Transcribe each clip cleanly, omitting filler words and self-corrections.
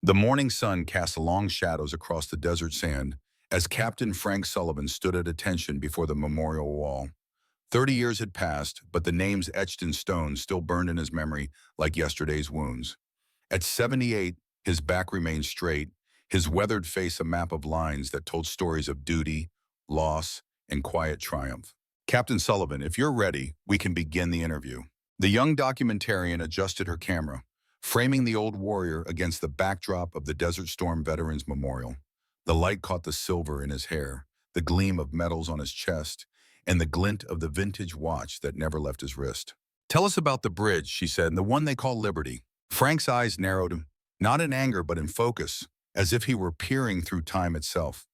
The morning sun cast long shadows across the desert sand as Captain Frank Sullivan stood at attention before the memorial wall. 30 years had passed, but the names etched in stone still burned in his memory like yesterday's wounds. At 78, his back remained straight, his weathered face a map of lines that told stories of duty, loss, and quiet triumph. Captain Sullivan, if you're ready, we can begin the interview. The young documentarian adjusted her camera, framing the old warrior against the backdrop of the Desert Storm Veterans Memorial. The light caught the silver in his hair, the gleam of metals on his chest, and the glint of the vintage watch that never left his wrist. "Tell us about the bridge," she said, "the one they call Liberty." Frank's eyes narrowed, not in anger but in focus, as if he were peering through time itself.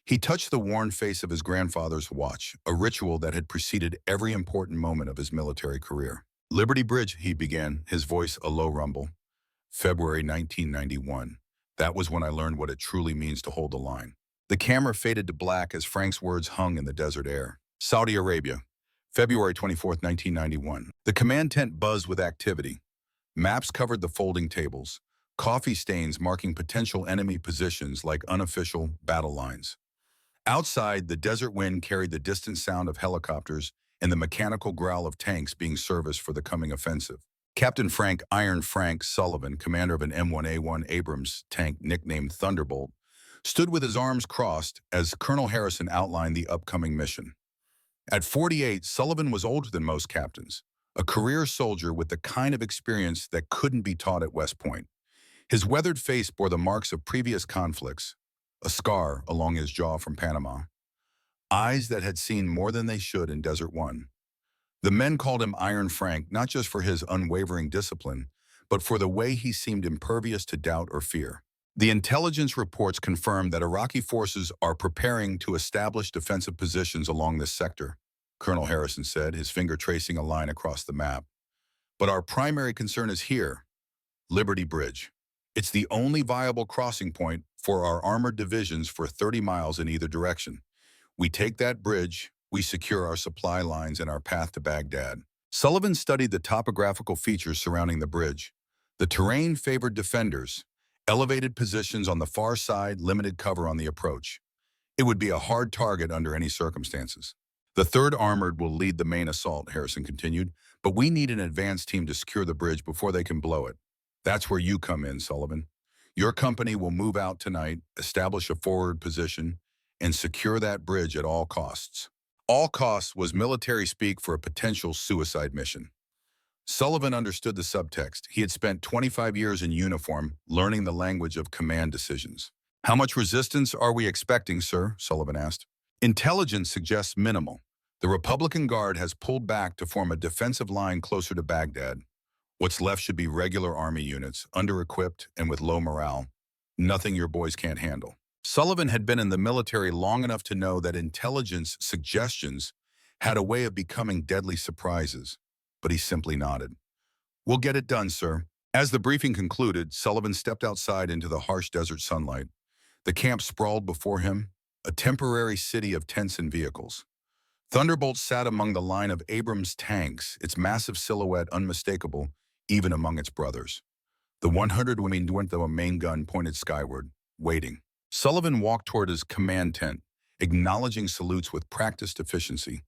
He touched the worn face of his grandfather's watch, a ritual that had preceded every important moment of his military career. "Liberty Bridge," he began, his voice a low rumble. "February 1991. That was when I learned what it truly means to hold the line." The camera faded to black as Frank's words hung in the desert air. "Saudi Arabia, February 24th, 1991. The command tent buzzed with activity. Maps covered the folding tables, coffee stains marking potential enemy positions like unofficial battle lines. Outside, the desert wind carried the distant sound of helicopters and the mechanical growl of tanks being serviced for the coming offensive. Captain Frank "Iron Frank" Sullivan, commander of an M1A1 Abrams tank nicknamed Thunderbolt, stood with his arms crossed as Colonel Harrison outlined the upcoming mission. At 48, Sullivan was older than most captains, a career soldier with the kind of experience that couldn't be taught at West Point. His weathered face bore the marks of previous conflicts, a scar along his jaw from Panama, eyes that had seen more than they should in Desert One. The men called him Iron Frank not just for his unwavering discipline, but for the way he seemed impervious to doubt or fear. The intelligence reports confirmed that Iraqi forces are preparing to establish defensive positions along this sector, Colonel Harrison said, his finger tracing a line across the map. "But our primary concern is here, Liberty Bridge. It's the only viable crossing point for our armored divisions for 30 miles in either direction. We take that bridge, we secure our supply lines and our path to Baghdad." Sullivan studied the topographical features surrounding the bridge. The terrain favored defenders, elevated positions on the far side, limited cover on the approach. It would be a hard target under any circumstances. "The 3rd Armored will lead the main assault," Harrison continued, "but we need an advance team to secure the bridge before they can blow it. That's where you come in, Sullivan. Your company will move out tonight, establish a forward position, and secure that bridge at all costs." All costs was military speak for a potential suicide mission. Sullivan understood the subtext. He had spent 25 years in uniform, learning the language of command decisions. "How much resistance are we expecting, sir?" Sullivan asked. "Intelligence suggests minimal. The Republican Guard has pulled back to form a defensive line closer to Baghdad. What's left should be regular Army units, under-equipped and with low morale. Nothing your boys can't handle." Sullivan had been in the military long enough to know that intelligence suggestions had a way of becoming deadly surprises, but he simply nodded. "We'll get it done, sir." As the briefing concluded, Sullivan stepped outside into the harsh desert sunlight. The camp sprawled before him, a temporary city of tents and vehicles. Thunderbolt sat among the line of Abrams tanks, its massive silhouette unmistakable even among its brothers. The 100 women went to a main gun pointed skyward, waiting. Sullivan walked toward his command tent, acknowledging salutes with practiced efficiency.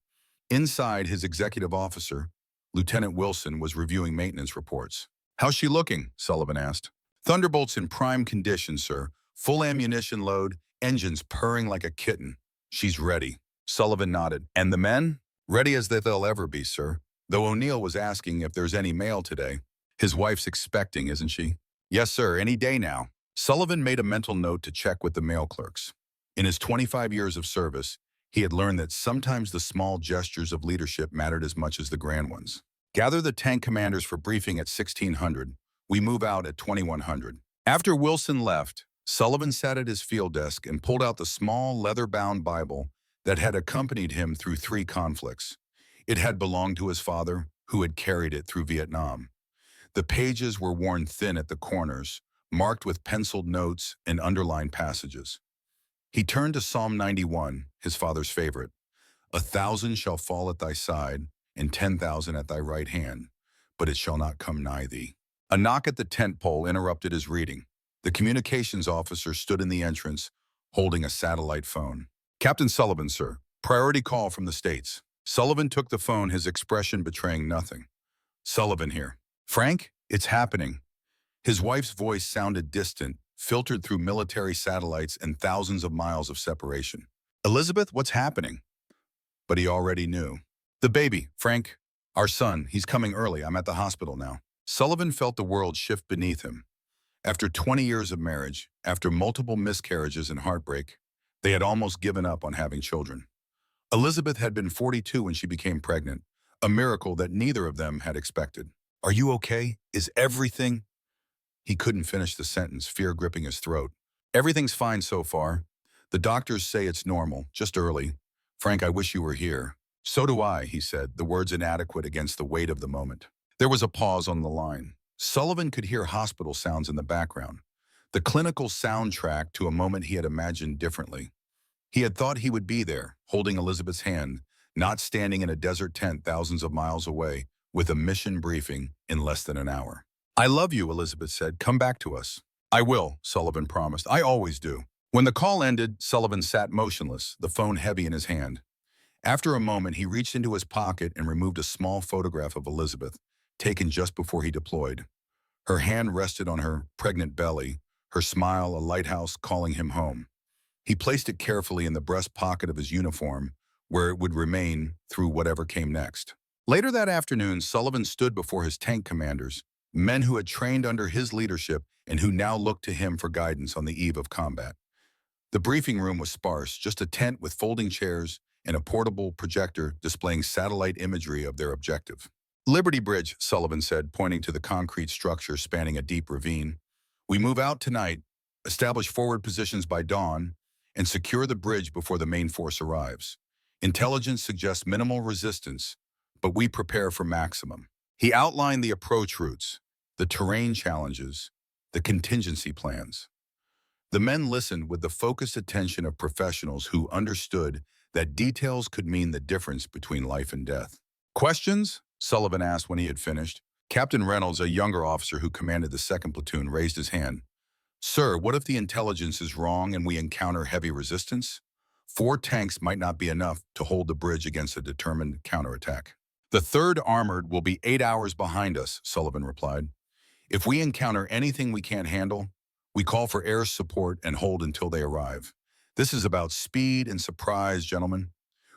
Inside, his executive officer, Lieutenant Wilson, was reviewing maintenance reports. "How's she looking?" Sullivan asked. "Thunderbolt's in prime condition, sir. Full ammunition load, engines purring like a kitten. She's ready." Sullivan nodded. "And the men?" "Ready as they'll ever be, sir. Though O'Neill was asking if there's any mail today. His wife's expecting, isn't she?" "Yes, sir, any day now." Sullivan made a mental note to check with the mail clerks. In his 25 years of service, he had learned that sometimes the small gestures of leadership mattered as much as the grand ones. "Gather the tank commanders for briefing at 1600. We move out at 2100. After Wilson left, Sullivan sat at his field desk and pulled out the small leather-bound Bible that had accompanied him through 3 conflicts. It had belonged to his father, who had carried it through Vietnam. The pages were worn thin at the corners, marked with penciled notes and underlined passages. He turned to Psalm 91, his father's favorite. "1,000 shall fall at thy side, and 10,000 at thy right hand, but it shall not come nigh thee." A knock at the tent pole interrupted his reading. The communications officer stood in the entrance, holding a satellite phone. "Captain Sullivan, sir. Priority call from the States." Sullivan took the phone, his expression betraying nothing. "Sullivan here." "Frank, it's happening." His wife's voice sounded distant, filtered through military satellites and thousands of miles of separation. "Elizabeth, what's happening?" But he already knew. "The baby, Frank. Our son, he's coming early. I'm at the hospital now." Sullivan felt the world shift beneath him. After 20 years of marriage, after multiple miscarriages and heartbreak, they had almost given up on having children. Elizabeth had been 42 when she became pregnant, a miracle that neither of them had expected. "Are you okay? Is everything—" He couldn't finish the sentence, fear gripping his throat. "Everything's fine so far. The doctors say it's normal, just early. Frank, I wish you were here." "So do I," he said, the words inadequate against the weight of the moment. There was a pause on the line. Sullivan could hear hospital sounds in the background, the clinical soundtrack to a moment he had imagined differently. He had thought he would be there, holding Elizabeth's hand, not standing in a desert tent thousands of miles away, with a mission briefing in less than an hour. "I love you," Elizabeth said. "Come back to us." "I will," Sullivan promised. "I always do." When the call ended, Sullivan sat motionless, the phone heavy in his hand. After a moment, he reached into his pocket and removed a small photograph of Elizabeth, taken just before he deployed. Her hand rested on her pregnant belly, her smile a lighthouse calling him home. He placed it carefully in the breast pocket of his uniform, where it would remain through whatever came next. Later that afternoon, Sullivan stood before his tank commanders, men who had trained under his leadership and who now looked to him for guidance on the eve of combat. The briefing room was sparse, just a tent with folding chairs and a portable projector displaying satellite imagery of their objective. "Liberty Bridge," Sullivan said, pointing to the concrete structure spanning a deep ravine. "We move out tonight, establish forward positions by dawn, and secure the bridge before the main force arrives. Intelligence suggests minimal resistance, but we prepare for maximum." He outlined the approach routes, the terrain challenges, the contingency plans. The men listened with the focused attention of professionals who understood that details could mean the difference between life and death. "Questions?" Sullivan asked when he had finished. Captain Reynolds, a younger officer who commanded the 2nd Platoon, raised his hand. "Sir, what if the intelligence is wrong and we encounter heavy resistance? 4 tanks might not be enough to hold the bridge against a determined counterattack." "The 3rd Armored will be 8 hours behind us," Sullivan replied. "If we encounter anything we can't handle, we call for air support and hold until they arrive. This is about speed and surprise, gentlemen.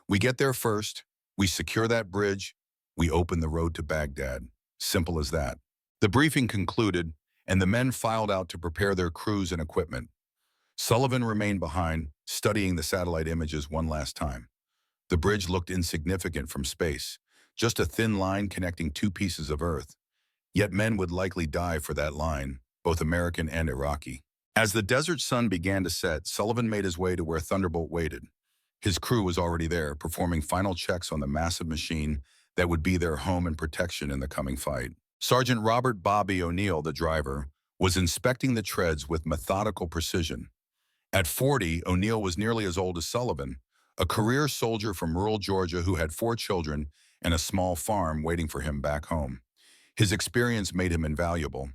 We get there first, we secure that bridge, we open the road to Baghdad. Simple as that." The briefing concluded, and the men filed out to prepare their crews and equipment. Sullivan remained behind, studying the satellite images one last time. The bridge looked insignificant from space, just a thin line connecting 2 pieces of Earth. Yet men would likely die for that line, both American and Iraqi. As the desert sun began to set, Sullivan made his way to where Thunderbolt waited. His crew was already there, performing final checks on the massive machine that would be their home and protection in the coming fight. Sergeant Robert "Bobby" O'Neill, the driver, was inspecting the treads with methodical precision. At 40, O'Neill was nearly as old as Sullivan, a career soldier from rural Georgia who had 4 children and a small farm waiting for him back home. His experience made him invaluable.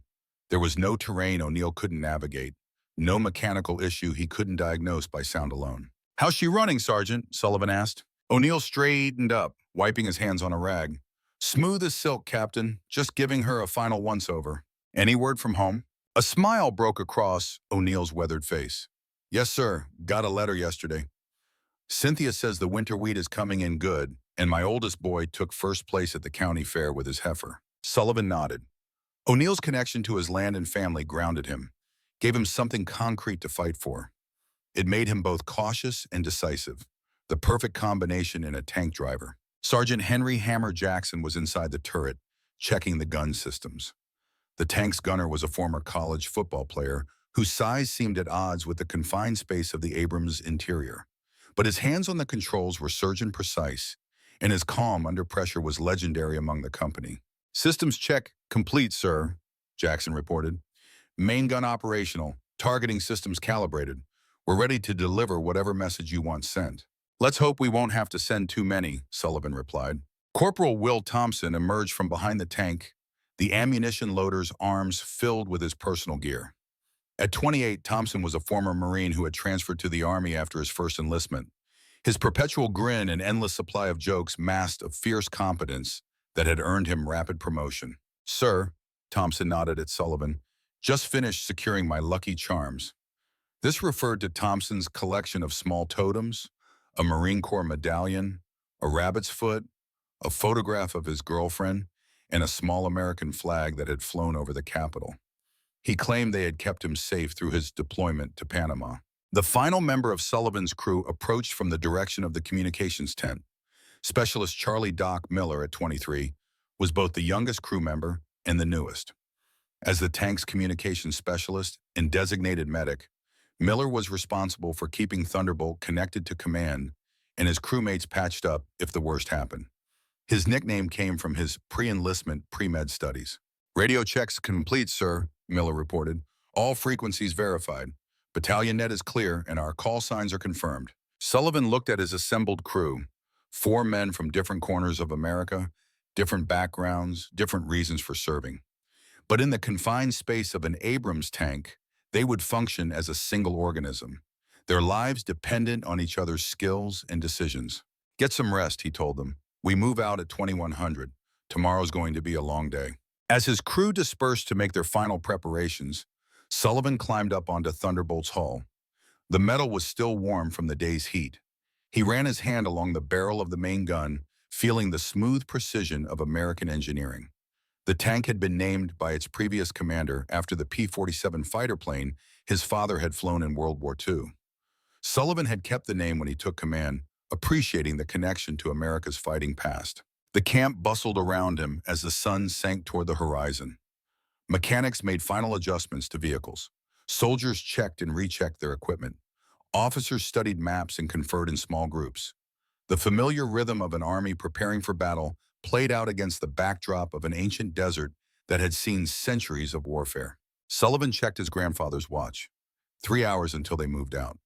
There was no terrain O'Neill couldn't navigate, no mechanical issue he couldn't diagnose by sound alone. "How's she running, Sergeant?" Sullivan asked. O'Neill straightened up, wiping his hands on a rag. "Smooth as silk, Captain. Just giving her a final once-over." "Any word from home?" A smile broke across O'Neill's weathered face. "Yes, sir. Got a letter yesterday. Cynthia says the winter wheat is coming in good, and my oldest boy took first place at the county fair with his heifer." Sullivan nodded. O'Neill's connection to his land and family grounded him, gave him something concrete to fight for. It made him both cautious and decisive, the perfect combination in a tank driver. Sergeant Henry "Hammer" Jackson was inside the turret, checking the gun systems. The tank's gunner was a former college football player whose size seemed at odds with the confined space of the Abrams interior. But his hands on the controls were surgeon precise, and his calm under pressure was legendary among the company. "Systems check complete, sir," Jackson reported. "Main gun operational, targeting systems calibrated. We're ready to deliver whatever message you want sent." "Let's hope we won't have to send too many," Sullivan replied. Corporal Will Thompson emerged from behind the tank, the ammunition loader's arms filled with his personal gear. At 28, Thompson was a former Marine who had transferred to the Army after his first enlistment. His perpetual grin and endless supply of jokes masked a fierce competence that had earned him rapid promotion. "Sir," Thompson nodded at Sullivan, "just finished securing my lucky charms." This referred to Thompson's collection of small totems, a Marine Corps medallion, a rabbit's foot, a photograph of his girlfriend, and a small American flag that had flown over the Capitol. He claimed they had kept him safe through his deployment to Panama. The final member of Sullivan's crew approached from the direction of the communications tent. Specialist Charlie Doc Miller, at 23, was both the youngest crew member and the newest. As the tank's communications specialist and designated medic, Miller was responsible for keeping Thunderbolt connected to command and his crewmates patched up if the worst happened. His nickname came from his pre-enlistment pre-med studies. "Radio checks complete, sir," Miller reported. "All frequencies verified. Battalion net is clear and our call signs are confirmed." Sullivan looked at his assembled crew. 4 men from different corners of America, different backgrounds, different reasons for serving. But in the confined space of an Abrams tank, they would function as a single organism, their lives dependent on each other's skills and decisions. "Get some rest," he told them. "We move out at 2100. Tomorrow's going to be a long day." As his crew dispersed to make their final preparations, Sullivan climbed up onto Thunderbolt's hull. The metal was still warm from the day's heat. He ran his hand along the barrel of the main gun, feeling the smooth precision of American engineering. The tank had been named by its previous commander after the P-47 fighter plane his father had flown in World War II. Sullivan had kept the name when he took command, appreciating the connection to America's fighting past. The camp bustled around him as the sun sank toward the horizon. Mechanics made final adjustments to vehicles. Soldiers checked and rechecked their equipment. Officers studied maps and conferred in small groups. The familiar rhythm of an army preparing for battle played out against the backdrop of an ancient desert that had seen centuries of warfare. Sullivan checked his grandfather's watch. 3 hours until they moved out.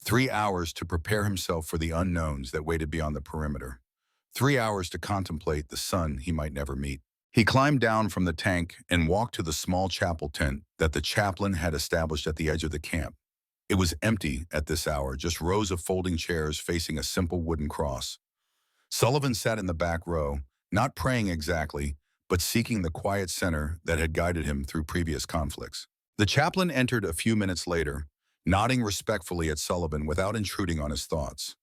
3 hours to prepare himself for the unknowns that waited beyond the perimeter. 3 hours to contemplate the son he might never meet. He climbed down from the tank and walked to the small chapel tent that the chaplain had established at the edge of the camp. It was empty at this hour, just rows of folding chairs facing a simple wooden cross. Sullivan sat in the back row, not praying exactly, but seeking the quiet center that had guided him through previous conflicts. The chaplain entered a few minutes later, nodding respectfully at Sullivan without intruding on his thoughts.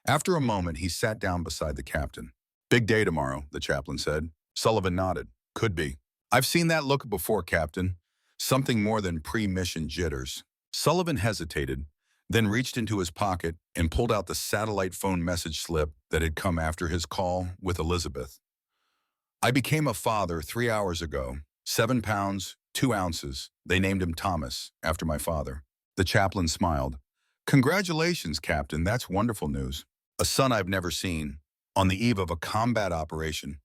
After a moment, he sat down beside the captain. "Big day tomorrow," the chaplain said. Sullivan nodded. "Could be. I've seen that look before, Captain. Something more than pre-mission jitters." Sullivan hesitated, then reached into his pocket and pulled out the satellite phone message slip that had come after his call with Elizabeth. "I became a father 3 hours ago. 7 pounds, 2 ounces. They named him Thomas, after my father." The chaplain smiled. "Congratulations, Captain. That's wonderful news. A son I've never seen, on the eve of a combat operation.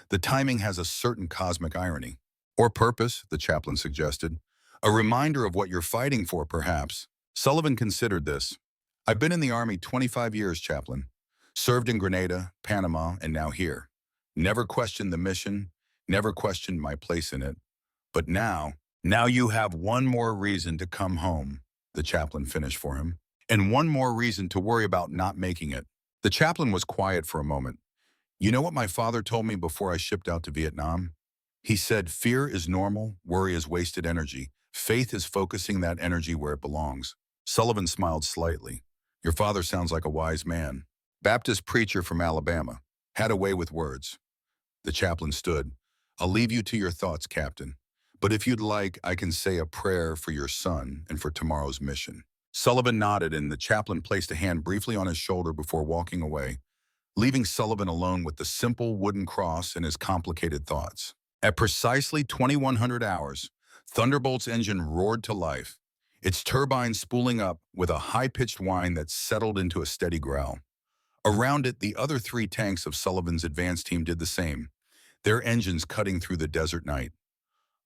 The timing has a certain cosmic irony." "Or purpose," the chaplain suggested. "A reminder of what you're fighting for, perhaps." Sullivan considered this. "I've been in the Army 25 years, Chaplain. Served in Grenada, Panama, and now here. Never questioned the mission, never questioned my place in it. But now you have one more reason to come home," the chaplain finished for him, "and one more reason to worry about not making it." The chaplain was quiet for a moment. "You know what my father told me before I shipped out to Vietnam? He said, fear is normal, worry is wasted energy. Faith is focusing that energy where it belongs." Sullivan smiled slightly. "Your father sounds like a wise man. Baptist preacher from Alabama. Had a way with words." The chaplain stood. "I'll leave you to your thoughts, Captain. But if you'd like, I can say a prayer for your son and for tomorrow's mission." Sullivan nodded, and the chaplain placed a hand briefly on his shoulder before walking away, leaving Sullivan alone with the simple wooden cross and his complicated thoughts. At precisely 2100 hours, Thunderbolt's engine roared to life, its turbine spooling up with a high-pitched whine that settled into a steady growl. Around it, the other 3 tanks of Sullivan's advance team did the same, their engines cutting through the desert night.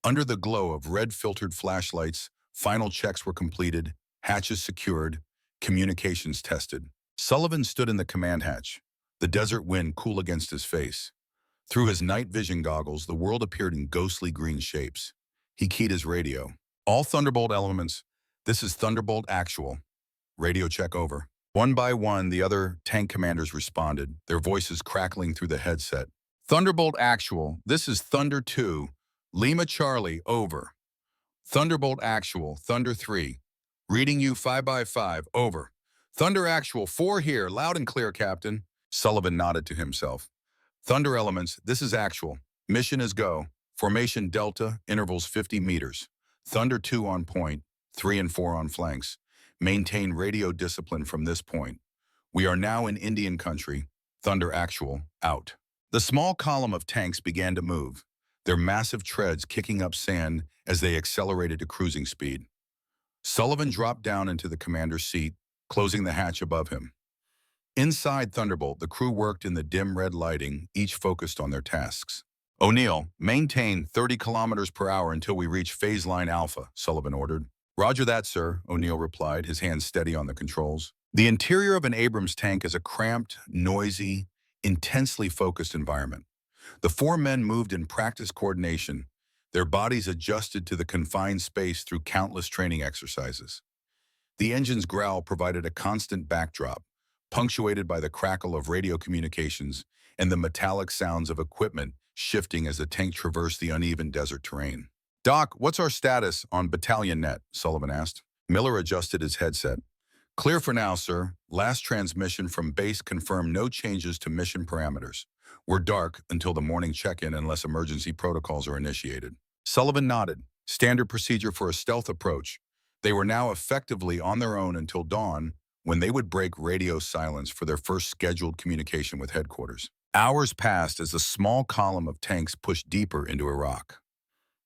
Under the glow of red-filtered flashlights, final checks were completed, hatches secured, communications tested. Sullivan stood in the command hatch, the desert wind cool against his face. Through his night vision goggles, the world appeared in ghostly green shapes. He keyed his radio. "All Thunderbolt elements, This is Thunderbolt Actual. Radio check over. One by one, the other tank commanders responded, their voices crackling through the headset. Thunderbolt Actual, this is Thunder 2. Lima Charlie, over. Thunderbolt Actual, Thunder 3. Reading you 5 by 5, over. Thunder Actual, 4 here, loud and clear, Captain. Sullivan nodded to himself. Thunder Elements, this is Actual. Mission is go. Formation Delta, intervals 50 meters. Thunder 2 on point, 3 and 4 on flanks. Maintain radio discipline from this point. We are now in Indian country. Thunder Actual, out. The small column of tanks began to move, their massive treads kicking up sand as they accelerated to cruising speed. Sullivan dropped down into the commander's seat, closing the hatch above him. Inside Thunderbolt, the crew worked in the dim red lighting, each focused on their tasks. O'Neill, maintain 30 kilometers per hour until we reach phase line Alpha, Sullivan ordered. Roger that, sir, O'Neill replied, his hands steady on the controls. The interior of an Abrams tank is a cramped, noisy, intensely focused environment. The 4 men moved in practice coordination, their bodies adjusted to the confined space through countless training exercises. The engine's growl provided a constant backdrop, punctuated by the crackle of radio communications and the metallic sounds of equipment shifting as the tank traversed the uneven desert terrain. Doc, what's our status on Battalion Net? Sullivan asked. Miller adjusted his headset. Clear for now, sir. Last transmission from base confirmed no changes to mission parameters. We're dark until the morning check-in unless emergency protocols are initiated. Sullivan nodded. Standard procedure for a stealth approach. They were now effectively on their own until dawn, when they would break radio silence for their first scheduled communication with headquarters. Hours passed as a small column of tanks pushed deeper into Iraq.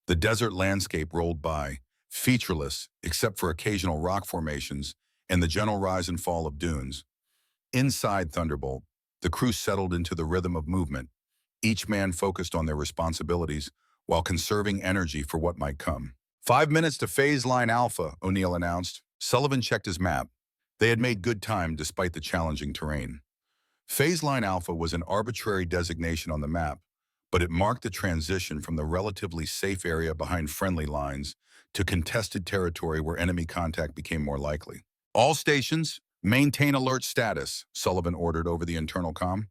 The desert landscape rolled by, featureless except for occasional rock formations and the gentle rise and fall of dunes. Inside Thunderbolt, the crew settled into the rhythm of movement, each man focused on their responsibilities while conserving energy for what might come. 5 minutes to phase line Alpha, O'Neill announced. Sullivan checked his map. They had made good time despite the challenging terrain. Phase line Alpha was an arbitrary designation on the map, but it marked the transition from the relatively safe area behind friendly lines to contested territory where enemy contact became more likely. All stations, maintain alert status, Sullivan ordered over the internal comm.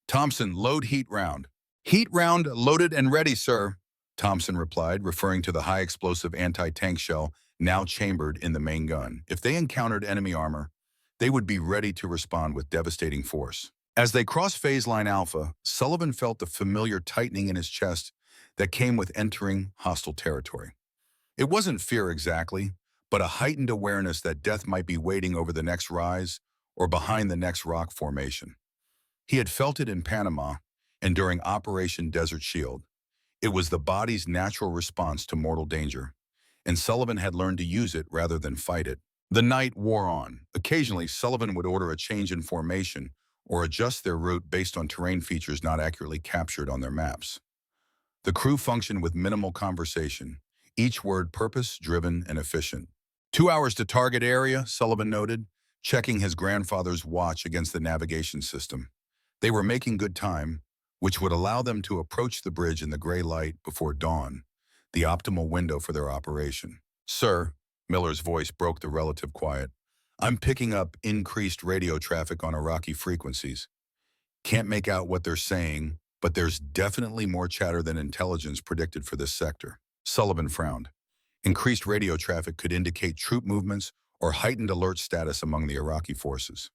Thompson, load heat round. Heat round loaded and ready, sir, Thompson replied, referring to the high-explosive anti-tank shell now chambered in the main gun. If they encountered enemy armor, they would be ready to respond with devastating force. As they crossed phase line Alpha, Sullivan felt the familiar tightening in his chest that came with entering hostile territory. It wasn't fear exactly, but a heightened awareness that death might be waiting over the next rise or behind the next rock formation. He had felt it in Panama and during Operation Desert Shield. It was the body's natural response to mortal danger, and Sullivan had learned to use it rather than fight it. The night wore on. Occasionally, Sullivan would order a change in formation or adjust their route based on terrain features not accurately captured on their maps. The crew functioned with minimal conversation, each word purpose-driven and efficient. 2 hours to target area, Sullivan noted, checking his grandfather's watch against the navigation system. They were making good time, which would allow them to approach the bridge in the gray light before dawn, the optimal window for their operation. Sir, Miller's voice broke the relative quiet. I'm picking up increased radio traffic on Iraqi frequencies. Can't make out what they're saying, but there's definitely more chatter than intelligence predicted for this sector. Sullivan frowned. Increased radio traffic could indicate troop movements or heightened alert status among the Iraqi forces.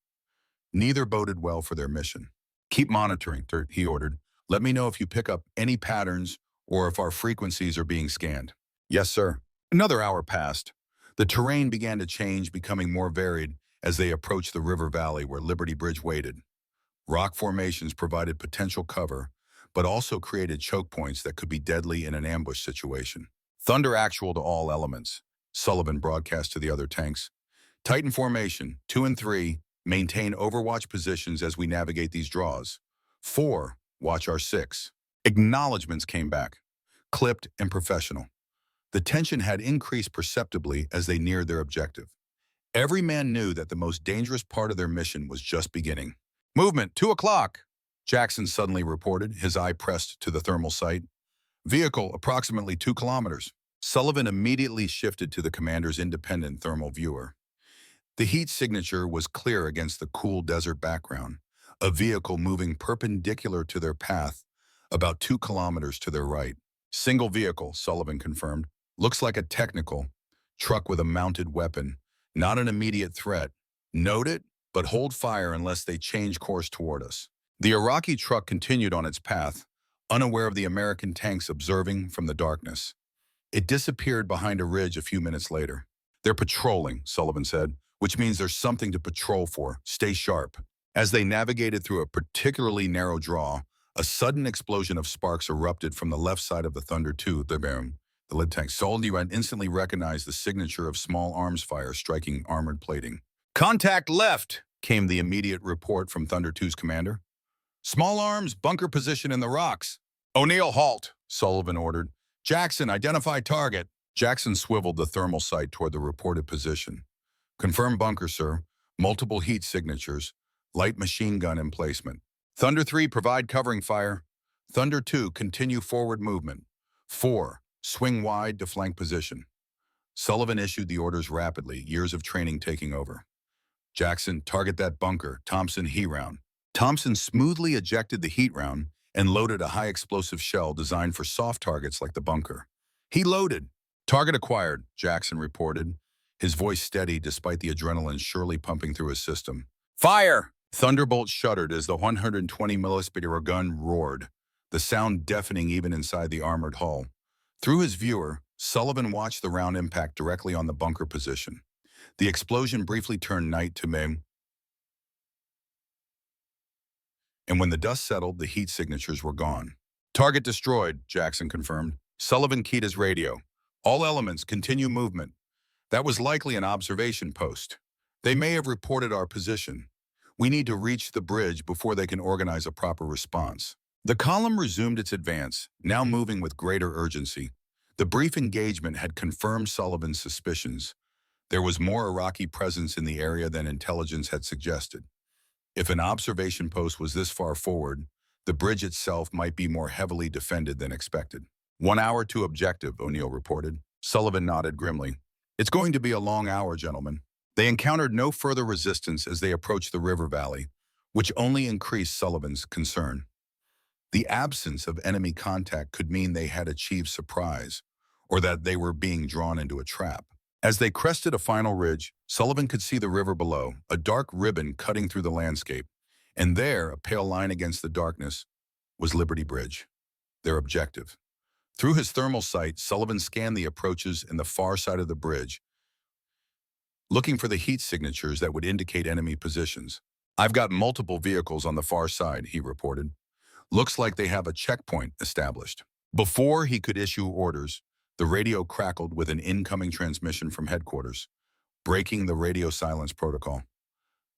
Neither boded well for their mission. Keep monitoring, he ordered. Let me know if you pick up any patterns or if our frequencies are being scanned. Yes, sir. Another hour passed. The terrain began to change, becoming more varied as they approached the river valley where Liberty Bridge waited. Rock formations provided potential cover, but also created choke points that could be deadly in an ambush situation. Thunder Actual to all elements, Sullivan broadcast to the other tanks. Titan formation, 2 and 3, maintain overwatch positions as we navigate these draws. 4, watch our 6. Acknowledgements came back, clipped and professional. The tension had increased perceptibly as they neared their objective. Every man knew that the most dangerous part of their mission was just beginning. Movement, 2 o'clock, Jackson suddenly reported, his eye pressed to the thermal sight. Vehicle, approximately 2 kilometers. Sullivan immediately shifted to the commander's independent thermal viewer. The heat signature was clear against the cool desert background, a vehicle moving perpendicular to their path, about 2 kilometers to their right. Single vehicle, Sullivan confirmed. Looks like a technical truck with a mounted weapon. Not an immediate threat. Note it, but hold fire unless they change course toward us. The Iraqi truck continued on its path, unaware of the American tanks observing from the darkness. It disappeared behind a ridge a few minutes later. They're patrolling, Sullivan said, which means there's something to patrol for. Stay sharp. As they navigated through a particularly narrow draw, a sudden explosion of sparks erupted from the left side of the Thunder II, the lead tank. Sullivan instantly recognized the signature of small arms fire striking armored plating. Contact left, came the immediate report from Thunder II's commander. Small arms, bunker position in the rocks. O'Neill, halt, Sullivan ordered. Jackson, identify target. Jackson swiveled the thermal sight toward the reported position. Confirm bunker, sir. Multiple heat signatures. Light machine gun emplacement. Thunder 3, provide covering fire. Thunder 2, continue forward movement. 4, swing wide to flank position. Sullivan issued the orders rapidly, years of training taking over. Jackson, target that bunker. Thompson, heat round. Thompson smoothly ejected the heat round and loaded a high-explosive shell designed for soft targets like the bunker. He loaded. Target acquired, Jackson reported, his voice steady despite the adrenaline surely pumping through his system. Fire! Thunderbolt shuddered as the 120mm gun roared, the sound deafening even inside the armored hull. Through his viewer, Sullivan watched the round impact directly on the bunker position. The explosion briefly turned night to May, and when the dust settled, the heat signatures were gone. Target destroyed, Jackson confirmed. Sullivan keyed his radio. All elements continue movement. That was likely an observation post. They may have reported our position. We need to reach the bridge before they can organize a proper response. The column resumed its advance, now moving with greater urgency. The brief engagement had confirmed Sullivan's suspicions. There was more Iraqi presence in the area than intelligence had suggested. If an observation post was this far forward, the bridge itself might be more heavily defended than expected. 1 hour to objective, O'Neill reported. Sullivan nodded grimly. It's going to be a long hour, gentlemen. They encountered no further resistance as they approached the river valley, which only increased Sullivan's concern. The absence of enemy contact could mean they had achieved surprise, or that they were being drawn into a trap. As they crested a final ridge, Sullivan could see the river below, a dark ribbon cutting through the landscape, and there, a pale line against the darkness, was Liberty Bridge, their objective. Through his thermal sight, Sullivan scanned the approaches in the far side of the bridge, looking for the heat signatures that would indicate enemy positions. I've got multiple vehicles on the far side, he reported. Looks like they have a checkpoint established. Before he could issue orders, the radio crackled with an incoming transmission from headquarters, breaking the radio silence protocol.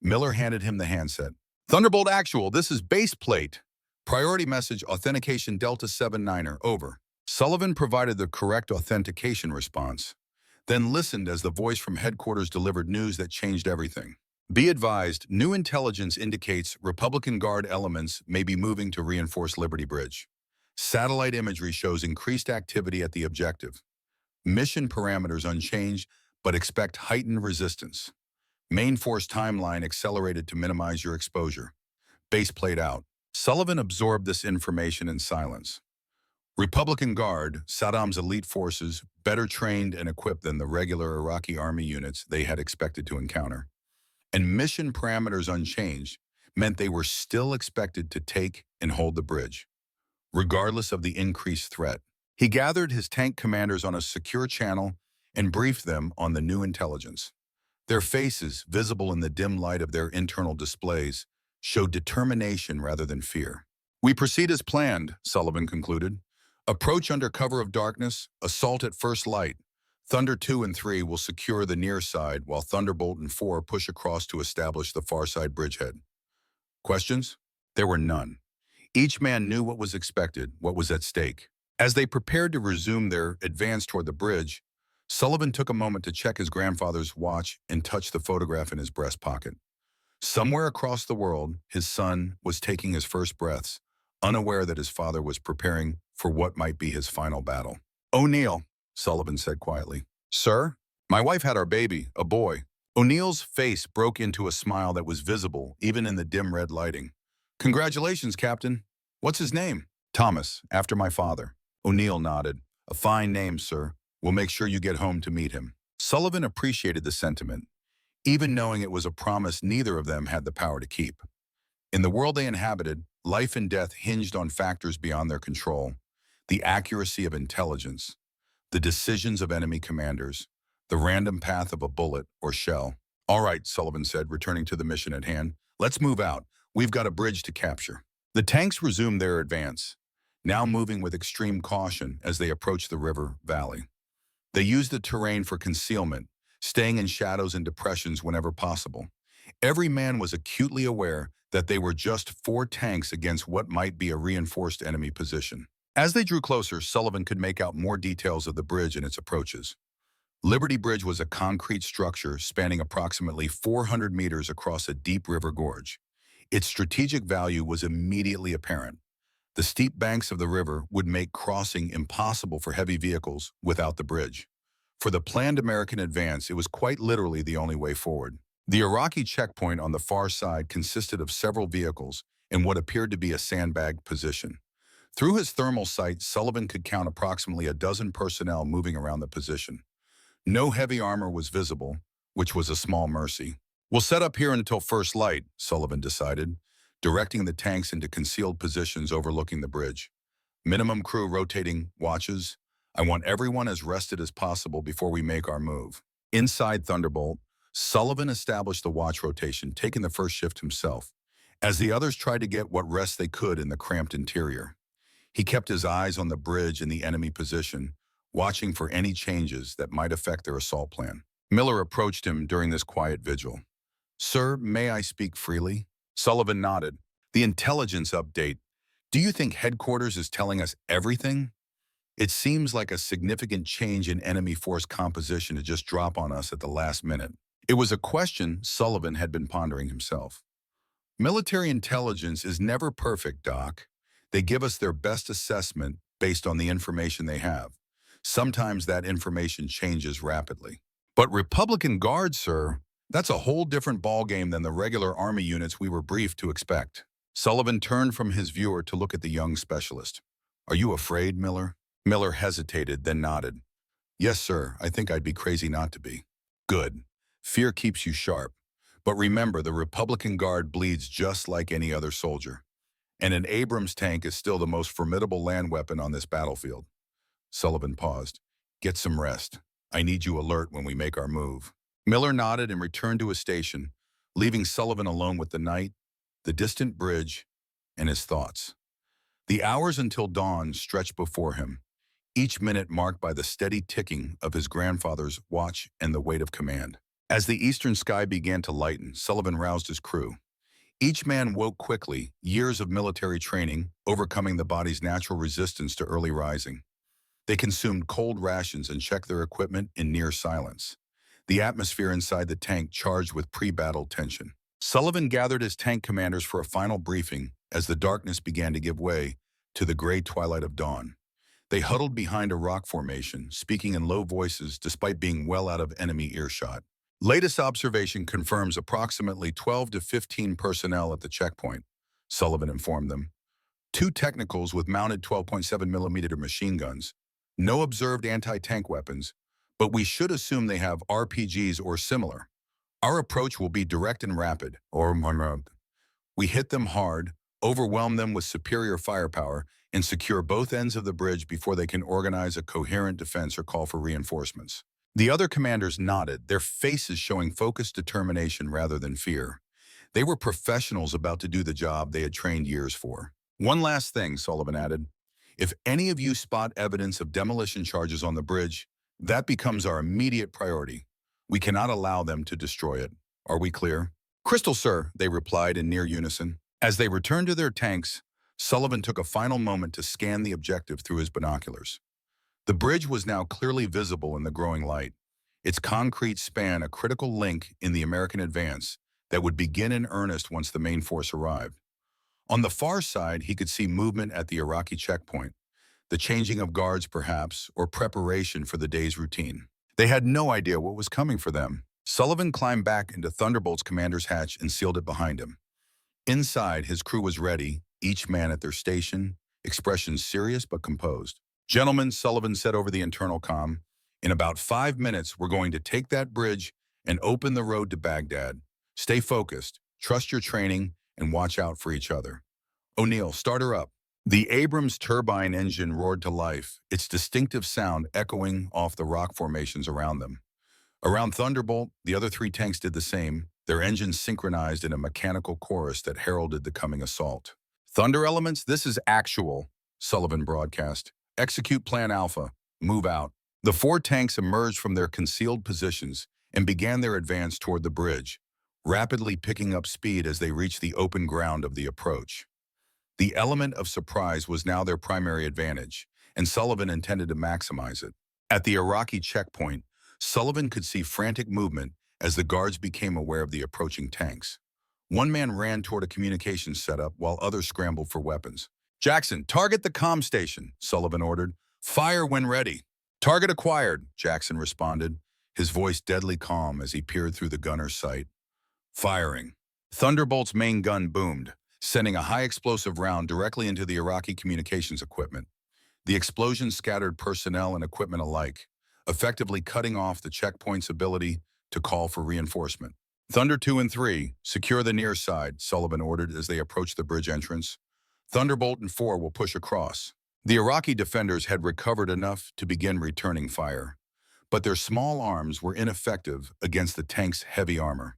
Miller handed him the handset. Thunderbolt Actual, this is base plate. Priority message, authentication Delta 79er, over. Sullivan provided the correct authentication response, then listened as the voice from headquarters delivered news that changed everything. Be advised, new intelligence indicates Republican Guard elements may be moving to reinforce Liberty Bridge. Satellite imagery shows increased activity at the objective. Mission parameters unchanged, but expect heightened resistance. Main force timeline accelerated to minimize your exposure. Base plate out. Sullivan absorbed this information in silence. Republican Guard, Saddam's elite forces, better trained and equipped than the regular Iraqi army units they had expected to encounter. And mission parameters unchanged meant they were still expected to take and hold the bridge, regardless of the increased threat. He gathered his tank commanders on a secure channel and briefed them on the new intelligence. Their faces, visible in the dim light of their internal displays, showed determination rather than fear. We proceed as planned, Sullivan concluded. Approach under cover of darkness, assault at first light. Thunder 2 and 3 will secure the near side, while Thunderbolt and 4 push across to establish the far side bridgehead. Questions? There were none. Each man knew what was expected, what was at stake. As they prepared to resume their advance toward the bridge, Sullivan took a moment to check his grandfather's watch and touch the photograph in his breast pocket. Somewhere across the world, his son was taking his first breaths, unaware that his father was preparing for what might be his final battle. O'Neill, Sullivan said quietly. Sir? My wife had our baby, a boy. O'Neill's face broke into a smile that was visible, even in the dim red lighting. Congratulations, Captain. What's his name? Thomas, after my father. O'Neill nodded. A fine name, sir. We'll make sure you get home to meet him. Sullivan appreciated the sentiment, even knowing it was a promise neither of them had the power to keep. In the world they inhabited, life and death hinged on factors beyond their control: the accuracy of intelligence, the decisions of enemy commanders, the random path of a bullet or shell. All right, Sullivan said, returning to the mission at hand. Let's move out. We've got a bridge to capture. The tanks resumed their advance, now moving with extreme caution as they approached the river valley. They used the terrain for concealment, staying in shadows and depressions whenever possible. Every man was acutely aware that they were just 4 tanks against what might be a reinforced enemy position. As they drew closer, Sullivan could make out more details of the bridge and its approaches. Liberty Bridge was a concrete structure spanning approximately 400 meters across a deep river gorge. Its strategic value was immediately apparent. The steep banks of the river would make crossing impossible for heavy vehicles without the bridge. For the planned American advance, it was quite literally the only way forward. The Iraqi checkpoint on the far side consisted of several vehicles in what appeared to be a sandbagged position. Through his thermal sight, Sullivan could count approximately a dozen personnel moving around the position. No heavy armor was visible, which was a small mercy. We'll set up here until first light, Sullivan decided, directing the tanks into concealed positions overlooking the bridge. Minimum crew rotating watches. I want everyone as rested as possible before we make our move. Inside Thunderbolt, Sullivan established the watch rotation, taking the first shift himself, as the others tried to get what rest they could in the cramped interior. He kept his eyes on the bridge and the enemy position, watching for any changes that might affect their assault plan. Miller approached him during this quiet vigil. Sir, may I speak freely? Sullivan nodded. The intelligence update. Do you think headquarters is telling us everything? It seems like a significant change in enemy force composition to just drop on us at the last minute. It was a question Sullivan had been pondering himself. Military intelligence is never perfect, Doc. They give us their best assessment based on the information they have. Sometimes that information changes rapidly. But Republican Guard, sir, that's a whole different ballgame than the regular Army units we were briefed to expect. Sullivan turned from his viewer to look at the young specialist. Are you afraid, Miller? Miller hesitated, then nodded. Yes, sir, I think I'd be crazy not to be. Good. Fear keeps you sharp. But remember, the Republican Guard bleeds just like any other soldier. And an Abrams tank is still the most formidable land weapon on this battlefield. Sullivan paused. Get some rest. I need you alert when we make our move. Miller nodded and returned to his station, leaving Sullivan alone with the night, the distant bridge, and his thoughts. The hours until dawn stretched before him, each minute marked by the steady ticking of his grandfather's watch and the weight of command. As the eastern sky began to lighten, Sullivan roused his crew. Each man woke quickly, years of military training, overcoming the body's natural resistance to early rising. They consumed cold rations and checked their equipment in near silence, the atmosphere inside the tank charged with pre-battle tension. Sullivan gathered his tank commanders for a final briefing as the darkness began to give way to the gray twilight of dawn. They huddled behind a rock formation, speaking in low voices despite being well out of enemy earshot. Latest observation confirms approximately 12 to 15 personnel at the checkpoint, Sullivan informed them. 2 technicals with mounted 12.7mm machine guns. No observed anti-tank weapons, but we should assume they have RPGs or similar. Our approach will be direct and rapid, we hit them hard, overwhelm them with superior firepower, and secure both ends of the bridge before they can organize a coherent defense or call for reinforcements. The other commanders nodded, their faces showing focused determination rather than fear. They were professionals about to do the job they had trained years for. One last thing, Sullivan added. If any of you spot evidence of demolition charges on the bridge, that becomes our immediate priority. We cannot allow them to destroy it. Are we clear? Crystal, sir, they replied in near unison. As they returned to their tanks, Sullivan took a final moment to scan the objective through his binoculars. The bridge was now clearly visible in the growing light, its concrete span a critical link in the American advance that would begin in earnest once the main force arrived. On the far side, he could see movement at the Iraqi checkpoint. The changing of guards, perhaps, or preparation for the day's routine. They had no idea what was coming for them. Sullivan climbed back into Thunderbolt's commander's hatch and sealed it behind him. Inside, his crew was ready, each man at their station, expressions serious but composed. "Gentlemen," Sullivan said over the internal comm, "in about 5 minutes, we're going to take that bridge and open the road to Baghdad. Stay focused, trust your training, and watch out for each other. O'Neill, start her up." The Abrams turbine engine roared to life, its distinctive sound echoing off the rock formations around them. Around Thunderbolt, the other three tanks did the same, their engines synchronized in a mechanical chorus that heralded the coming assault. "Thunder elements, this is actual," Sullivan broadcast. "Execute Plan Alpha. Move out." The four tanks emerged from their concealed positions and began their advance toward the bridge, rapidly picking up speed as they reached the open ground of the approach. The element of surprise was now their primary advantage, and Sullivan intended to maximize it. At the Iraqi checkpoint, Sullivan could see frantic movement as the guards became aware of the approaching tanks. One man ran toward a communications setup while others scrambled for weapons. "Jackson, target the comm station," Sullivan ordered. "Fire when ready." "Target acquired," Jackson responded, his voice deadly calm as he peered through the gunner's sight. Firing. Thunderbolt's main gun boomed, sending a high-explosive round directly into the Iraqi communications equipment. The explosion scattered personnel and equipment alike, effectively cutting off the checkpoint's ability to call for reinforcement. "Thunder 2 and 3, secure the near side," Sullivan ordered as they approached the bridge entrance. "Thunderbolt and 4 will push across." The Iraqi defenders had recovered enough to begin returning fire, but their small arms were ineffective against the tank's heavy armor.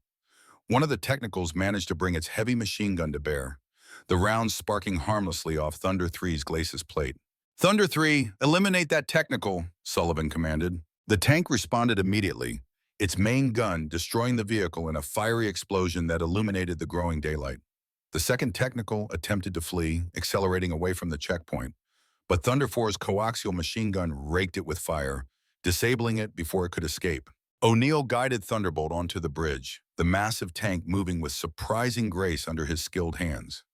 One of the technicals managed to bring its heavy machine gun to bear, the rounds sparking harmlessly off Thunder 3's glacis plate. "Thunder 3, eliminate that technical," Sullivan commanded. The tank responded immediately, its main gun destroying the vehicle in a fiery explosion that illuminated the growing daylight. The second technical attempted to flee, accelerating away from the checkpoint, but Thunder 4's coaxial machine gun raked it with fire, disabling it before it could escape. O'Neill guided Thunderbolt onto the bridge, the massive tank moving with surprising grace under his skilled hands.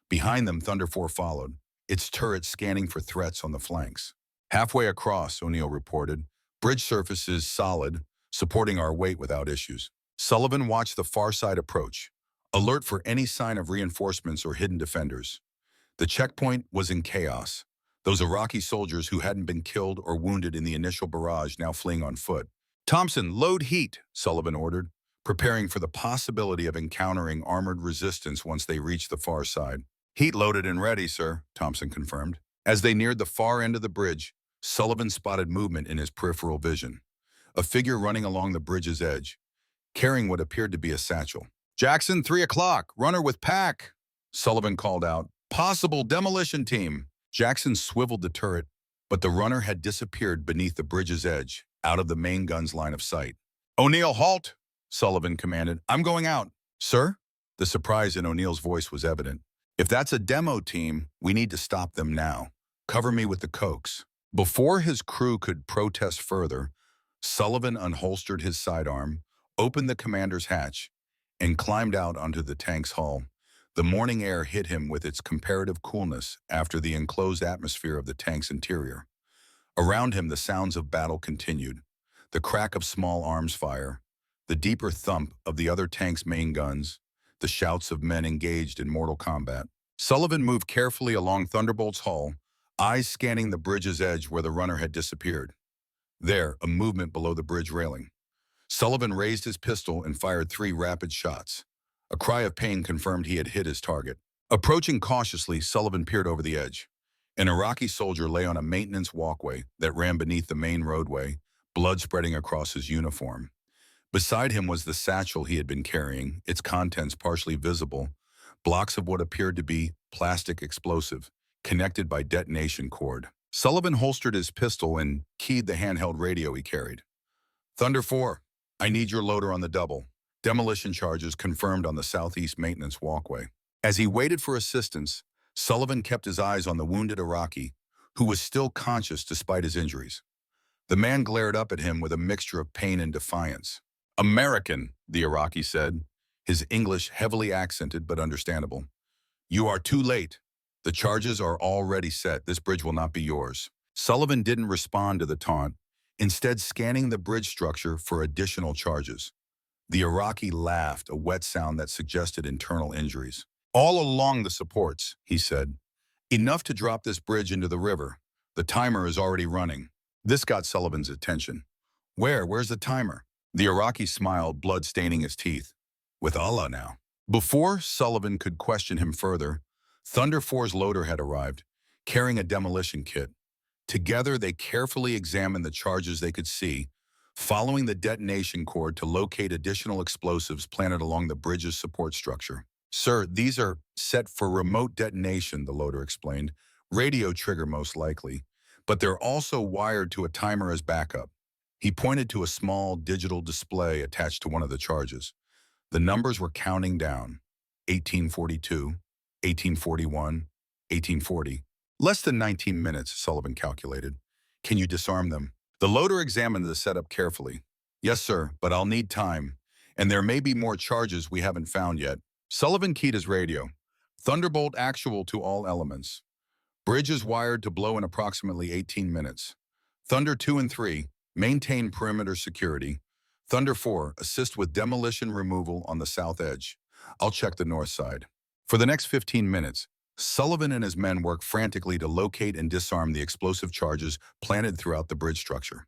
Behind them, Thunder 4 followed, its turret scanning for threats on the flanks. "Halfway across," O'Neill reported. "Bridge surface is solid, supporting our weight without issues." Sullivan watched the far side approach, alert for any sign of reinforcements or hidden defenders. The checkpoint was in chaos, those Iraqi soldiers who hadn't been killed or wounded in the initial barrage now fleeing on foot. "Thompson, load heat," Sullivan ordered, preparing for the possibility of encountering armored resistance once they reached the far side. "Heat loaded and ready, sir," Thompson confirmed. As they neared the far end of the bridge, Sullivan spotted movement in his peripheral vision. A figure running along the bridge's edge, carrying what appeared to be a satchel. "Jackson, 3 o'clock, runner with pack," Sullivan called out. "Possible demolition team." Jackson swiveled the turret, but the runner had disappeared beneath the bridge's edge, out of the main gun's line of sight. "O'Neill, halt!" Sullivan commanded. "I'm going out." "Sir?" The surprise in O'Neill's voice was evident. "If that's a demo team, we need to stop them now. Cover me with the cokes." Before his crew could protest further, Sullivan unholstered his sidearm, opened the commander's hatch, and climbed out onto the tank's hull. The morning air hit him with its comparative coolness after the enclosed atmosphere of the tank's interior. Around him, the sounds of battle continued. The crack of small arms fire, the deeper thump of the other tank's main guns, the shouts of men engaged in mortal combat. Sullivan moved carefully along Thunderbolt's hull, eyes scanning the bridge's edge where the runner had disappeared. There, a movement below the bridge railing. Sullivan raised his pistol and fired 3 rapid shots. A cry of pain confirmed he had hit his target. Approaching cautiously, Sullivan peered over the edge. An Iraqi soldier lay on a maintenance walkway that ran beneath the main roadway, blood spreading across his uniform. Beside him was the satchel he had been carrying, its contents partially visible, blocks of what appeared to be plastic explosive, connected by detonation cord. Sullivan holstered his pistol and keyed the handheld radio he carried. "Thunder 4, I need your loader on the double. Demolition charges confirmed on the southeast maintenance walkway." As he waited for assistance, Sullivan kept his eyes on the wounded Iraqi, who was still conscious despite his injuries. The man glared up at him with a mixture of pain and defiance. "American," the Iraqi said, his English heavily accented but understandable. "You are too late. The charges are already set. This bridge will not be yours. Sullivan didn't respond to the taunt, instead scanning the bridge structure for additional charges. The Iraqi laughed, a wet sound that suggested internal injuries. All along the supports, he said. Enough to drop this bridge into the river. The timer is already running. This got Sullivan's attention. Where's the timer? The Iraqi smiled, blood staining his teeth. With Allah now. Before Sullivan could question him further, Thunder 4's loader had arrived, carrying a demolition kit. Together, they carefully examined the charges they could see, following the detonation cord to locate additional explosives planted along the bridge's support structure. Sir, these are set for remote detonation, the loader explained. Radio trigger most likely, but they're also wired to a timer as backup. He pointed to a small digital display attached to one of the charges. The numbers were counting down. 1842, 1841, 1840. Less than 19 minutes, Sullivan calculated. Can you disarm them? The loader examined the setup carefully. Yes, sir, but I'll need time. And there may be more charges we haven't found yet. Sullivan keyed his radio. Thunderbolt actual to all elements. Bridge is wired to blow in approximately 18 minutes. Thunder 2 and 3, maintain perimeter security. Thunder 4, assist with demolition removal on the south edge. I'll check the north side. For the next 15 minutes, Sullivan and his men worked frantically to locate and disarm the explosive charges planted throughout the bridge structure.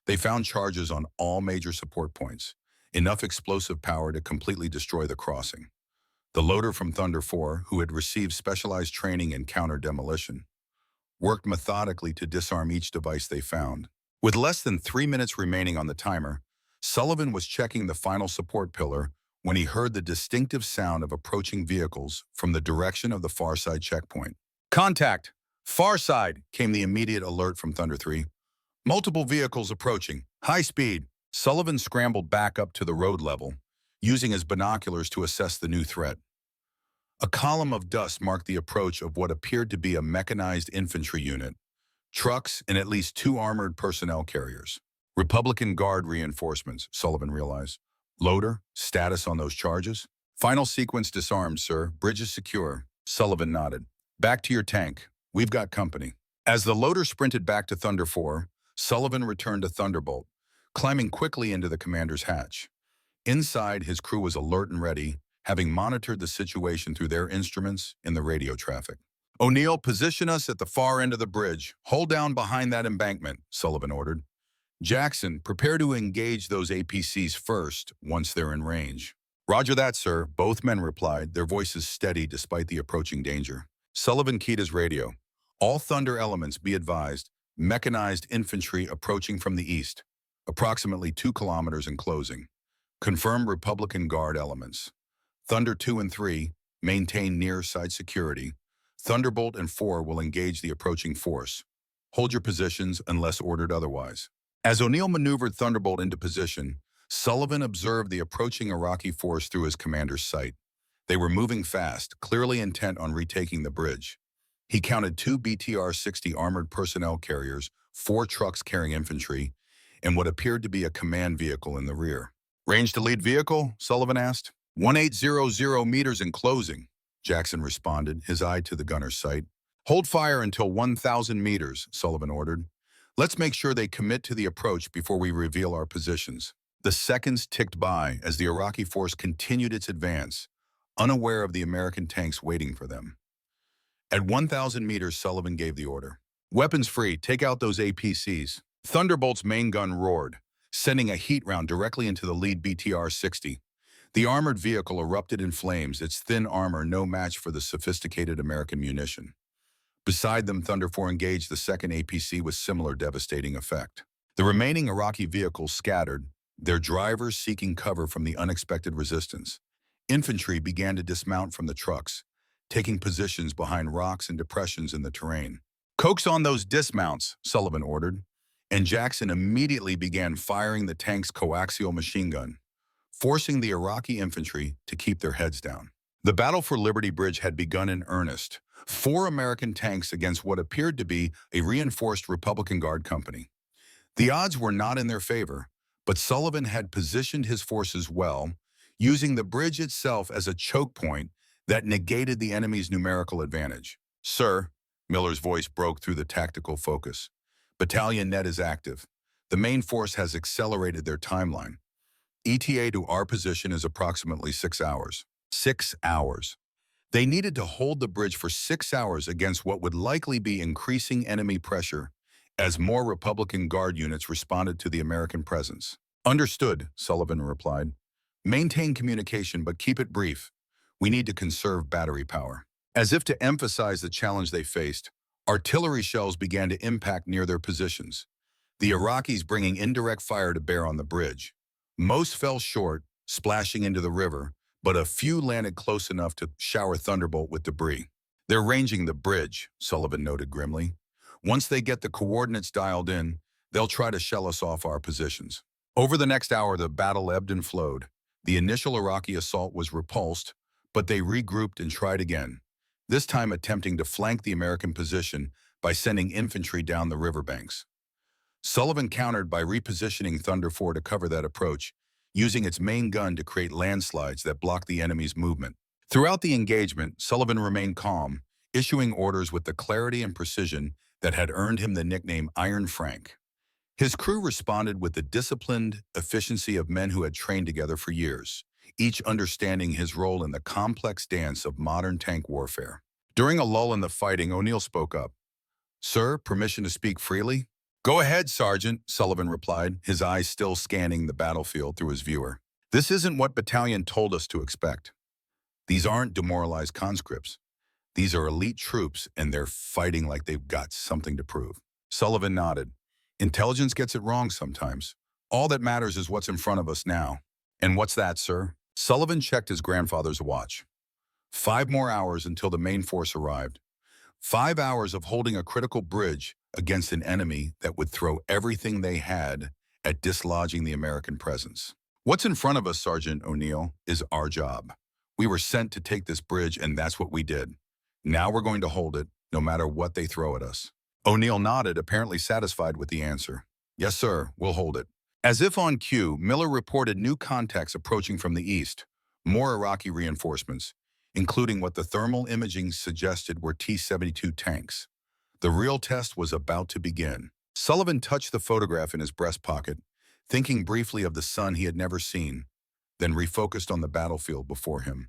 They found charges on all major support points, enough explosive power to completely destroy the crossing. The loader from Thunder 4, who had received specialized training in counter-demolition, worked methodically to disarm each device they found. With less than 3 minutes remaining on the timer, Sullivan was checking the final support pillar when he heard the distinctive sound of approaching vehicles from the direction of the far side checkpoint. Contact! Far side! Came the immediate alert from Thunder 3. Multiple vehicles approaching. High speed. Sullivan scrambled back up to the road level, using his binoculars to assess the new threat. A column of dust marked the approach of what appeared to be a mechanized infantry unit, trucks, and at least 2 armored personnel carriers. Republican Guard reinforcements, Sullivan realized. Loader, status on those charges? Final sequence disarmed, sir. Bridge is secure. Sullivan nodded. Back to your tank. We've got company. As the loader sprinted back to Thunder 4, Sullivan returned to Thunderbolt, climbing quickly into the commander's hatch. Inside, his crew was alert and ready, having monitored the situation through their instruments in the radio traffic. O'Neill, position us at the far end of the bridge. Hold down behind that embankment, Sullivan ordered. Jackson, prepare to engage those APCs first once they're in range. Roger that, sir, both men replied, their voices steady despite the approaching danger. Sullivan keyed his radio. All Thunder elements, be advised, mechanized infantry approaching from the east, approximately 2 kilometers and closing. Confirm Republican Guard elements. Thunder 2 and 3, maintain near-side security. Thunderbolt and 4 will engage the approaching force. Hold your positions unless ordered otherwise. As O'Neill maneuvered Thunderbolt into position, Sullivan observed the approaching Iraqi force through his commander's sight. They were moving fast, clearly intent on retaking the bridge. He counted 2 BTR-60 armored personnel carriers, 4 trucks carrying infantry, and what appeared to be a command vehicle in the rear. Range to lead vehicle? Sullivan asked. 1800 meters in closing, Jackson responded, his eye to the gunner's sight. Hold fire until 1,000 meters, Sullivan ordered. Let's make sure they commit to the approach before we reveal our positions. The seconds ticked by as the Iraqi force continued its advance, unaware of the American tanks waiting for them. At 1,000 meters, Sullivan gave the order. Weapons free, take out those APCs. Thunderbolt's main gun roared, sending a heat round directly into the lead BTR-60. The armored vehicle erupted in flames, its thin armor no match for the sophisticated American munition. Beside them, Thunder 4 engaged the second APC with similar devastating effect. The remaining Iraqi vehicles scattered, their drivers seeking cover from the unexpected resistance. Infantry began to dismount from the trucks, taking positions behind rocks and depressions in the terrain. Coax on those dismounts, Sullivan ordered, and Jackson immediately began firing the tank's coaxial machine gun, forcing the Iraqi infantry to keep their heads down. The battle for Liberty Bridge had begun in earnest. 4 American tanks against what appeared to be a reinforced Republican Guard company. The odds were not in their favor, but Sullivan had positioned his forces well, using the bridge itself as a choke point that negated the enemy's numerical advantage. Sir, Miller's voice broke through the tactical focus. Battalion Net is active. The main force has accelerated their timeline. ETA to our position is approximately 6 hours. 6 hours. They needed to hold the bridge for 6 hours against what would likely be increasing enemy pressure as more Republican Guard units responded to the American presence. Understood, Sullivan replied. Maintain communication, but keep it brief. We need to conserve battery power. As if to emphasize the challenge they faced, artillery shells began to impact near their positions, the Iraqis bringing indirect fire to bear on the bridge. Most fell short, splashing into the river, but a few landed close enough to shower Thunderbolt with debris. They're ranging the bridge, Sullivan noted grimly. Once they get the coordinates dialed in, they'll try to shell us off our positions. Over the next hour, the battle ebbed and flowed. The initial Iraqi assault was repulsed, but they regrouped and tried again, this time attempting to flank the American position by sending infantry down the riverbanks. Sullivan countered by repositioning Thunder 4 to cover that approach, using its main gun to create landslides that blocked the enemy's movement. Throughout the engagement, Sullivan remained calm, issuing orders with the clarity and precision that had earned him the nickname Iron Frank. His crew responded with the disciplined efficiency of men who had trained together for years, each understanding his role in the complex dance of modern tank warfare. During a lull in the fighting, O'Neill spoke up. Sir, permission to speak freely? Go ahead, Sergeant, Sullivan replied, his eyes still scanning the battlefield through his viewer. This isn't what Battalion told us to expect. These aren't demoralized conscripts. These are elite troops, and they're fighting like they've got something to prove. Sullivan nodded. Intelligence gets it wrong sometimes. All that matters is what's in front of us now. And what's that, sir? Sullivan checked his grandfather's watch. 5 more hours until the main force arrived. 5 hours of holding a critical bridge against an enemy that would throw everything they had at dislodging the American presence. What's in front of us, Sergeant O'Neill, is our job. We were sent to take this bridge, and that's what we did. Now we're going to hold it, no matter what they throw at us. O'Neill nodded, apparently satisfied with the answer. Yes, sir, we'll hold it. As if on cue, Miller reported new contacts approaching from the east, more Iraqi reinforcements, including what the thermal imaging suggested were T-72 tanks. The real test was about to begin. Sullivan touched the photograph in his breast pocket, thinking briefly of the sun he had never seen, then refocused on the battlefield before him.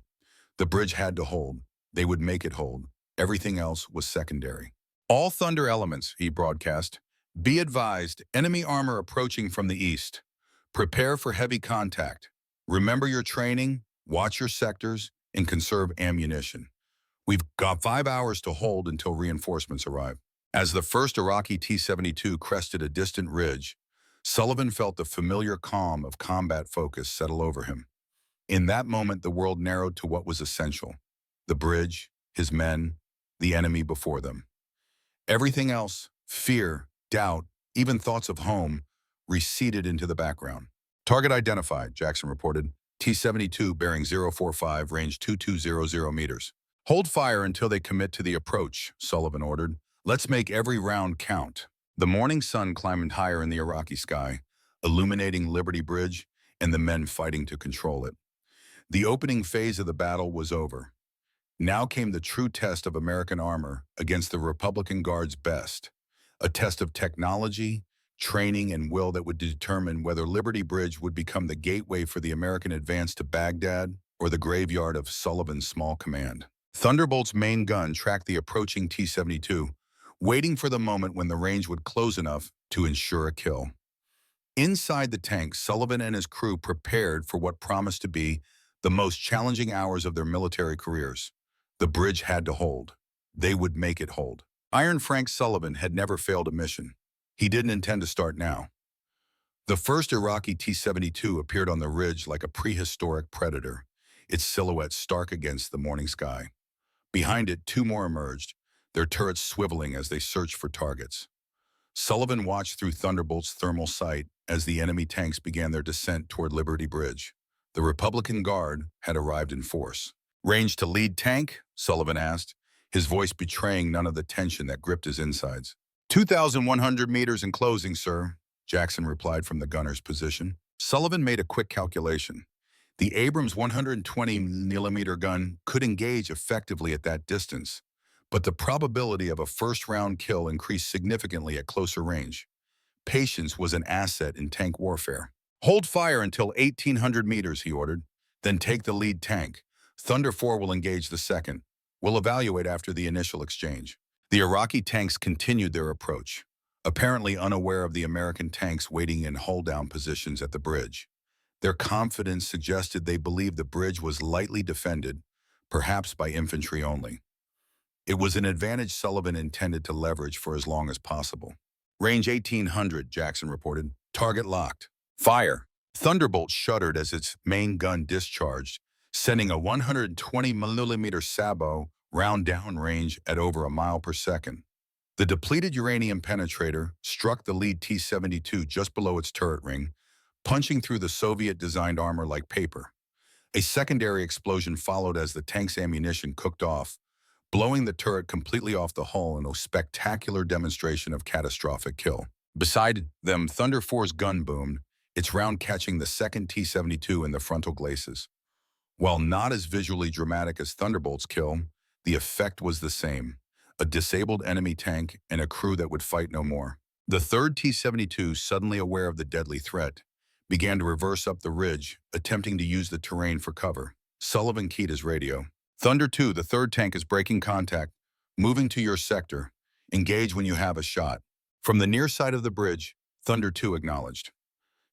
The bridge had to hold. They would make it hold. Everything else was secondary. All Thunder elements, he broadcast. Be advised, enemy armor approaching from the east. Prepare for heavy contact. Remember your training, watch your sectors, and conserve ammunition. We've got 5 hours to hold until reinforcements arrive. As the first Iraqi T-72 crested a distant ridge, Sullivan felt the familiar calm of combat focus settle over him. In that moment, the world narrowed to what was essential. The bridge, his men, the enemy before them. Everything else, fear, doubt, even thoughts of home, receded into the background. Target identified, Jackson reported. T-72 bearing 045, range 2200 meters. Hold fire until they commit to the approach, Sullivan ordered. Let's make every round count. The morning sun climbed higher in the Iraqi sky, illuminating Liberty Bridge and the men fighting to control it. The opening phase of the battle was over. Now came the true test of American armor against the Republican Guard's best, a test of technology, training, and will that would determine whether Liberty Bridge would become the gateway for the American advance to Baghdad or the graveyard of Sullivan's small command. Thunderbolt's main gun tracked the approaching T-72, waiting for the moment when the range would close enough to ensure a kill. Inside the tank, Sullivan and his crew prepared for what promised to be the most challenging hours of their military careers. The bridge had to hold. They would make it hold. Iron Frank Sullivan had never failed a mission. He didn't intend to start now. The first Iraqi T-72 appeared on the ridge like a prehistoric predator, its silhouette stark against the morning sky. Behind it, 2 more emerged, their turrets swiveling as they searched for targets. Sullivan watched through Thunderbolt's thermal sight as the enemy tanks began their descent toward Liberty Bridge. The Republican Guard had arrived in force. Range to lead tank? Sullivan asked, his voice betraying none of the tension that gripped his insides. 2,100 meters in closing, sir, Jackson replied from the gunner's position. Sullivan made a quick calculation. The Abrams 120mm gun could engage effectively at that distance, but the probability of a first-round kill increased significantly at closer range. Patience was an asset in tank warfare. Hold fire until 1,800 meters, he ordered. Then take the lead tank. Thunder 4 will engage the second. We'll evaluate after the initial exchange. The Iraqi tanks continued their approach, apparently unaware of the American tanks waiting in hull-down positions at the bridge. Their confidence suggested they believed the bridge was lightly defended, perhaps by infantry only. It was an advantage Sullivan intended to leverage for as long as possible. Range 1,800, Jackson reported. Target locked. Fire. Thunderbolt shuddered as its main gun discharged, sending a 120mm sabot round downrange at over a mile per second. The depleted uranium penetrator struck the lead T-72 just below its turret ring, punching through the Soviet-designed armor like paper. A secondary explosion followed as the tank's ammunition cooked off, blowing the turret completely off the hull in a spectacular demonstration of catastrophic kill. Beside them, Thunder 4's gun boomed, its round catching the second T-72 in the frontal glacis. While not as visually dramatic as Thunderbolt's kill, the effect was the same: a disabled enemy tank and a crew that would fight no more. The third T-72, suddenly aware of the deadly threat, began to reverse up the ridge, attempting to use the terrain for cover. Sullivan keyed his radio. Thunder 2, the third tank is breaking contact, moving to your sector. Engage when you have a shot. From the near side of the bridge, Thunder 2 acknowledged.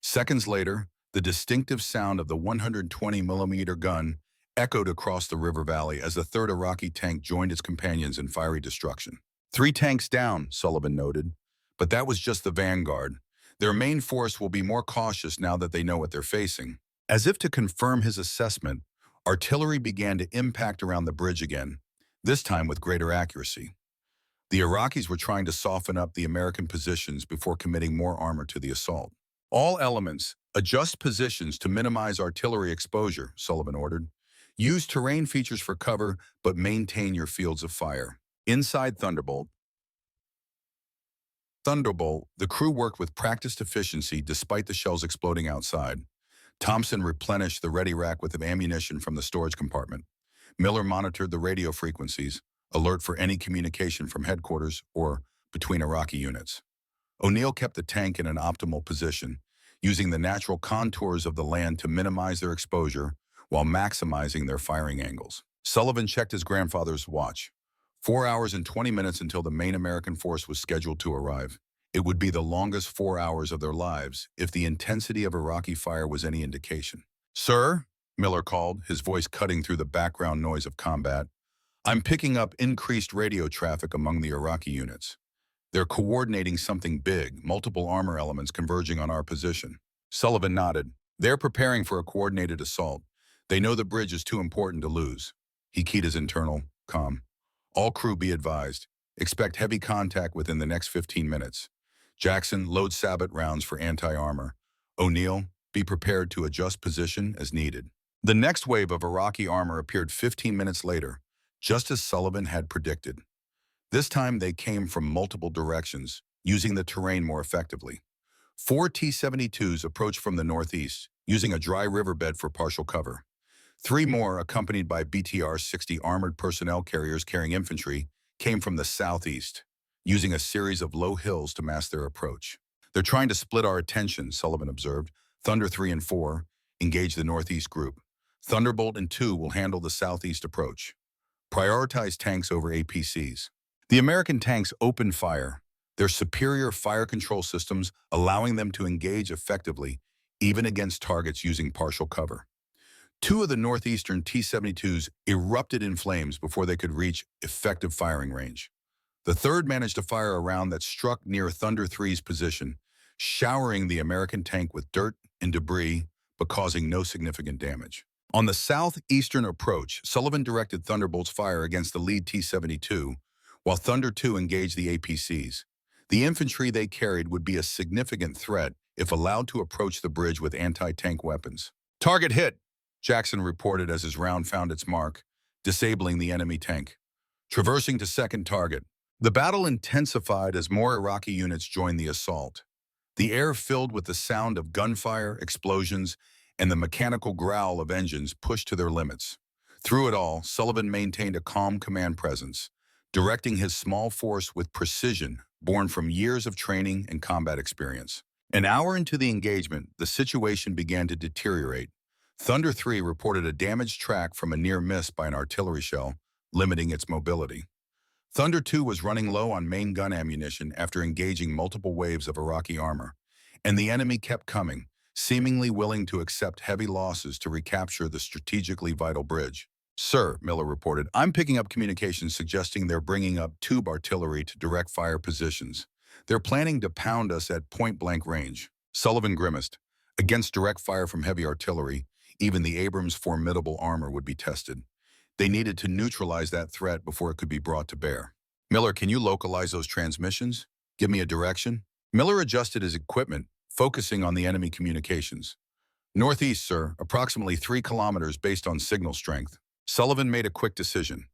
Seconds later, the distinctive sound of the 120mm gun echoed across the river valley as the third Iraqi tank joined its companions in fiery destruction. 3 tanks down, Sullivan noted, but that was just the vanguard. Their main force will be more cautious now that they know what they're facing. As if to confirm his assessment, artillery began to impact around the bridge again, this time with greater accuracy. The Iraqis were trying to soften up the American positions before committing more armor to the assault. All elements, adjust positions to minimize artillery exposure, Sullivan ordered. Use terrain features for cover, but maintain your fields of fire. Inside Thunderbolt, the crew worked with practiced efficiency despite the shells exploding outside. Thompson replenished the ready rack with ammunition from the storage compartment. Miller monitored the radio frequencies, alert for any communication from headquarters or between Iraqi units. O'Neill kept the tank in an optimal position, using the natural contours of the land to minimize their exposure while maximizing their firing angles. Sullivan checked his grandfather's watch. 4 hours and 20 minutes until the main American force was scheduled to arrive. It would be the longest 4 hours of their lives if the intensity of Iraqi fire was any indication. "Sir," Miller called, his voice cutting through the background noise of combat, "I'm picking up increased radio traffic among the Iraqi units. They're coordinating something big, multiple armor elements converging on our position." Sullivan nodded. "They're preparing for a coordinated assault. They know the bridge is too important to lose." He keyed his internal comm. "All crew be advised. Expect heavy contact within the next 15 minutes. Jackson, load sabot rounds for anti-armor. O'Neill, be prepared to adjust position as needed." The next wave of Iraqi armor appeared 15 minutes later, just as Sullivan had predicted. This time they came from multiple directions, using the terrain more effectively. 4 T-72s approached from the northeast, using a dry riverbed for partial cover. 3 more, accompanied by BTR-60 armored personnel carriers carrying infantry, came from the southeast, using a series of low hills to mask their approach. "They're trying to split our attention," Sullivan observed. "Thunder 3 and 4 engage the northeast group. Thunderbolt and 2 will handle the southeast approach. Prioritize tanks over APCs." The American tanks opened fire, their superior fire control systems allowing them to engage effectively, even against targets using partial cover. 2 of the northeastern T-72s erupted in flames before they could reach effective firing range. The third managed to fire a round that struck near Thunder 3's position, showering the American tank with dirt and debris, but causing no significant damage. On the southeastern approach, Sullivan directed Thunderbolt's fire against the lead T-72, while Thunder 2 engaged the APCs. The infantry they carried would be a significant threat if allowed to approach the bridge with anti-tank weapons. "Target hit," Jackson reported as his round found its mark, disabling the enemy tank. Traversing to second target. The battle intensified as more Iraqi units joined the assault. The air filled with the sound of gunfire, explosions, and the mechanical growl of engines pushed to their limits. Through it all, Sullivan maintained a calm command presence, directing his small force with precision, born from years of training and combat experience. An hour into the engagement, the situation began to deteriorate. Thunder 3 reported a damaged track from a near miss by an artillery shell, limiting its mobility. Thunder 2 was running low on main gun ammunition after engaging multiple waves of Iraqi armor, and the enemy kept coming, seemingly willing to accept heavy losses to recapture the strategically vital bridge. "Sir," Miller reported, "I'm picking up communications suggesting they're bringing up tube artillery to direct fire positions. They're planning to pound us at point-blank range." Sullivan grimaced. Against direct fire from heavy artillery, even the Abrams' formidable armor would be tested. They needed to neutralize that threat before it could be brought to bear. "Miller, can you localize those transmissions? Give me a direction?" Miller adjusted his equipment, focusing on the enemy communications. "Northeast, sir, approximately 3 kilometers based on signal strength." Sullivan made a quick decision.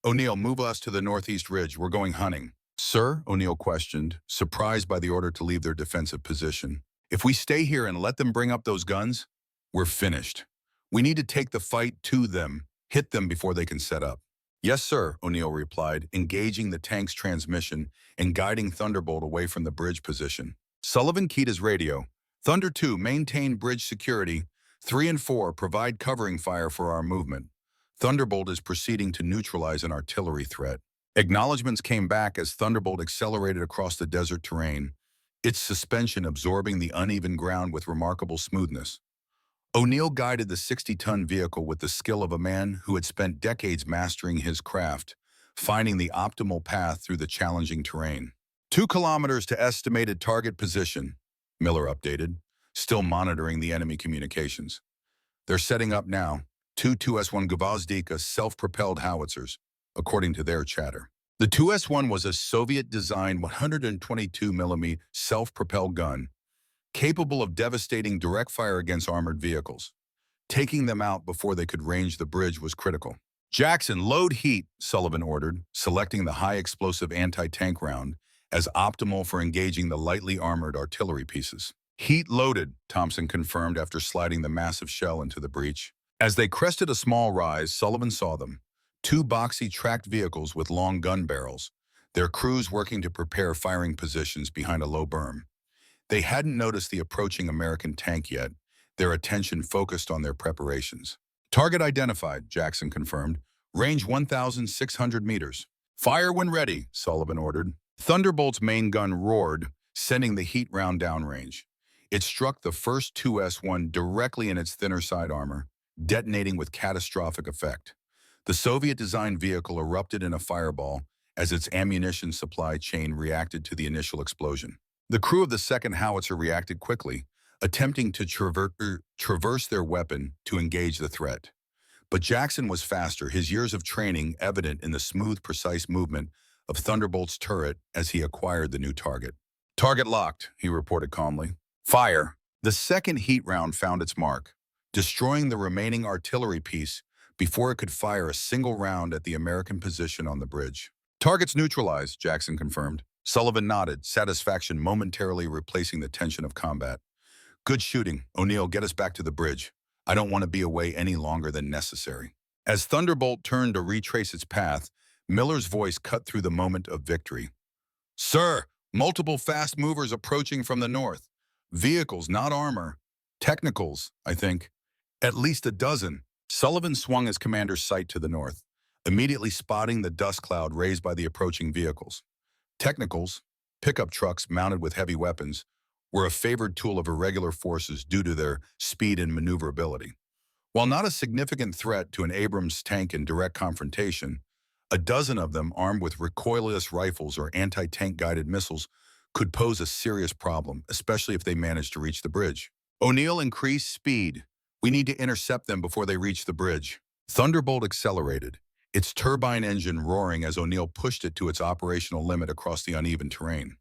"O'Neill, move us to the northeast ridge. We're going hunting." "Sir?" O'Neill questioned, surprised by the order to leave their defensive position. "If we stay here and let them bring up those guns, we're finished. We need to take the fight to them, hit them before they can set up." "Yes, sir," O'Neill replied, engaging the tank's transmission and guiding Thunderbolt away from the bridge position. Sullivan keyed his radio. "Thunder 2, maintain bridge security. 3 and 4, provide covering fire for our movement. Thunderbolt is proceeding to neutralize an artillery threat." Acknowledgements came back as Thunderbolt accelerated across the desert terrain, its suspension absorbing the uneven ground with remarkable smoothness. O'Neill guided the 60-ton vehicle with the skill of a man who had spent decades mastering his craft, finding the optimal path through the challenging terrain. 2 kilometers to estimated target position, Miller updated, still monitoring the enemy communications. "They're setting up now. 2-2S1 Gvozdika self-propelled howitzers, according to their chatter." The 2S1 was a Soviet-designed 122mm self-propelled gun, capable of devastating direct fire against armored vehicles. Taking them out before they could range the bridge was critical. "Jackson, load heat," Sullivan ordered, selecting the high-explosive anti-tank round as optimal for engaging the lightly armored artillery pieces. "Heat loaded," Thompson confirmed after sliding the massive shell into the breach. As they crested a small rise, Sullivan saw them. 2 boxy tracked vehicles with long gun barrels, their crews working to prepare firing positions behind a low berm. They hadn't noticed the approaching American tank yet, their attention focused on their preparations. "Target identified," Jackson confirmed. "Range 1,600 meters. Fire when ready," Sullivan ordered. Thunderbolt's main gun roared, sending the heat round downrange. It struck the first 2S1 directly in its thinner side armor, detonating with catastrophic effect. The Soviet-designed vehicle erupted in a fireball as its ammunition supply chain reacted to the initial explosion. The crew of the second howitzer reacted quickly, attempting to traverse their weapon to engage the threat. But Jackson was faster, his years of training evident in the smooth, precise movement of Thunderbolt's turret as he acquired the new target. "Target locked," he reported calmly. "Fire." The second heat round found its mark, destroying the remaining artillery piece before it could fire a single round at the American position on the bridge. "Target's neutralized," Jackson confirmed. Sullivan nodded, satisfaction momentarily replacing the tension of combat. "Good shooting. O'Neill, get us back to the bridge. I don't want to be away any longer than necessary." As Thunderbolt turned to retrace its path, Miller's voice cut through the moment of victory. "Sir, multiple fast movers approaching from the north. Vehicles, not armor. Technicals, I think. At least a dozen." Sullivan swung his commander's sight to the north, immediately spotting the dust cloud raised by the approaching vehicles. Technicals, pickup trucks mounted with heavy weapons, were a favored tool of irregular forces due to their speed and maneuverability. While not a significant threat to an Abrams tank in direct confrontation, a dozen of them armed with recoilless rifles or anti-tank guided missiles could pose a serious problem, especially if they managed to reach the bridge. "O'Neill, increase speed. We need to intercept them before they reach the bridge." Thunderbolt accelerated, its turbine engine roaring as O'Neill pushed it to its operational limit across the uneven terrain.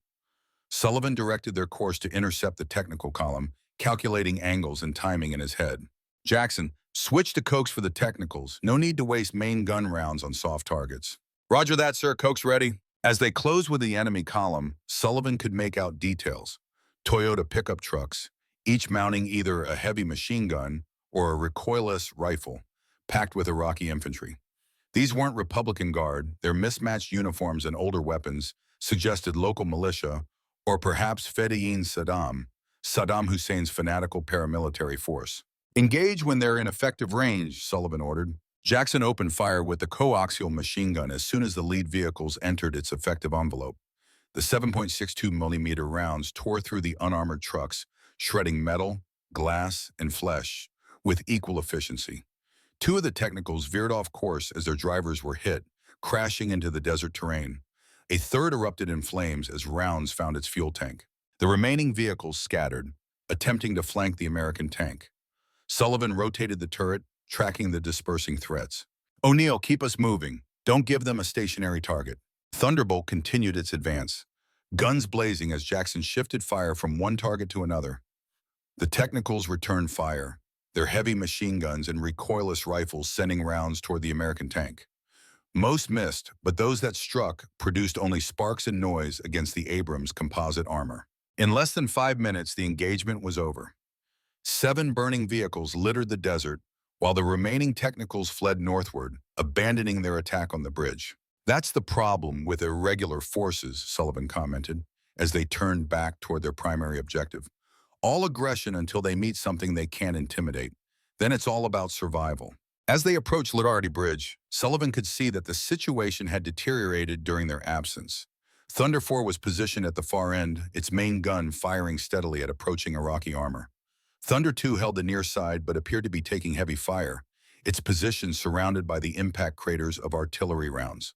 Sullivan directed their course to intercept the technical column, calculating angles and timing in his head. "Jackson, switch to Cokes for the technicals. No need to waste main gun rounds on soft targets." "Roger that, sir. Cokes ready." As they closed with the enemy column, Sullivan could make out details. Toyota pickup trucks, each mounting either a heavy machine gun or a recoilless rifle, packed with Iraqi infantry. These weren't Republican Guard. Their mismatched uniforms and older weapons suggested local militia, or perhaps Fedayeen Saddam Hussein's fanatical paramilitary force. Engage when they're in effective range, Sullivan ordered. Jackson opened fire with the coaxial machine gun as soon as the lead vehicles entered its effective envelope. The 7.62 millimeter rounds tore through the unarmored trucks, shredding metal, glass, and flesh with equal efficiency. Two of the technicals veered off course as their drivers were hit, crashing into the desert terrain. A third erupted in flames as rounds found its fuel tank. The remaining vehicles scattered, attempting to flank the American tank. Sullivan rotated the turret, tracking the dispersing threats. "O'Neill, keep us moving. Don't give them a stationary target." Thunderbolt continued its advance, guns blazing as Jackson shifted fire from one target to another. The technicals returned fire, their heavy machine guns and recoilless rifles sending rounds toward the American tank. Most missed, but those that struck produced only sparks and noise against the Abrams composite armor. In less than 5 minutes, the engagement was over. 7 burning vehicles littered the desert, while the remaining technicals fled northward, abandoning their attack on the bridge. "That's the problem with irregular forces," Sullivan commented, as they turned back toward their primary objective. "All aggression until they meet something they can't intimidate. Then it's all about survival." As they approached Liberty Bridge, Sullivan could see that the situation had deteriorated during their absence. Thunder 4 was positioned at the far end, its main gun firing steadily at approaching Iraqi armor. Thunder 2 held the near side but appeared to be taking heavy fire, its position surrounded by the impact craters of artillery rounds.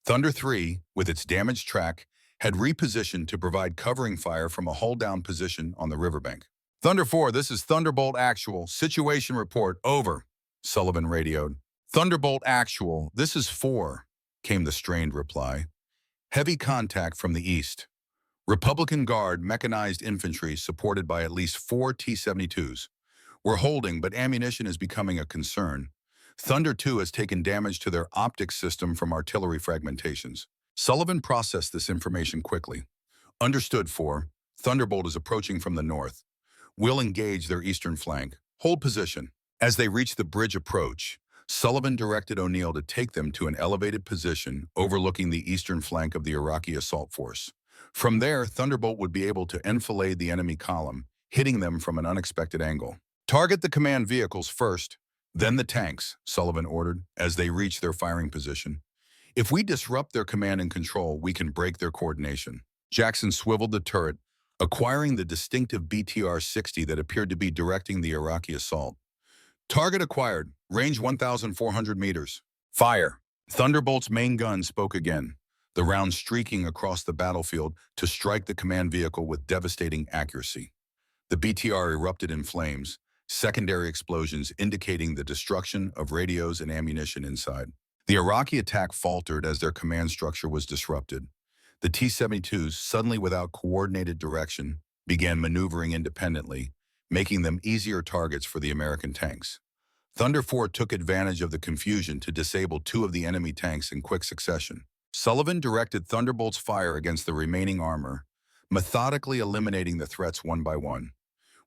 Thunder 3, with its damaged track, had repositioned to provide covering fire from a hull-down position on the riverbank. "Thunder 4, this is Thunderbolt Actual. Situation report, over," Sullivan radioed. "Thunderbolt Actual, this is 4, came the strained reply. "Heavy contact from the east. Republican Guard mechanized infantry supported by at least 4 T-72s. We're holding, but ammunition is becoming a concern. Thunder 2 has taken damage to their optics system from artillery fragmentations." Sullivan processed this information quickly. "Understood, 4. Thunderbolt is approaching from the north. We'll engage their eastern flank. Hold position." As they reached the bridge approach, Sullivan directed O'Neill to take them to an elevated position overlooking the eastern flank of the Iraqi assault force. From there, Thunderbolt would be able to enfilade the enemy column, hitting them from an unexpected angle. "Target the command vehicles first, then the tanks," Sullivan ordered as they reached their firing position. "If we disrupt their command and control, we can break their coordination." Jackson swiveled the turret, acquiring the distinctive BTR-60 that appeared to be directing the Iraqi assault. "Target acquired. Range 1,400 meters. Fire." Thunderbolt's main gun spoke again, the round streaking across the battlefield to strike the command vehicle with devastating accuracy. The BTR erupted in flames, secondary explosions indicating the destruction of radios and ammunition inside. The Iraqi attack faltered as their command structure was disrupted. The T-72s, suddenly without coordinated direction, began maneuvering independently, making them easier targets for the American tanks. Thunder 4 took advantage of the confusion to disable 2 of the enemy tanks in quick succession. Sullivan directed Thunderbolt's fire against the remaining armor, methodically eliminating the threats one by one.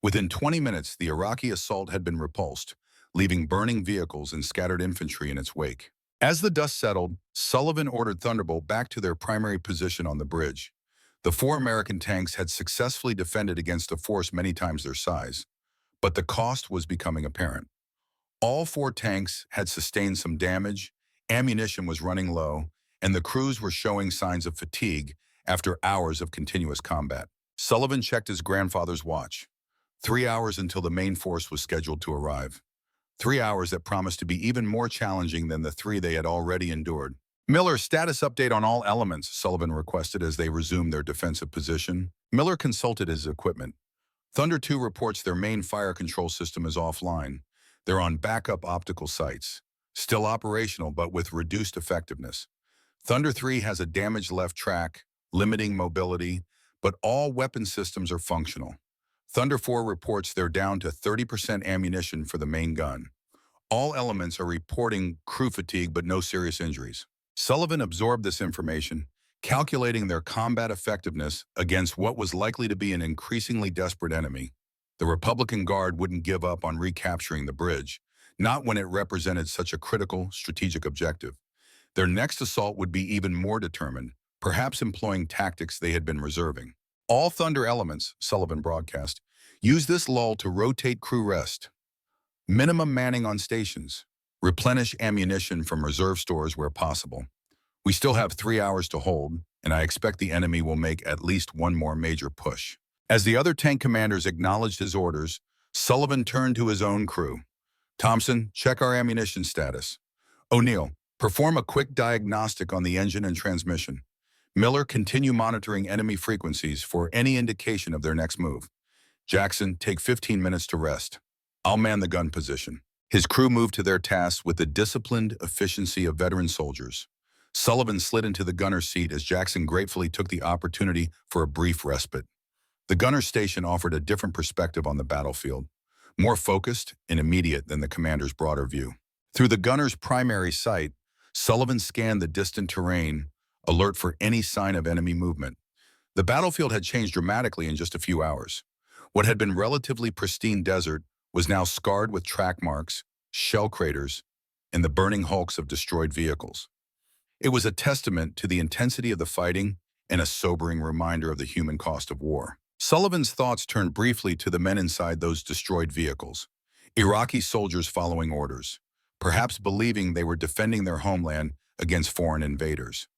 Within 20 minutes, the Iraqi assault had been repulsed, leaving burning vehicles and scattered infantry in its wake. As the dust settled, Sullivan ordered Thunderbolt back to their primary position on the bridge. The 4 American tanks had successfully defended against a force many times their size, but the cost was becoming apparent. All 4 tanks had sustained some damage, ammunition was running low, and the crews were showing signs of fatigue after hours of continuous combat. Sullivan checked his grandfather's watch. 3 hours until the main force was scheduled to arrive. 3 hours that promised to be even more challenging than the 3 they had already endured. "Miller, status update on all elements," Sullivan requested as they resumed their defensive position. Miller consulted his equipment. "Thunder 2 reports their main fire control system is offline. They're on backup optical sites. Still operational, but with reduced effectiveness. Thunder 3 has a damaged left track, limiting mobility, but all weapon systems are functional. Thunder 4 reports they're down to 30% ammunition for the main gun. All elements are reporting crew fatigue, but no serious injuries." Sullivan absorbed this information, calculating their combat effectiveness against what was likely to be an increasingly desperate enemy. The Republican Guard wouldn't give up on recapturing the bridge, not when it represented such a critical strategic objective. Their next assault would be even more determined, perhaps employing tactics they had been reserving. All Thunder elements, Sullivan broadcast, use this lull to rotate crew rest, minimum manning on stations, replenish ammunition from reserve stores where possible. We still have 3 hours to hold, and I expect the enemy will make at least one more major push. As the other tank commanders acknowledged his orders, Sullivan turned to his own crew. Thompson, check our ammunition status. O'Neill, perform a quick diagnostic on the engine and transmission. Miller, continue monitoring enemy frequencies for any indication of their next move. Jackson, take 15 minutes to rest. I'll man the gun position. His crew moved to their tasks with the disciplined efficiency of veteran soldiers. Sullivan slid into the gunner's seat as Jackson gratefully took the opportunity for a brief respite. The gunner's station offered a different perspective on the battlefield, more focused and immediate than the commander's broader view. Through the gunner's primary sight, Sullivan scanned the distant terrain, alert for any sign of enemy movement. The battlefield had changed dramatically in just a few hours. What had been relatively pristine desert was now scarred with track marks, shell craters, and the burning hulks of destroyed vehicles. It was a testament to the intensity of the fighting and a sobering reminder of the human cost of war. Sullivan's thoughts turned briefly to the men inside those destroyed vehicles. Iraqi soldiers following orders, perhaps believing they were defending their homeland against foreign invaders.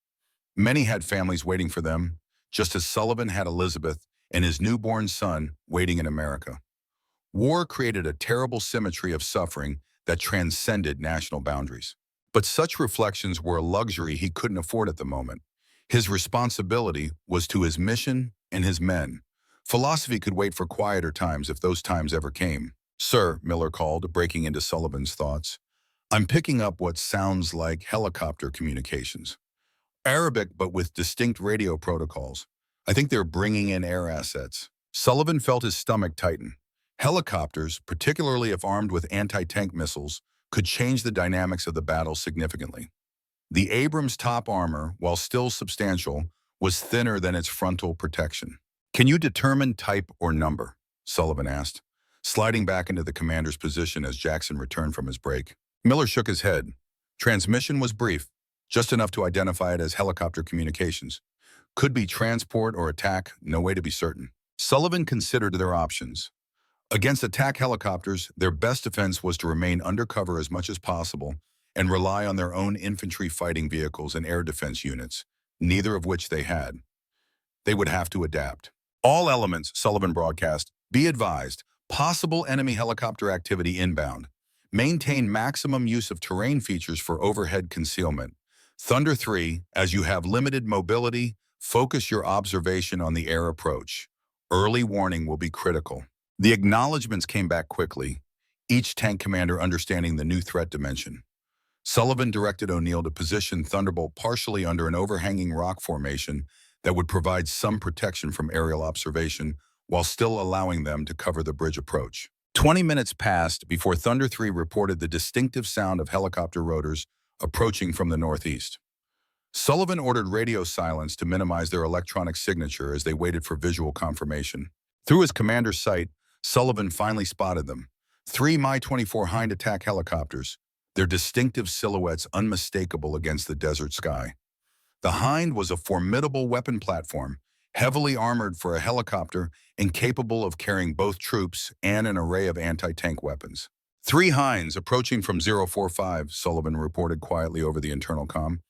Many had families waiting for them, just as Sullivan had Elizabeth and his newborn son waiting in America. War created a terrible symmetry of suffering that transcended national boundaries. But such reflections were a luxury he couldn't afford at the moment. His responsibility was to his mission and his men. Philosophy could wait for quieter times if those times ever came. "Sir," Miller called, breaking into Sullivan's thoughts, "I'm picking up what sounds like helicopter communications. Arabic, but with distinct radio protocols. I think they're bringing in air assets." Sullivan felt his stomach tighten. Helicopters, particularly if armed with anti-tank missiles, could change the dynamics of the battle significantly. The Abrams' top armor, while still substantial, was thinner than its frontal protection. "Can you determine type or number?" Sullivan asked, sliding back into the commander's position as Jackson returned from his break. Miller shook his head. Transmission was brief, just enough to identify it as helicopter communications. Could be transport or attack, no way to be certain. Sullivan considered their options. Against attack helicopters, their best defense was to remain undercover as much as possible and rely on their own infantry fighting vehicles and air defense units, neither of which they had. They would have to adapt. "All elements," Sullivan broadcast, "be advised, possible enemy helicopter activity inbound. Maintain maximum use of terrain features for overhead concealment. Thunder 3, as you have limited mobility, focus your observation on the air approach. Early warning will be critical." The acknowledgments came back quickly, each tank commander understanding the new threat dimension. Sullivan directed O'Neill to position Thunderbolt partially under an overhanging rock formation that would provide some protection from aerial observation while still allowing them to cover the bridge approach. 20 minutes passed before Thunder 3 reported the distinctive sound of helicopter rotors approaching from the northeast. Sullivan ordered radio silence to minimize their electronic signature as they waited for visual confirmation. Through his commander's sight, Sullivan finally spotted them. 3 Mi-24 Hind attack helicopters, their distinctive silhouettes unmistakable against the desert sky. The Hind was a formidable weapon platform, heavily armored for a helicopter and capable of carrying both troops and an array of anti-tank weapons. 3 Hinds approaching from 045, Sullivan reported quietly over the internal comm.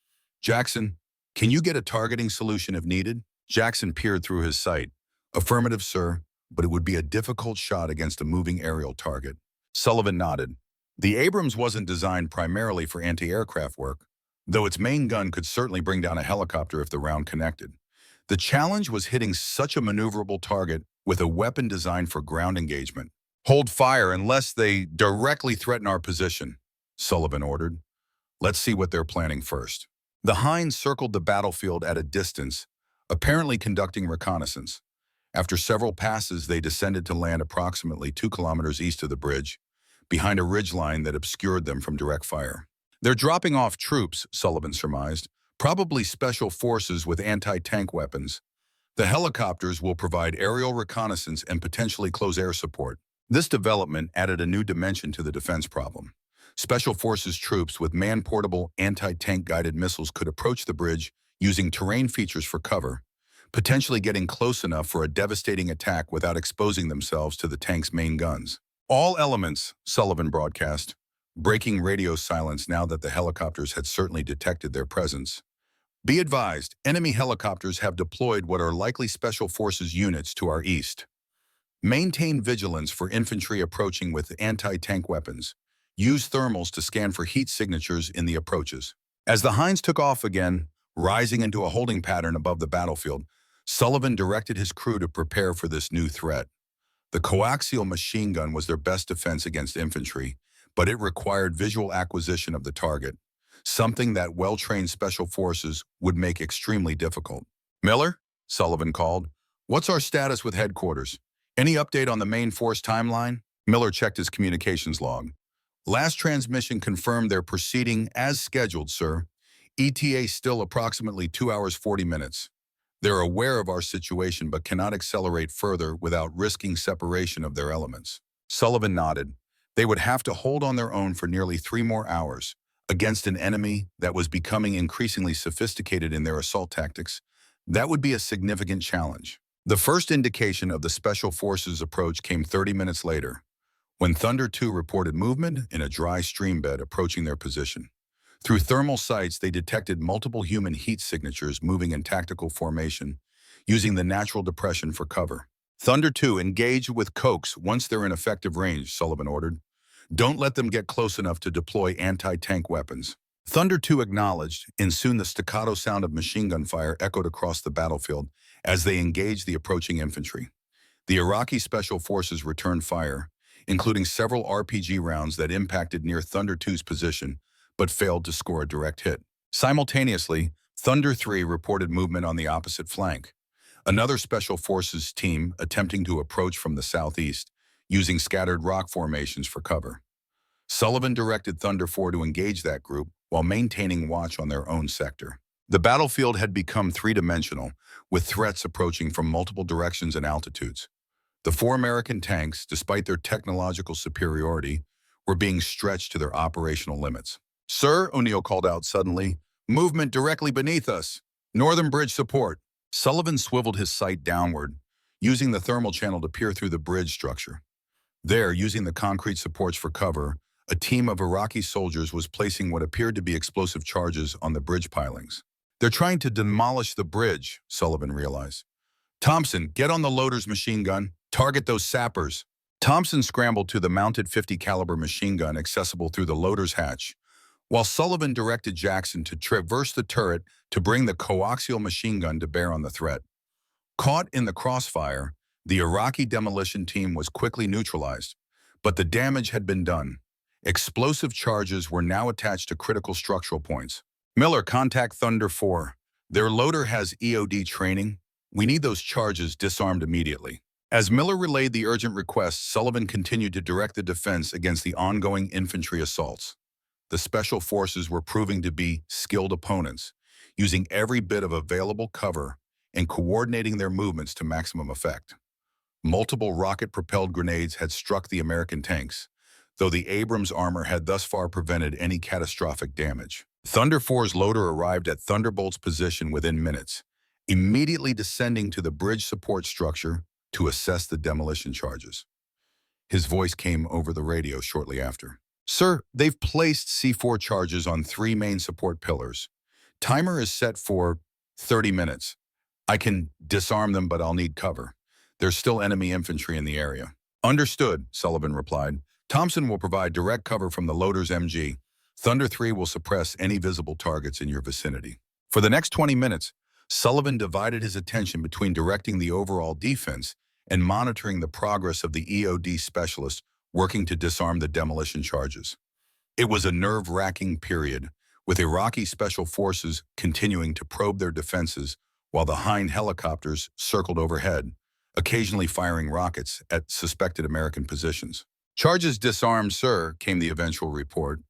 "Jackson, can you get a targeting solution if needed?" Jackson peered through his sight. "Affirmative, sir, but it would be a difficult shot against a moving aerial target." Sullivan nodded. The Abrams wasn't designed primarily for anti-aircraft work, though its main gun could certainly bring down a helicopter if the round connected. The challenge was hitting such a maneuverable target with a weapon designed for ground engagement. "Hold fire unless they directly threaten our position," Sullivan ordered. "Let's see what they're planning first." The Hind circled the battlefield at a distance, apparently conducting reconnaissance. After several passes, they descended to land approximately 2 kilometers east of the bridge, behind a ridgeline that obscured them from direct fire. "They're dropping off troops," Sullivan surmised, "probably special forces with anti-tank weapons. The helicopters will provide aerial reconnaissance and potentially close air support." This development added a new dimension to the defense problem. Special Forces troops with man-portable anti-tank guided missiles could approach the bridge using terrain features for cover, potentially getting close enough for a devastating attack without exposing themselves to the tank's main guns. All elements, Sullivan broadcast, breaking radio silence now that the helicopters had certainly detected their presence. Be advised, enemy helicopters have deployed what are likely Special Forces units to our east. Maintain vigilance for infantry approaching with anti-tank weapons. Use thermals to scan for heat signatures in the approaches. As the Hinds took off again, rising into a holding pattern above the battlefield, Sullivan directed his crew to prepare for this new threat. The coaxial machine gun was their best defense against infantry, but it required visual acquisition of the target, something that well-trained Special Forces would make extremely difficult. "Miller," Sullivan called, "what's our status with headquarters? Any update on the main force timeline?" Miller checked his communications log. "Last transmission confirmed they're proceeding as scheduled, sir. ETA still approximately 2 hours 40 minutes. They're aware of our situation but cannot accelerate further without risking separation of their elements." Sullivan nodded. They would have to hold on their own for nearly 3 more hours against an enemy that was becoming increasingly sophisticated in their assault tactics. That would be a significant challenge. The first indication of the Special Forces approach came 30 minutes later, when Thunder II reported movement in a dry stream bed approaching their position. Through thermal sights, they detected multiple human heat signatures moving in tactical formation, using the natural depression for cover. "Thunder II, engage with Cokes once they're in effective range," Sullivan ordered. "Don't let them get close enough to deploy anti-tank weapons." Thunder II acknowledged, and soon the staccato sound of machine gun fire echoed across the battlefield as they engaged the approaching infantry. The Iraqi Special Forces returned fire, including several RPG rounds that impacted near Thunder II's position, but failed to score a direct hit. Simultaneously, Thunder III reported movement on the opposite flank. Another Special Forces team attempting to approach from the southeast, using scattered rock formations for cover. Sullivan directed Thunder IV to engage that group while maintaining watch on their own sector. The battlefield had become three-dimensional, with threats approaching from multiple directions and altitudes. The 4 American tanks, despite their technological superiority, were being stretched to their operational limits. "Sir," O'Neill called out suddenly, "movement directly beneath us. Northern bridge support." Sullivan swiveled his sight downward, using the thermal channel to peer through the bridge structure. There, using the concrete supports for cover, a team of Iraqi soldiers was placing what appeared to be explosive charges on the bridge pilings. "They're trying to demolish the bridge," Sullivan realized. "Thompson, get on the loader's machine gun. Target those sappers." Thompson scrambled to the mounted .50 caliber machine gun accessible through the loader's hatch, while Sullivan directed Jackson to traverse the turret to bring the coaxial machine gun to bear on the threat. Caught in the crossfire, the Iraqi demolition team was quickly neutralized, but the damage had been done. Explosive charges were now attached to critical structural points. "Miller, contact Thunder IV. Their loader has EOD training. We need those charges disarmed immediately." As Miller relayed the urgent request, Sullivan continued to direct the defense against the ongoing infantry assaults. The Special Forces were proving to be skilled opponents, using every bit of available cover and coordinating their movements to maximum effect. Multiple rocket-propelled grenades had struck the American tanks, though the Abrams armor had thus far prevented any catastrophic damage. Thunder IV's loader arrived at Thunderbolt's position within minutes, immediately descending to the bridge support structure to assess the demolition charges. His voice came over the radio shortly after. "Sir, they've placed C4 charges on 3 main support pillars. Timer is set for 30 minutes. I can disarm them, but I'll need cover. There's still enemy infantry in the area." "Understood," Sullivan replied. "Thompson will provide direct cover from the loader's MG. Thunder III will suppress any visible targets in your vicinity." For the next 20 minutes, Sullivan divided his attention between directing the overall defense and monitoring the progress of the EOD specialist working to disarm the demolition charges. It was a nerve-wracking period, with Iraqi Special Forces continuing to probe their defenses while the Hind helicopters circled overhead, occasionally firing rockets at suspected American positions. "Charges disarmed, sir," came the eventual report.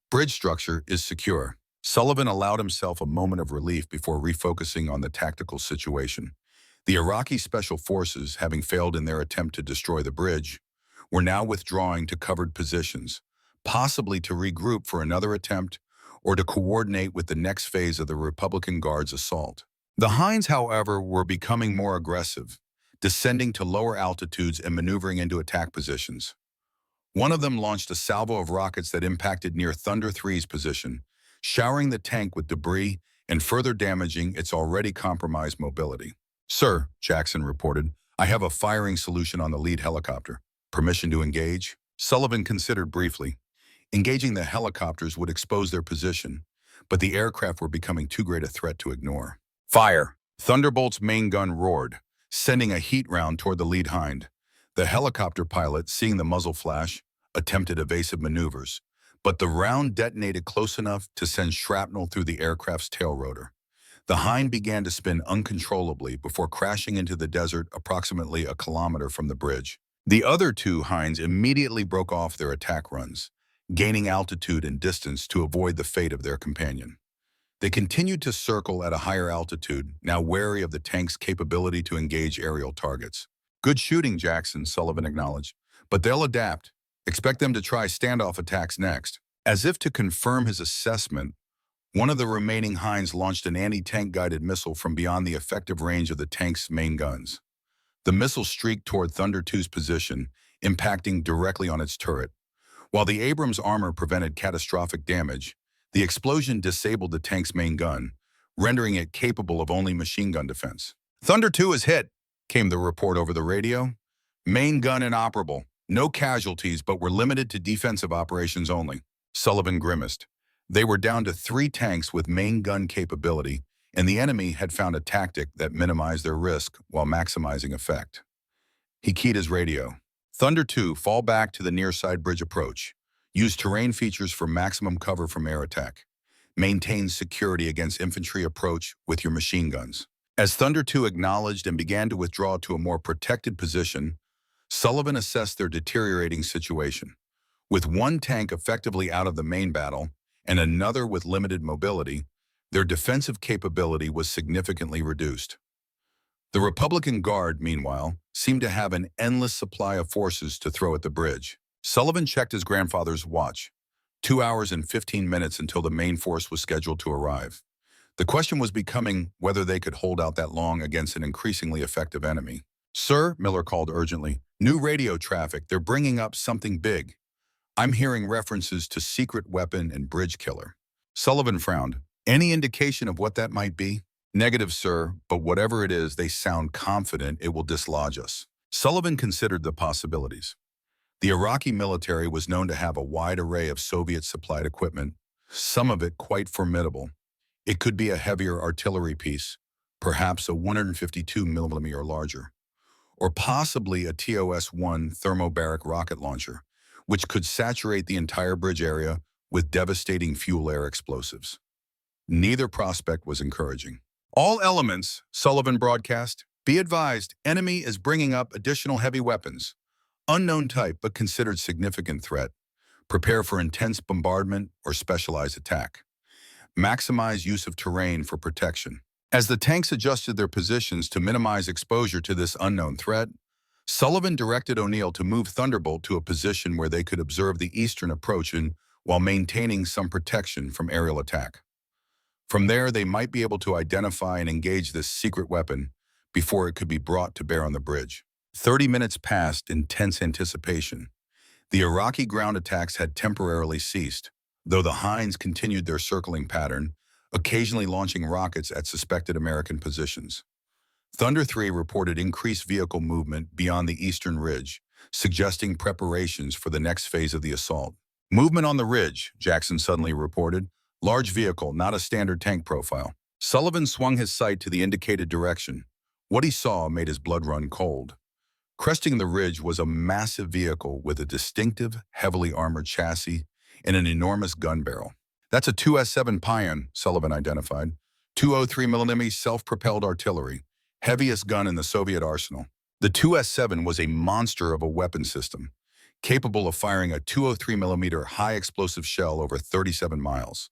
"Bridge structure is secure." Sullivan allowed himself a moment of relief before refocusing on the tactical situation. The Iraqi Special Forces, having failed in their attempt to destroy the bridge, were now withdrawing to covered positions, possibly to regroup for another attempt or to coordinate with the next phase of the Republican Guard's assault. The Hinds, however, were becoming more aggressive, descending to lower altitudes and maneuvering into attack positions. One of them launched a salvo of rockets that impacted near Thunder 3's position, showering the tank with debris and further damaging its already compromised mobility. "Sir," Jackson reported, "I have a firing solution on the lead helicopter. Permission to engage?" Sullivan considered briefly. Engaging the helicopters would expose their position, but the aircraft were becoming too great a threat to ignore. "Fire!" Thunderbolt's main gun roared, sending a heat round toward the lead hind. The helicopter pilot, seeing the muzzle flash, attempted evasive maneuvers, but the round detonated close enough to send shrapnel through the aircraft's tail rotor. The hind began to spin uncontrollably before crashing into the desert approximately a kilometer from the bridge. The other two hinds immediately broke off their attack runs, gaining altitude and distance to avoid the fate of their companion. They continued to circle at a higher altitude, now wary of the tank's capability to engage aerial targets. "Good shooting, Jackson," Sullivan acknowledged, "but they'll adapt. Expect them to try standoff attacks next." As if to confirm his assessment, one of the remaining hinds launched an anti-tank guided missile from beyond the effective range of the tank's main guns. The missile streaked toward Thunder 2's position, impacting directly on its turret. While the Abrams armor prevented catastrophic damage, the explosion disabled the tank's main gun, rendering it capable of only machine gun defense. "Thunder 2 is hit," came the report over the radio. "Main gun inoperable. No casualties, but were limited to defensive operations only." Sullivan grimaced. They were down to 3 tanks with main gun capability, and the enemy had found a tactic that minimized their risk while maximizing effect. He keyed his radio. "Thunder 2, fall back to the near-side bridge approach. Use terrain features for maximum cover from air attack. Maintain security against infantry approach with your machine guns." As Thunder 2 acknowledged and began to withdraw to a more protected position, Sullivan assessed their deteriorating situation. With one tank effectively out of the main battle and another with limited mobility, their defensive capability was significantly reduced. The Republican Guard, meanwhile, seemed to have an endless supply of forces to throw at the bridge. Sullivan checked his grandfather's watch. 2 hours and 15 minutes until the main force was scheduled to arrive. The question was becoming whether they could hold out that long against an increasingly effective enemy. "Sir," Miller called urgently, "new radio traffic. They're bringing up something big. I'm hearing references to secret weapon and bridge killer." Sullivan frowned. "Any indication of what that might be?" "Negative, sir, but whatever it is, they sound confident it will dislodge us." Sullivan considered the possibilities. The Iraqi military was known to have a wide array of Soviet-supplied equipment, some of it quite formidable. It could be a heavier artillery piece, perhaps a 152mm or larger, or possibly a TOS-1 thermobaric rocket launcher, which could saturate the entire bridge area with devastating fuel-air explosives. Neither prospect was encouraging. "All elements," Sullivan broadcast, "be advised, enemy is bringing up additional heavy weapons. Unknown type, but considered significant threat. Prepare for intense bombardment or specialized attack. Maximize use of terrain for protection." As the tanks adjusted their positions to minimize exposure to this unknown threat, Sullivan directed O'Neill to move Thunderbolt to a position where they could observe the eastern approach while maintaining some protection from aerial attack. From there, they might be able to identify and engage this secret weapon before it could be brought to bear on the bridge. 30 minutes passed in tense anticipation. The Iraqi ground attacks had temporarily ceased, though the Hinds continued their circling pattern, occasionally launching rockets at suspected American positions. Thunder 3 reported increased vehicle movement beyond the eastern ridge, suggesting preparations for the next phase of the assault. "Movement on the ridge," Jackson suddenly reported. "Large vehicle, not a standard tank profile." Sullivan swung his sight to the indicated direction. What he saw made his blood run cold. Cresting the ridge was a massive vehicle with a distinctive, heavily armored chassis and an enormous gun barrel. "That's a 2S7 Pion," Sullivan identified. 203mm self-propelled artillery, heaviest gun in the Soviet arsenal. The 2S7 was a monster of a weapon system, capable of firing a 203mm high-explosive shell over 37 miles.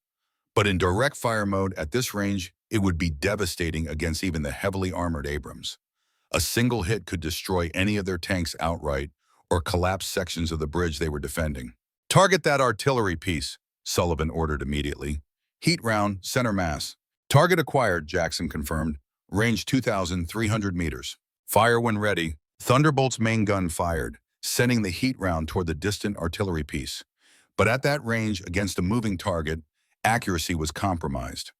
But in direct fire mode at this range, it would be devastating against even the heavily armored Abrams. A single hit could destroy any of their tanks outright or collapse sections of the bridge they were defending. Target that artillery piece, Sullivan ordered immediately. Heat round, center mass. Target acquired, Jackson confirmed. Range 2,300 meters. Fire when ready. Thunderbolt's main gun fired, sending the heat round toward the distant artillery piece. But at that range, against a moving target, accuracy was compromised.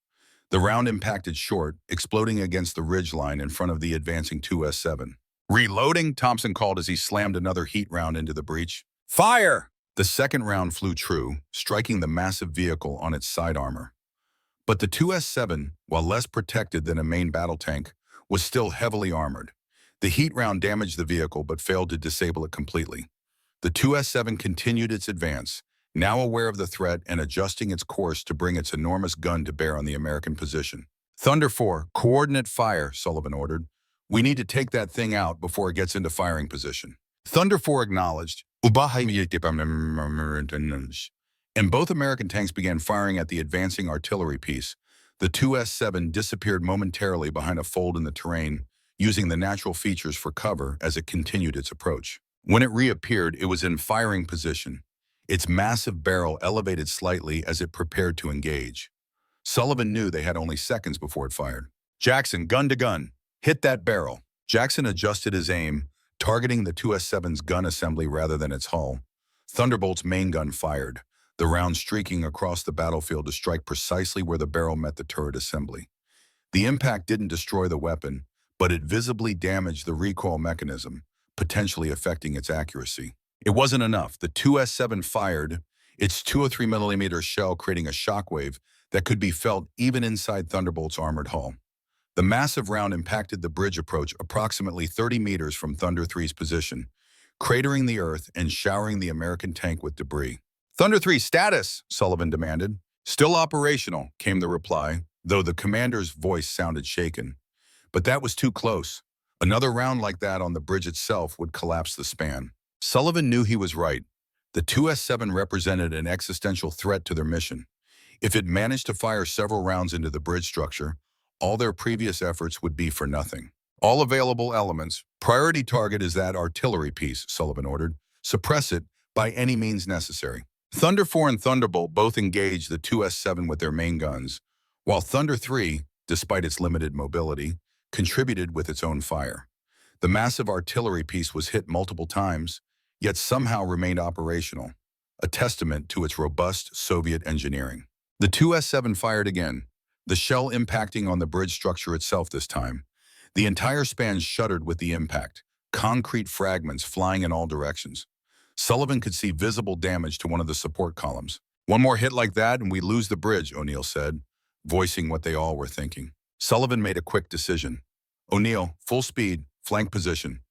The round impacted short, exploding against the ridgeline in front of the advancing 2S7. Reloading, Thompson called as he slammed another heat round into the breech. Fire! The second round flew true, striking the massive vehicle on its side armor. But the 2S7, while less protected than a main battle tank, was still heavily armored. The heat round damaged the vehicle but failed to disable it completely. The 2S7 continued its advance, now aware of the threat and adjusting its course to bring its enormous gun to bear on the American position. Thunder 4, coordinate fire, Sullivan ordered. We need to take that thing out before it gets into firing position. Thunder 4 acknowledged, and both American tanks began firing at the advancing artillery piece. The 2S7 disappeared momentarily behind a fold in the terrain, using the natural features for cover as it continued its approach. When it reappeared, it was in firing position, its massive barrel elevated slightly as it prepared to engage. Sullivan knew they had only seconds before it fired. Jackson, gun to gun. Hit that barrel. Jackson adjusted his aim, targeting the 2S7's gun assembly rather than its hull. Thunderbolt's main gun fired, the round streaking across the battlefield to strike precisely where the barrel met the turret assembly. The impact didn't destroy the weapon, but it visibly damaged the recoil mechanism, potentially affecting its accuracy. It wasn't enough. The 2S7 fired, its 203mm shell creating a shockwave that could be felt even inside Thunderbolt's armored hull. The massive round impacted the bridge approach approximately 30 meters from Thunder 3's position, cratering the earth and showering the American tank with debris. Thunder 3 status, Sullivan demanded. Still operational, came the reply, though the commander's voice sounded shaken. But that was too close. Another round like that on the bridge itself would collapse the span. Sullivan knew he was right. The 2S7 represented an existential threat to their mission. If it managed to fire several rounds into the bridge structure, all their previous efforts would be for nothing. All available elements. Priority target is that artillery piece, Sullivan ordered. Suppress it by any means necessary. Thunder 4 and Thunderbolt both engaged the 2S7 with their main guns, while Thunder 3, despite its limited mobility, contributed with its own fire. The massive artillery piece was hit multiple times, yet somehow remained operational, a testament to its robust Soviet engineering. The 2S7 fired again, the shell impacting on the bridge structure itself this time. The entire span shuddered with the impact, concrete fragments flying in all directions. Sullivan could see visible damage to one of the support columns. One more hit like that and we lose the bridge, O'Neill said, voicing what they all were thinking. Sullivan made a quick decision. O'Neill, full speed, flank position.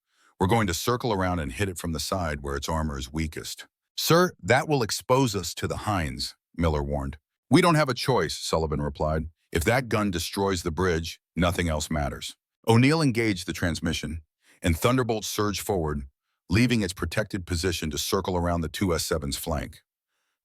We're going to circle around and hit it from the side where its armor is weakest. Sir, that will expose us to the Hinds, Miller warned. We don't have a choice, Sullivan replied. If that gun destroys the bridge, nothing else matters. O'Neill engaged the transmission, and Thunderbolt surged forward, leaving its protected position to circle around the 2S7's flank.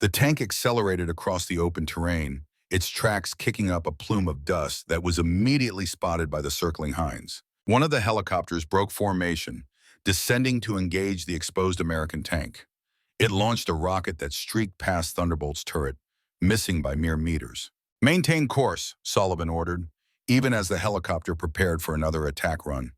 The tank accelerated across the open terrain, its tracks kicking up a plume of dust that was immediately spotted by the circling Hinds. One of the helicopters broke formation, descending to engage the exposed American tank. It launched a rocket that streaked past Thunderbolt's turret, missing by mere meters. Maintain course, Sullivan ordered, even as the helicopter prepared for another attack run.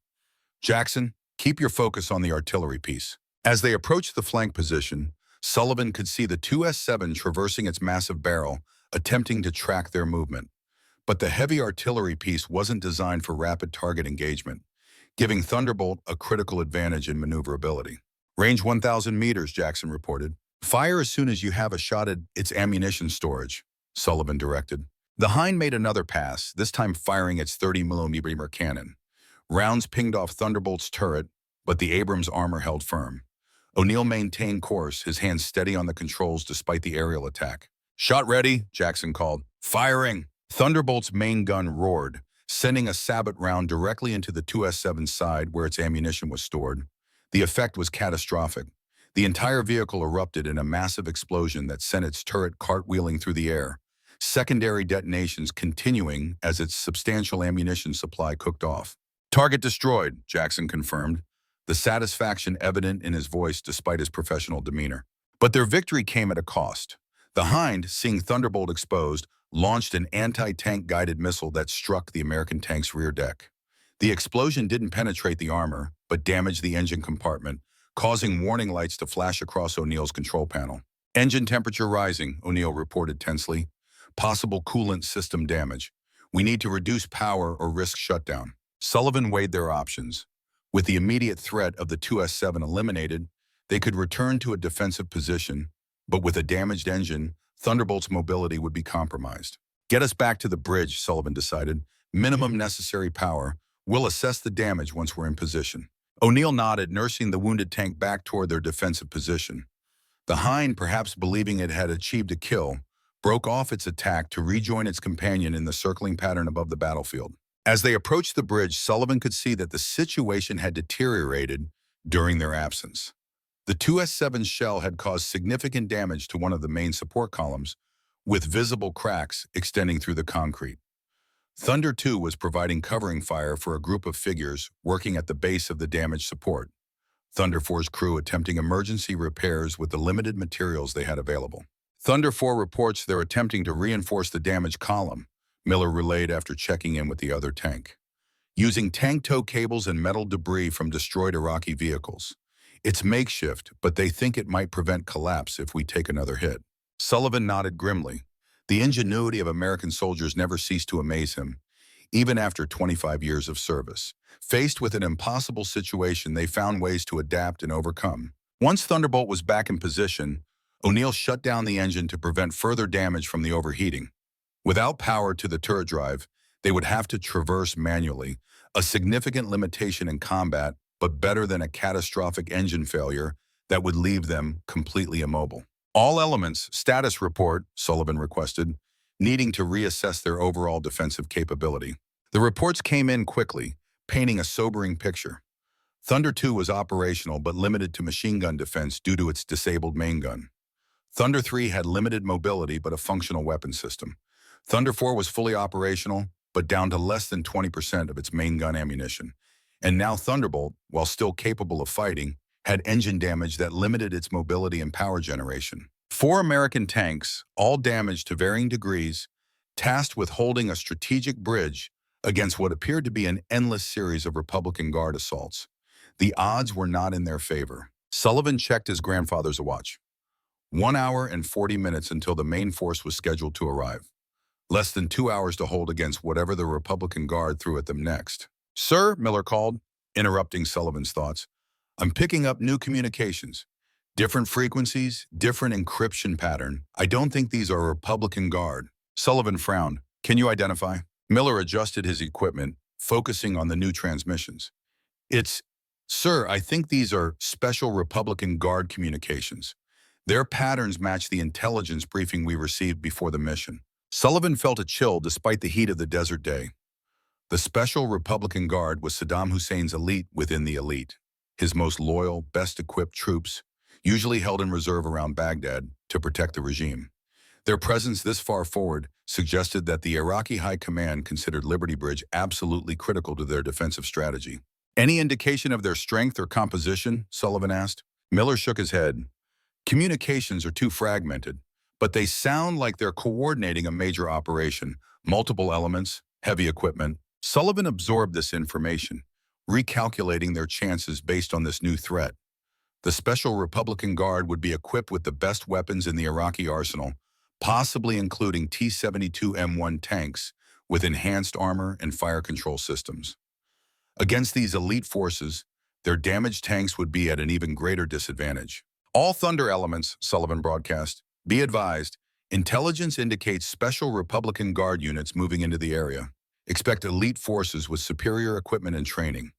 Jackson, keep your focus on the artillery piece. As they approached the flank position, Sullivan could see the 2S7 traversing its massive barrel, attempting to track their movement. But the heavy artillery piece wasn't designed for rapid target engagement, giving Thunderbolt a critical advantage in maneuverability. Range 1,000 meters, Jackson reported. Fire as soon as you have a shot at its ammunition storage, Sullivan directed. The Hind made another pass, this time firing its 30mm cannon. Rounds pinged off Thunderbolt's turret, but the Abrams armor held firm. O'Neill maintained course, his hands steady on the controls despite the aerial attack. Shot ready, Jackson called. Firing! Thunderbolt's main gun roared, sending a sabot round directly into the 2S7's side where its ammunition was stored. The effect was catastrophic. The entire vehicle erupted in a massive explosion that sent its turret cartwheeling through the air, secondary detonations continuing as its substantial ammunition supply cooked off. Target destroyed, Jackson confirmed, the satisfaction evident in his voice despite his professional demeanor. But their victory came at a cost. The Hind, seeing Thunderbolt exposed, launched an anti-tank guided missile that struck the American tank's rear deck. The explosion didn't penetrate the armor, but damaged the engine compartment, causing warning lights to flash across O'Neill's control panel. Engine temperature rising, O'Neill reported tensely. Possible coolant system damage. We need to reduce power or risk shutdown. Sullivan weighed their options. With the immediate threat of the 2S-7 eliminated, they could return to a defensive position, but with a damaged engine, Thunderbolt's mobility would be compromised. Get us back to the bridge, Sullivan decided. Minimum necessary power. We'll assess the damage once we're in position. O'Neill nodded, nursing the wounded tank back toward their defensive position. The Hind, perhaps believing it had achieved a kill, broke off its attack to rejoin its companion in the circling pattern above the battlefield. As they approached the bridge, Sullivan could see that the situation had deteriorated during their absence. The 2S-7 shell had caused significant damage to one of the main support columns, with visible cracks extending through the concrete. Thunder 2 was providing covering fire for a group of figures working at the base of the damaged support. Thunder 4's crew attempting emergency repairs with the limited materials they had available. Thunder 4 reports they're attempting to reinforce the damaged column, Miller relayed after checking in with the other tank. Using tank tow cables and metal debris from destroyed Iraqi vehicles. It's makeshift, but they think it might prevent collapse if we take another hit. Sullivan nodded grimly. The ingenuity of American soldiers never ceased to amaze him, even after 25 years of service. Faced with an impossible situation, they found ways to adapt and overcome. Once Thunderbolt was back in position, O'Neill shut down the engine to prevent further damage from the overheating. Without power to the turret drive, they would have to traverse manually, a significant limitation in combat, but better than a catastrophic engine failure that would leave them completely immobile. All elements, status report, Sullivan requested, needing to reassess their overall defensive capability. The reports came in quickly, painting a sobering picture. Thunder 2 was operational but limited to machine gun defense due to its disabled main gun. Thunder 3 had limited mobility but a functional weapon system. Thunder 4 was fully operational, but down to less than 20% of its main gun ammunition. And now Thunderbolt, while still capable of fighting, had engine damage that limited its mobility and power generation. 4 American tanks, all damaged to varying degrees, tasked with holding a strategic bridge against what appeared to be an endless series of Republican Guard assaults. The odds were not in their favor. Sullivan checked his grandfather's watch. 1 hour and 40 minutes until the main force was scheduled to arrive. Less than 2 hours to hold against whatever the Republican Guard threw at them next. "Sir," Miller called, interrupting Sullivan's thoughts, "I'm picking up new communications. Different frequencies, different encryption pattern. I don't think these are Republican Guard." Sullivan frowned. "Can you identify?" Miller adjusted his equipment, focusing on the new transmissions. Sir, I think these are Special Republican Guard communications. Their patterns match the intelligence briefing we received before the mission." Sullivan felt a chill despite the heat of the desert day. The Special Republican Guard was Saddam Hussein's elite within the elite, his most loyal, best-equipped troops, usually held in reserve around Baghdad to protect the regime. Their presence this far forward suggested that the Iraqi High Command considered Liberty Bridge absolutely critical to their defensive strategy. "Any indication of their strength or composition?" Sullivan asked. Miller shook his head. "Communications are too fragmented, but they sound like they're coordinating a major operation, multiple elements, heavy equipment." Sullivan absorbed this information, recalculating their chances based on this new threat. The Special Republican Guard would be equipped with the best weapons in the Iraqi arsenal, possibly including T-72 M1 tanks with enhanced armor and fire control systems. Against these elite forces, their damaged tanks would be at an even greater disadvantage. "All Thunder elements," Sullivan broadcast, "be advised, intelligence indicates Special Republican Guard units moving into the area. Expect elite forces with superior equipment and training.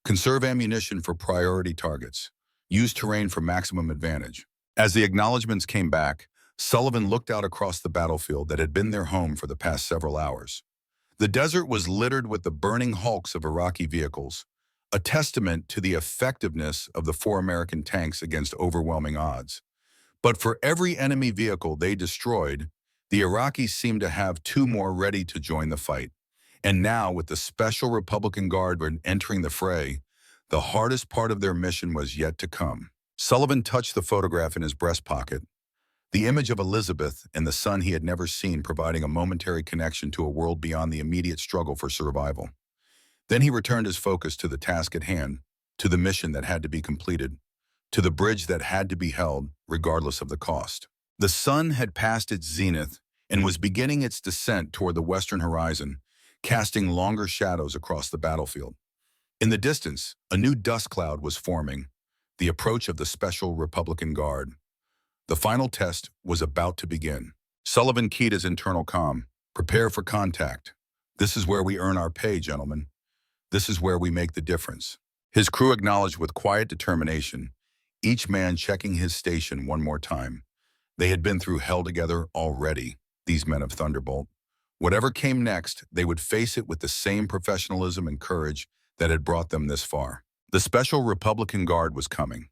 Conserve ammunition for priority targets. Use terrain for maximum advantage." As the acknowledgments came back, Sullivan looked out across the battlefield that had been their home for the past several hours. The desert was littered with the burning hulks of Iraqi vehicles, a testament to the effectiveness of the 4 American tanks against overwhelming odds. But for every enemy vehicle they destroyed, the Iraqis seemed to have 2 more ready to join the fight. And now, with the Special Republican Guard entering the fray, the hardest part of their mission was yet to come. Sullivan touched the photograph in his breast pocket, the image of Elizabeth and the son he had never seen providing a momentary connection to a world beyond the immediate struggle for survival. Then he returned his focus to the task at hand, to the mission that had to be completed, to the bridge that had to be held, regardless of the cost. The sun had passed its zenith and was beginning its descent toward the western horizon, casting longer shadows across the battlefield. In the distance, a new dust cloud was forming, the approach of the Special Republican Guard. The final test was about to begin. Sullivan keyed his internal comm. Prepare for contact. This is where we earn our pay, gentlemen. This is where we make the difference. His crew acknowledged with quiet determination, each man checking his station one more time. They had been through hell together already, these men of Thunderbolt. Whatever came next, they would face it with the same professionalism and courage that had brought them this far. The Special Republican Guard was coming.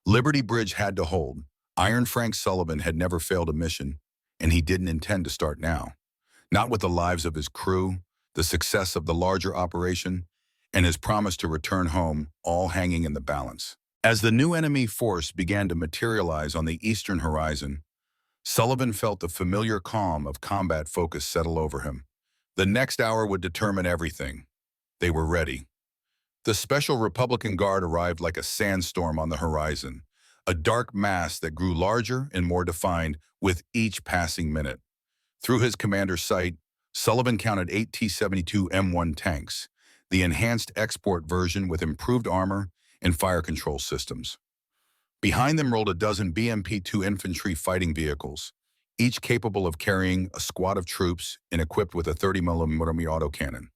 Liberty Bridge had to hold. Iron Frank Sullivan had never failed a mission, and he didn't intend to start now. Not with the lives of his crew, the success of the larger operation, and his promise to return home, all hanging in the balance. As the new enemy force began to materialize on the eastern horizon, Sullivan felt the familiar calm of combat focus settle over him. The next hour would determine everything. They were ready. The Special Republican Guard arrived like a sandstorm on the horizon, a dark mass that grew larger and more defined with each passing minute. Through his commander's sight, Sullivan counted 8 T-72 M1 tanks, the enhanced export version with improved armor and fire control systems. Behind them rolled a dozen BMP-2 infantry fighting vehicles, each capable of carrying a squad of troops and equipped with a 30mm autocannon.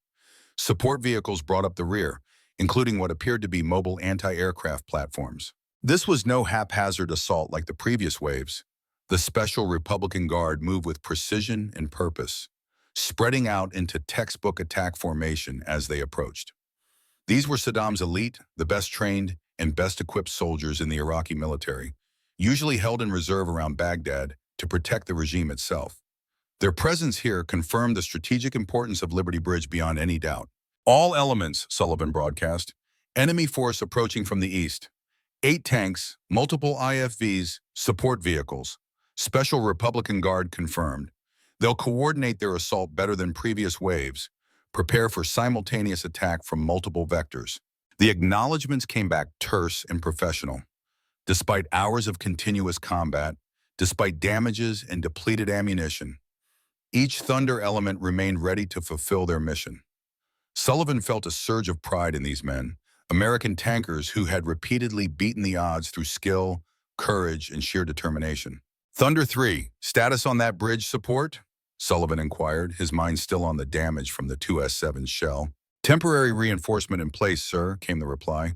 Support vehicles brought up the rear, including what appeared to be mobile anti-aircraft platforms. This was no haphazard assault like the previous waves. The Special Republican Guard moved with precision and purpose, spreading out into textbook attack formation as they approached. These were Saddam's elite, the best trained, and best equipped soldiers in the Iraqi military, usually held in reserve around Baghdad to protect the regime itself. Their presence here confirmed the strategic importance of Liberty Bridge beyond any doubt. All elements, Sullivan broadcast. Enemy force approaching from the east. 8 tanks, multiple IFVs, support vehicles. Special Republican Guard confirmed. They'll coordinate their assault better than previous waves. Prepare for simultaneous attack from multiple vectors. The acknowledgments came back terse and professional. Despite hours of continuous combat, despite damages and depleted ammunition, each Thunder element remained ready to fulfill their mission. Sullivan felt a surge of pride in these men, American tankers who had repeatedly beaten the odds through skill, courage, and sheer determination. Thunder 3, status on that bridge support? Sullivan inquired, his mind still on the damage from the 2S7 shell. Temporary reinforcement in place, sir, came the reply.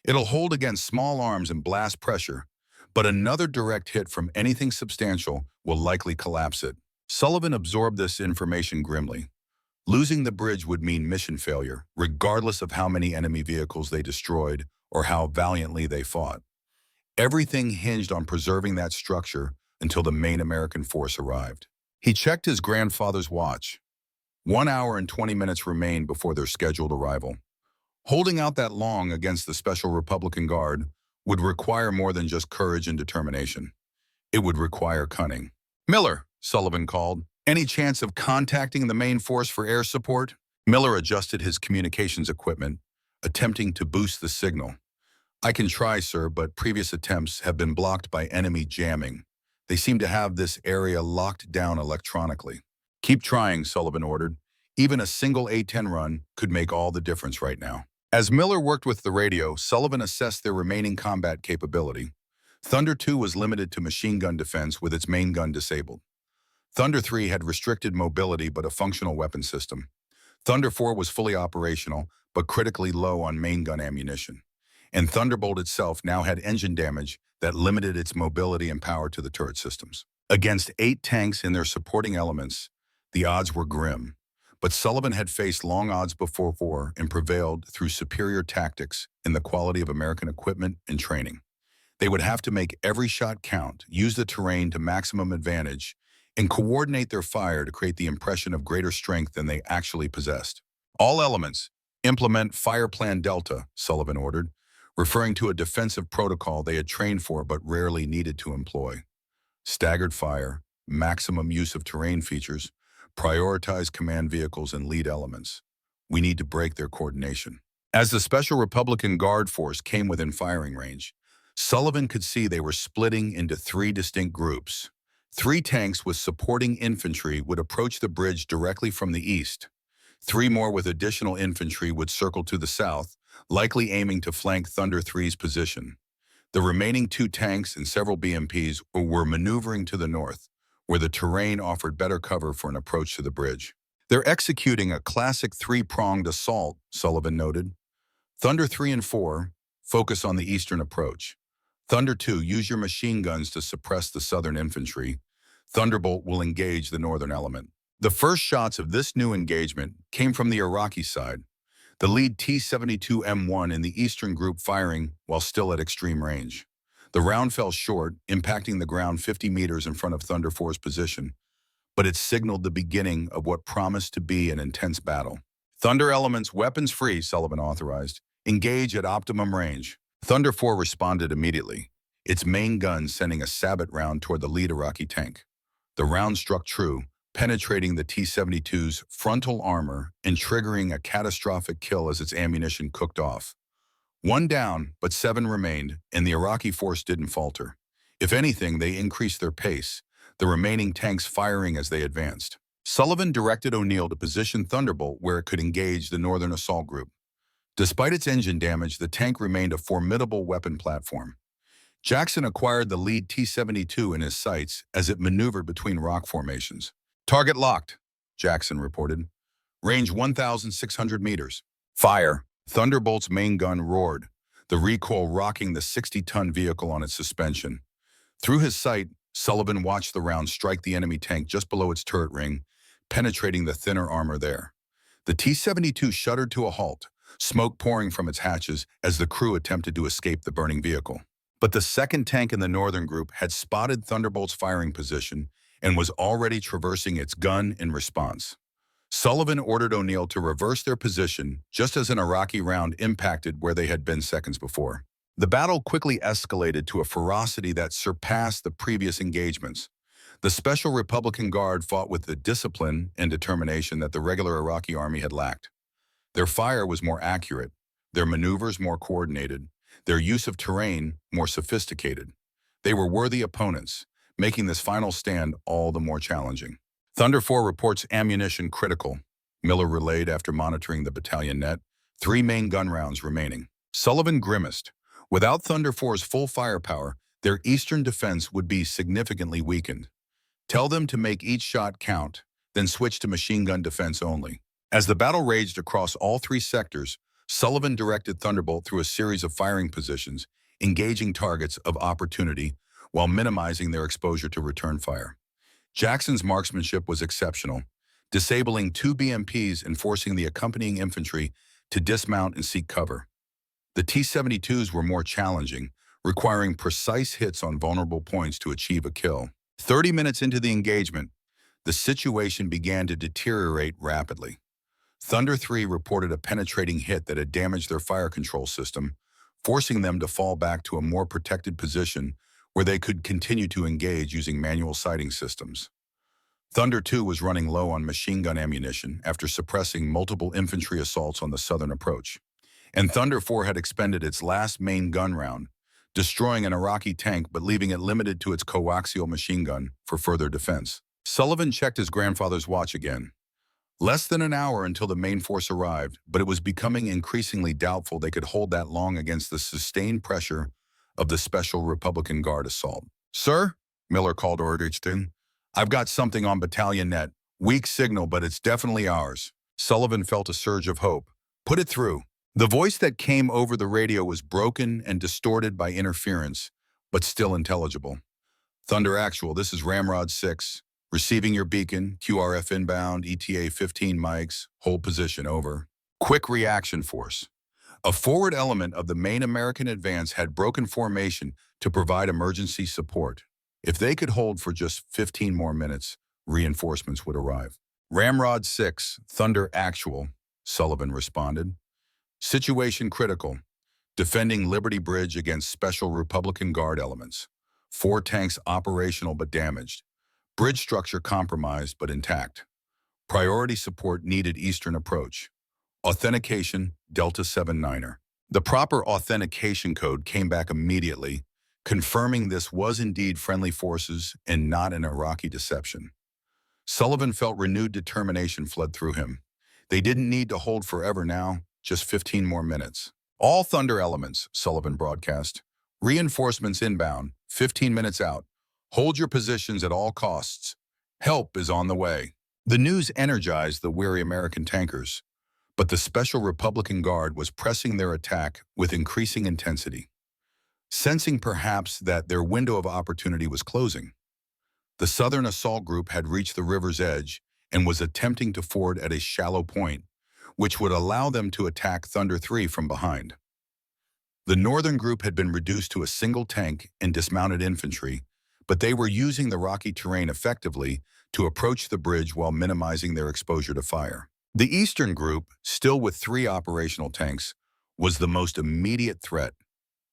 It'll hold against small arms and blast pressure, but another direct hit from anything substantial will likely collapse it. Sullivan absorbed this information grimly. Losing the bridge would mean mission failure, regardless of how many enemy vehicles they destroyed or how valiantly they fought. Everything hinged on preserving that structure until the main American force arrived. He checked his grandfather's watch. 1 hour and 20 minutes remained before their scheduled arrival. Holding out that long against the Special Republican Guard would require more than just courage and determination. It would require cunning. Miller, Sullivan called. Any chance of contacting the main force for air support? Miller adjusted his communications equipment, attempting to boost the signal. I can try, sir, but previous attempts have been blocked by enemy jamming. They seem to have this area locked down electronically. Keep trying, Sullivan ordered. Even a single A-10 run could make all the difference right now. As Miller worked with the radio, Sullivan assessed their remaining combat capability. Thunder 2 was limited to machine gun defense with its main gun disabled. Thunder 3 had restricted mobility but a functional weapon system. Thunder 4 was fully operational but critically low on main gun ammunition. And Thunderbolt itself now had engine damage that limited its mobility and power to the turret systems. Against 8 tanks and their supporting elements, the odds were grim. But Sullivan had faced long odds before and prevailed through superior tactics and the quality of American equipment and training. They would have to make every shot count, use the terrain to maximum advantage, and coordinate their fire to create the impression of greater strength than they actually possessed. All elements, implement Fire Plan Delta, Sullivan ordered. referring to a defensive protocol they had trained for but rarely needed to employ. Staggered fire, maximum use of terrain features, prioritize command vehicles and lead elements. We need to break their coordination. As the Special Republican Guard force came within firing range, Sullivan could see they were splitting into three distinct groups. Three tanks with supporting infantry would approach the bridge directly from the east. Three more with additional infantry would circle to the south, likely aiming to flank Thunder 3's position. The remaining two tanks and several BMPs were maneuvering to the north, where the terrain offered better cover for an approach to the bridge. They're executing a classic three-pronged assault, Sullivan noted. Thunder 3 and 4 focus on the eastern approach. Thunder 2, use your machine guns to suppress the southern infantry. Thunderbolt will engage the northern element. The first shots of this new engagement came from the Iraqi side, the lead T-72 M1 in the eastern group firing while still at extreme range. The round fell short, impacting the ground 50 meters in front of Thunder 4's position, but it signaled the beginning of what promised to be an intense battle. Thunder elements weapons free, Sullivan authorized. Engage at optimum range. Thunder 4 responded immediately, its main gun sending a sabot round toward the lead Iraqi tank. The round struck true, penetrating the T-72's frontal armor and triggering a catastrophic kill as its ammunition cooked off. One down, but seven remained, and the Iraqi force didn't falter. If anything, they increased their pace, the remaining tanks firing as they advanced. Sullivan directed O'Neill to position Thunderbolt where it could engage the northern assault group. Despite its engine damage, the tank remained a formidable weapon platform. Jackson acquired the lead T-72 in his sights as it maneuvered between rock formations. Target locked, Jackson reported. Range 1,600 meters. Fire. Thunderbolt's main gun roared, the recoil rocking the 60-ton vehicle on its suspension. Through his sight, Sullivan watched the round strike the enemy tank just below its turret ring, penetrating the thinner armor there. The T-72 shuddered to a halt, smoke pouring from its hatches as the crew attempted to escape the burning vehicle. But the second tank in the northern group had spotted Thunderbolt's firing position and was already traversing its gun in response. Sullivan ordered O'Neill to reverse their position just as an Iraqi round impacted where they had been seconds before. The battle quickly escalated to a ferocity that surpassed the previous engagements. The Special Republican Guard fought with the discipline and determination that the regular Iraqi army had lacked. Their fire was more accurate, their maneuvers more coordinated, their use of terrain more sophisticated. They were worthy opponents, making this final stand all the more challenging. Thunder 4 reports ammunition critical, Miller relayed after monitoring the battalion net. 3 main gun rounds remaining. Sullivan grimaced. Without Thunder 4's full firepower, their eastern defense would be significantly weakened. Tell them to make each shot count, then switch to machine gun defense only. As the battle raged across all 3 sectors, Sullivan directed Thunderbolt through a series of firing positions, engaging targets of opportunity while minimizing their exposure to return fire. Jackson's marksmanship was exceptional, disabling 2 BMPs and forcing the accompanying infantry to dismount and seek cover. The T-72s were more challenging, requiring precise hits on vulnerable points to achieve a kill. 30 minutes into the engagement, the situation began to deteriorate rapidly. Thunder 3 reported a penetrating hit that had damaged their fire control system, forcing them to fall back to a more protected position where they could continue to engage using manual sighting systems. Thunder 2 was running low on machine gun ammunition after suppressing multiple infantry assaults on the southern approach. And Thunder 4 had expended its last main gun round, destroying an Iraqi tank but leaving it limited to its coaxial machine gun for further defense. Sullivan checked his grandfather's watch again. Less than an hour until the main force arrived, but it was becoming increasingly doubtful they could hold that long against the sustained pressure of the Special Republican Guard assault. "Sir," Miller called Orderton, "I've got something on battalion net. Weak signal, but it's definitely ours." Sullivan felt a surge of hope. "Put it through." The voice that came over the radio was broken and distorted by interference, but still intelligible. "Thunder Actual, this is Ramrod 6. Receiving your beacon, QRF inbound, ETA 15 mics, hold position, over." Quick reaction force. A forward element of the main American advance had broken formation to provide emergency support. If they could hold for just 15 more minutes, reinforcements would arrive. "Ramrod 6, Thunder Actual," Sullivan responded. "Situation critical. defending Liberty Bridge against Special Republican Guard elements. 4 tanks operational but damaged. Bridge structure compromised but intact. Priority support needed eastern approach. Authentication, Delta 79er. The proper authentication code came back immediately, confirming this was indeed friendly forces and not an Iraqi deception. Sullivan felt renewed determination flood through him. They didn't need to hold forever now, just 15 more minutes. All Thunder elements, Sullivan broadcast. Reinforcements inbound, 15 minutes out. Hold your positions at all costs. Help is on the way. The news energized the weary American tankers, but the Special Republican Guard was pressing their attack with increasing intensity. Sensing perhaps that their window of opportunity was closing, the Southern Assault Group had reached the river's edge and was attempting to ford at a shallow point, which would allow them to attack Thunder 3 from behind. The Northern Group had been reduced to a single tank and dismounted infantry, but they were using the rocky terrain effectively to approach the bridge while minimizing their exposure to fire. The Eastern Group, still with 3 operational tanks, was the most immediate threat.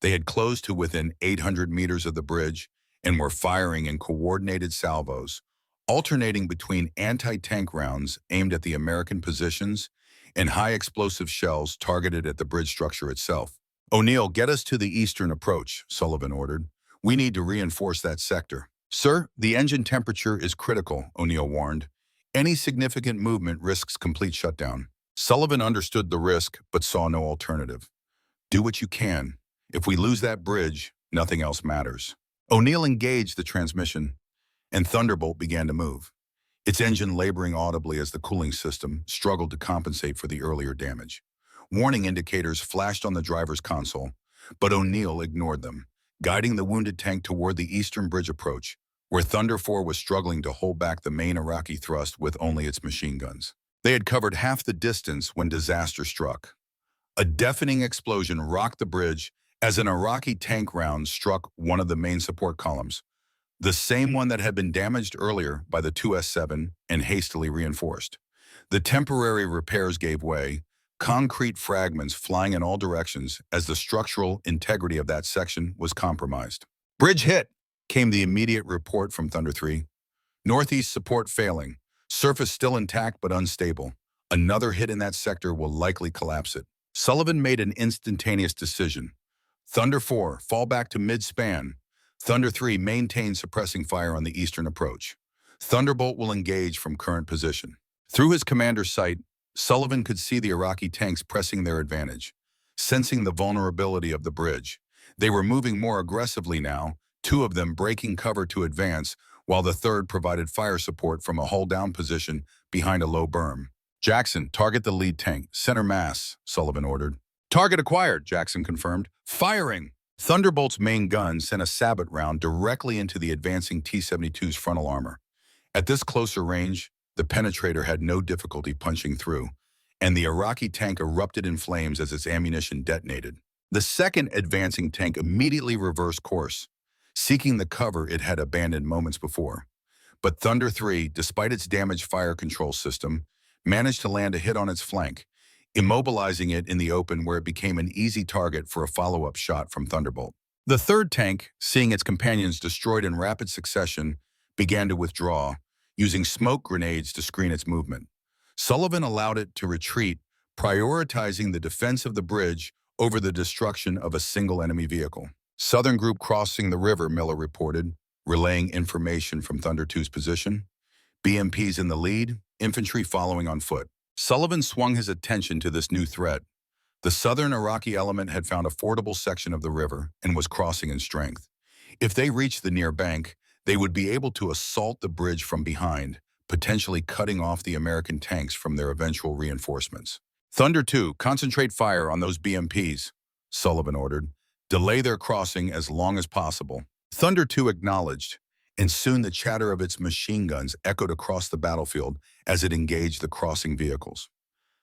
They had closed to within 800 meters of the bridge and were firing in coordinated salvos, alternating between anti-tank rounds aimed at the American positions and high-explosive shells targeted at the bridge structure itself. "O'Neill, get us to the eastern approach," Sullivan ordered. "We need to reinforce that sector." "Sir, the engine temperature is critical," O'Neill warned. "Any significant movement risks complete shutdown." Sullivan understood the risk, but saw no alternative. "Do what you can. If we lose that bridge, nothing else matters." O'Neill engaged the transmission, and Thunderbolt began to move, its engine laboring audibly as the cooling system struggled to compensate for the earlier damage. Warning indicators flashed on the driver's console, but O'Neill ignored them, guiding the wounded tank toward the eastern bridge approach, where Thunder 4 was struggling to hold back the main Iraqi thrust with only its machine guns. They had covered half the distance when disaster struck. A deafening explosion rocked the bridge as an Iraqi tank round struck one of the main support columns, the same one that had been damaged earlier by the 2S7 and hastily reinforced. The temporary repairs gave way, concrete fragments flying in all directions as the structural integrity of that section was compromised. "Bridge hit," came the immediate report from Thunder 3. "Northeast support failing. Surface still intact but unstable. Another hit in that sector will likely collapse it." Sullivan made an instantaneous decision. "Thunder 4, fall back to mid-span. Thunder 3, maintain suppressing fire on the eastern approach. Thunderbolt will engage from current position." Through his commander's sight, Sullivan could see the Iraqi tanks pressing their advantage, sensing the vulnerability of the bridge. They were moving more aggressively now, 2 of them breaking cover to advance, while the third provided fire support from a hull-down position behind a low berm. "Jackson, target the lead tank, center mass," Sullivan ordered. "Target acquired," Jackson confirmed. "Firing!" Thunderbolt's main gun sent a sabot round directly into the advancing T-72's frontal armor. At this closer range, the penetrator had no difficulty punching through, and the Iraqi tank erupted in flames as its ammunition detonated. The second advancing tank immediately reversed course, seeking the cover it had abandoned moments before. But Thunder 3, despite its damaged fire control system, managed to land a hit on its flank, immobilizing it in the open where it became an easy target for a follow-up shot from Thunderbolt. The third tank, seeing its companions destroyed in rapid succession, began to withdraw, using smoke grenades to screen its movement. Sullivan allowed it to retreat, prioritizing the defense of the bridge over the destruction of a single enemy vehicle. "Southern Group crossing the river," Miller reported, relaying information from Thunder 2's position. "BMPs in the lead, infantry following on foot." Sullivan swung his attention to this new threat. The southern Iraqi element had found a fordable section of the river and was crossing in strength. If they reached the near bank, they would be able to assault the bridge from behind, potentially cutting off the American tanks from their eventual reinforcements. "Thunder 2, concentrate fire on those BMPs," Sullivan ordered. "Delay their crossing as long as possible." Thunder 2 acknowledged, and soon the chatter of its machine guns echoed across the battlefield as it engaged the crossing vehicles.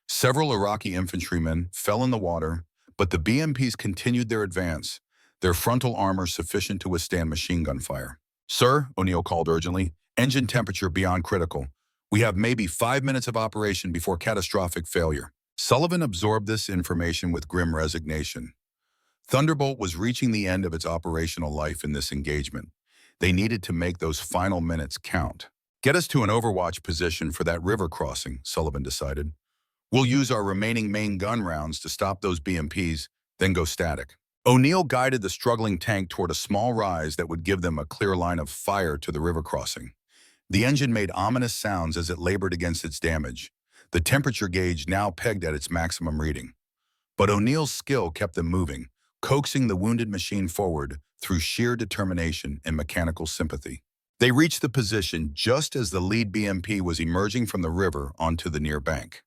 Several Iraqi infantrymen fell in the water, but the BMPs continued their advance, their frontal armor sufficient to withstand machine gun fire. "Sir," O'Neill called urgently, "engine temperature beyond critical. We have maybe 5 minutes of operation before catastrophic failure." Sullivan absorbed this information with grim resignation. Thunderbolt was reaching the end of its operational life in this engagement. They needed to make those final minutes count. Get us to an overwatch position for that river crossing, Sullivan decided. We'll use our remaining main gun rounds to stop those BMPs, then go static. O'Neill guided the struggling tank toward a small rise that would give them a clear line of fire to the river crossing. The engine made ominous sounds as it labored against its damage, the temperature gauge now pegged at its maximum reading. But O'Neill's skill kept them moving, coaxing the wounded machine forward through sheer determination and mechanical sympathy. They reached the position just as the lead BMP was emerging from the river onto the near bank.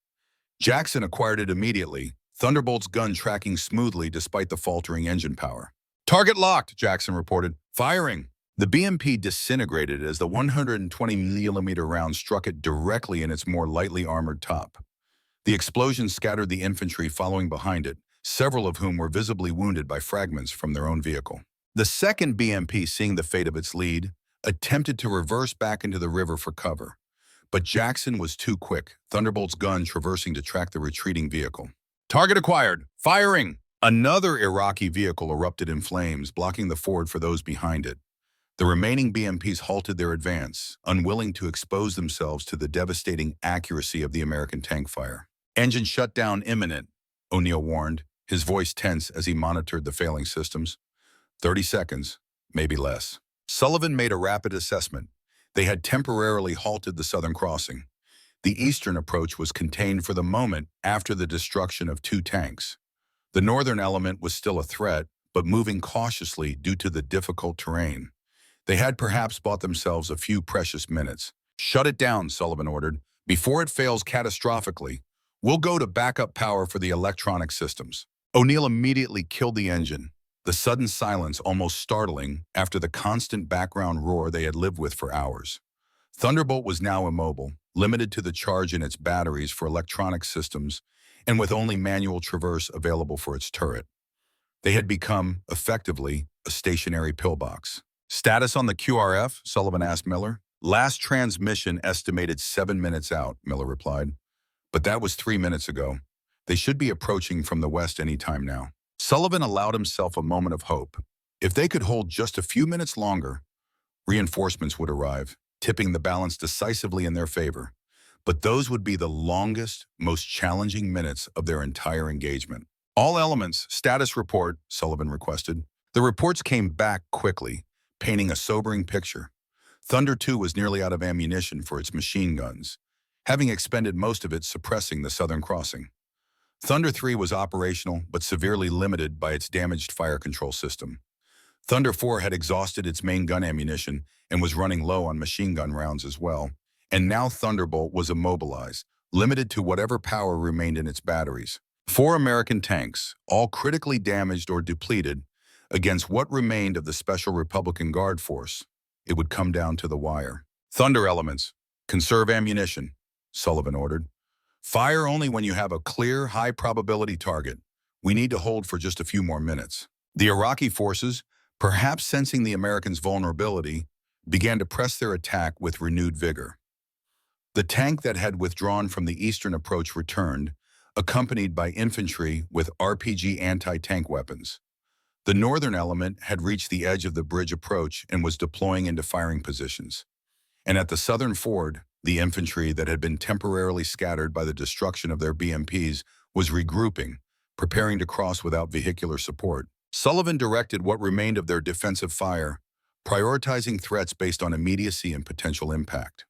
Jackson acquired it immediately, Thunderbolt's gun tracking smoothly despite the faltering engine power. "Target locked," Jackson reported. "Firing." The BMP disintegrated as the 120mm round struck it directly in its more lightly armored top. The explosion scattered the infantry following behind it, several of whom were visibly wounded by fragments from their own vehicle. The second BMP, seeing the fate of its lead, attempted to reverse back into the river for cover. But Jackson was too quick, Thunderbolt's gun traversing to track the retreating vehicle. "Target acquired! Firing!" Another Iraqi vehicle erupted in flames, blocking the ford for those behind it. The remaining BMPs halted their advance, unwilling to expose themselves to the devastating accuracy of the American tank fire. "Engine shutdown imminent," O'Neill warned, his voice tense as he monitored the failing systems. 30 seconds, maybe less. Sullivan made a rapid assessment. They had temporarily halted the southern crossing. The eastern approach was contained for the moment after the destruction of 2 tanks. The northern element was still a threat, but moving cautiously due to the difficult terrain. They had perhaps bought themselves a few precious minutes. "Shut it down," Sullivan ordered. "Before it fails catastrophically, we'll go to backup power for the electronic systems." O'Neill immediately killed the engine, the sudden silence almost startling after the constant background roar they had lived with for hours. Thunderbolt was now immobile, limited to the charge in its batteries for electronic systems, and with only manual traverse available for its turret. They had become, effectively, a stationary pillbox. "Status on the QRF?" Sullivan asked Miller. "Last transmission estimated 7 minutes out," Miller replied. "But that was 3 minutes ago. They should be approaching from the west any time now." Sullivan allowed himself a moment of hope. If they could hold just a few minutes longer, reinforcements would arrive, tipping the balance decisively in their favor. But those would be the longest, most challenging minutes of their entire engagement. "All elements, status report," Sullivan requested. The reports came back quickly, painting a sobering picture. Thunder 2 was nearly out of ammunition for its machine guns, having expended most of it suppressing the southern crossing. Thunder 3 was operational but severely limited by its damaged fire control system. Thunder 4 had exhausted its main gun ammunition and was running low on machine gun rounds as well. And now Thunderbolt was immobilized, limited to whatever power remained in its batteries. 4 American tanks, all critically damaged or depleted, against what remained of the Special Republican Guard force. It would come down to the wire. "Thunder elements, conserve ammunition," Sullivan ordered. "Fire only when you have a clear, high-probability target. We need to hold for just a few more minutes." The Iraqi forces, perhaps sensing the Americans' vulnerability, began to press their attack with renewed vigor. The tank that had withdrawn from the eastern approach returned, accompanied by infantry with RPG anti-tank weapons. The northern element had reached the edge of the bridge approach and was deploying into firing positions. And at the southern ford, the infantry that had been temporarily scattered by the destruction of their BMPs was regrouping, preparing to cross without vehicular support. Sullivan directed what remained of their defensive fire, prioritizing threats based on immediacy and potential impact.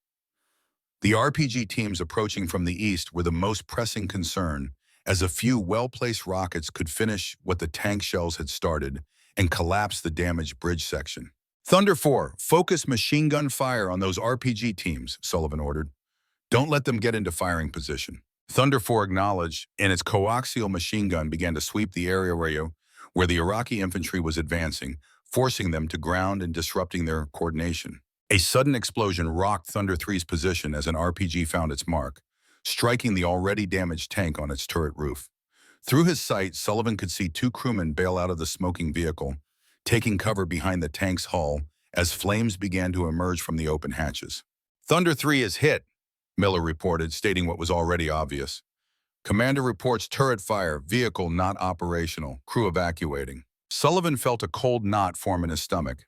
The RPG teams approaching from the east were the most pressing concern, as a few well-placed rockets could finish what the tank shells had started and collapse the damaged bridge section. "Thunder 4, focus machine gun fire on those RPG teams," Sullivan ordered. "Don't let them get into firing position." Thunder 4 acknowledged, and its coaxial machine gun began to sweep the area where the Iraqi infantry was advancing, forcing them to ground and disrupting their coordination. A sudden explosion rocked Thunder 3's position as an RPG found its mark, striking the already damaged tank on its turret roof. Through his sight, Sullivan could see 2 crewmen bail out of the smoking vehicle, taking cover behind the tank's hull as flames began to emerge from the open hatches. "Thunder 3 is hit," Miller reported, stating what was already obvious. "Commander reports turret fire, vehicle not operational, crew evacuating." Sullivan felt a cold knot form in his stomach.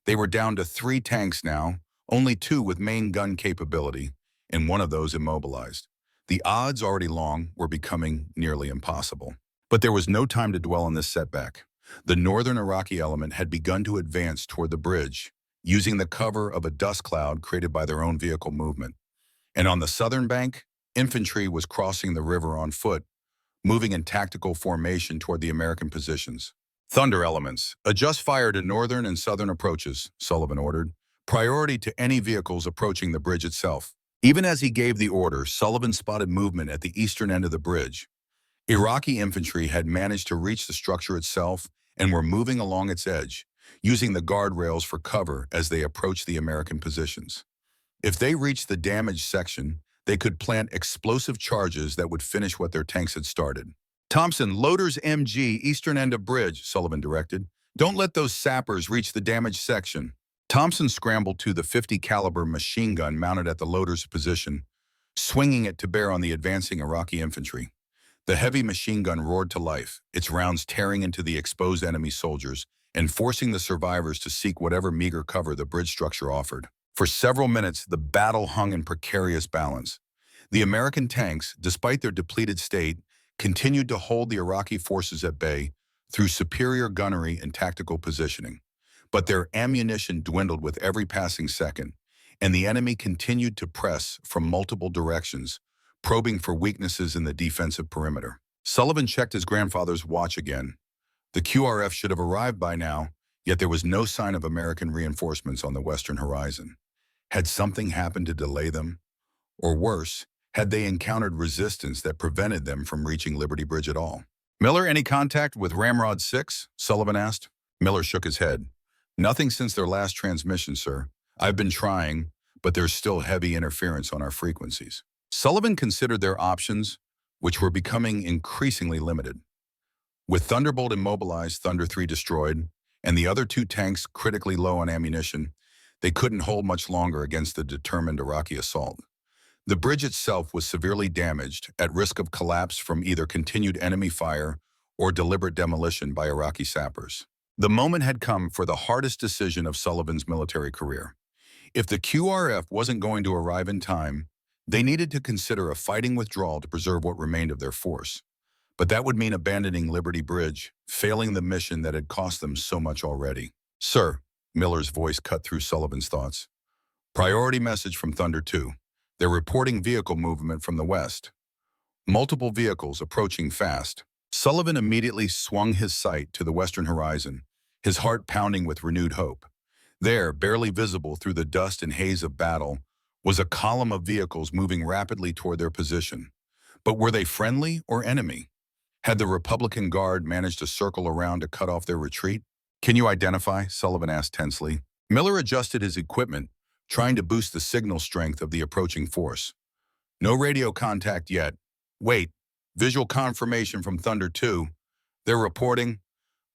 They were down to 3 tanks now, only 2 with main gun capability, and one of those immobilized. The odds, already long, were becoming nearly impossible. But there was no time to dwell on this setback. The northern Iraqi element had begun to advance toward the bridge, using the cover of a dust cloud created by their own vehicle movement. And on the southern bank, infantry was crossing the river on foot, moving in tactical formation toward the American positions. Thunder elements, adjust fire to northern and southern approaches, Sullivan ordered. Priority to any vehicles approaching the bridge itself. Even as he gave the order, Sullivan spotted movement at the eastern end of the bridge. Iraqi infantry had managed to reach the structure itself and were moving along its edge, using the guardrails for cover as they approached the American positions. If they reached the damaged section, they could plant explosive charges that would finish what their tanks had started. Thompson, loaders MG, eastern end of bridge, Sullivan directed. Don't let those sappers reach the damaged section. Thompson scrambled to the .50 caliber machine gun mounted at the loader's position, swinging it to bear on the advancing Iraqi infantry. The heavy machine gun roared to life, its rounds tearing into the exposed enemy soldiers and forcing the survivors to seek whatever meager cover the bridge structure offered. For several minutes, the battle hung in precarious balance. The American tanks, despite their depleted state, continued to hold the Iraqi forces at bay through superior gunnery and tactical positioning. But their ammunition dwindled with every passing second, and the enemy continued to press from multiple directions, probing for weaknesses in the defensive perimeter. Sullivan checked his grandfather's watch again. The QRF should have arrived by now, yet there was no sign of American reinforcements on the western horizon. Had something happened to delay them? Or worse, had they encountered resistance that prevented them from reaching Liberty Bridge at all? Miller, any contact with Ramrod 6? Sullivan asked. Miller shook his head. Nothing since their last transmission, sir. I've been trying, but there's still heavy interference on our frequencies. Sullivan considered their options, which were becoming increasingly limited. With Thunderbolt immobilized, Thunder 3 destroyed, and the other 2 tanks critically low on ammunition, they couldn't hold much longer against the determined Iraqi assault. The bridge itself was severely damaged, at risk of collapse from either continued enemy fire or deliberate demolition by Iraqi sappers. The moment had come for the hardest decision of Sullivan's military career. If the QRF wasn't going to arrive in time, they needed to consider a fighting withdrawal to preserve what remained of their force. But that would mean abandoning Liberty Bridge, failing the mission that had cost them so much already. Sir, Miller's voice cut through Sullivan's thoughts. Priority message from Thunder 2. They're reporting vehicle movement from the west. Multiple vehicles approaching fast. Sullivan immediately swung his sight to the western horizon, his heart pounding with renewed hope. There, barely visible through the dust and haze of battle, was a column of vehicles moving rapidly toward their position. But were they friendly or enemy? Had the Republican Guard managed to circle around to cut off their retreat? Can you identify? Sullivan asked tensely. Miller adjusted his equipment, trying to boost the signal strength of the approaching force. No radio contact yet. Wait, visual confirmation from Thunder 2. They're reporting,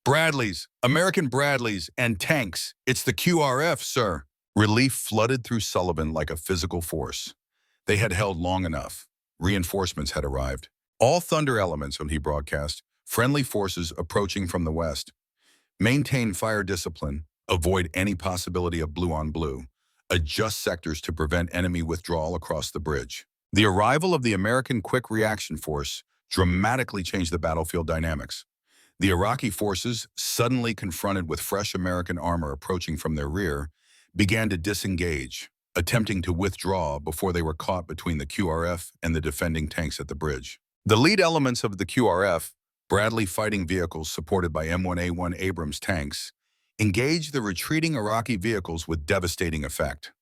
Bradleys, American Bradleys, and tanks. It's the QRF, sir. Relief flooded through Sullivan like a physical force. They had held long enough. Reinforcements had arrived. All Thunder elements, he broadcast, friendly forces approaching from the west. Maintain fire discipline, avoid any possibility of blue on blue, adjust sectors to prevent enemy withdrawal across the bridge. The arrival of the American Quick Reaction Force dramatically changed the battlefield dynamics. The Iraqi forces, suddenly confronted with fresh American armor approaching from their rear, began to disengage, attempting to withdraw before they were caught between the QRF and the defending tanks at the bridge. The lead elements of the QRF, Bradley fighting vehicles supported by M1A1 Abrams tanks, engaged the retreating Iraqi vehicles with devastating effect.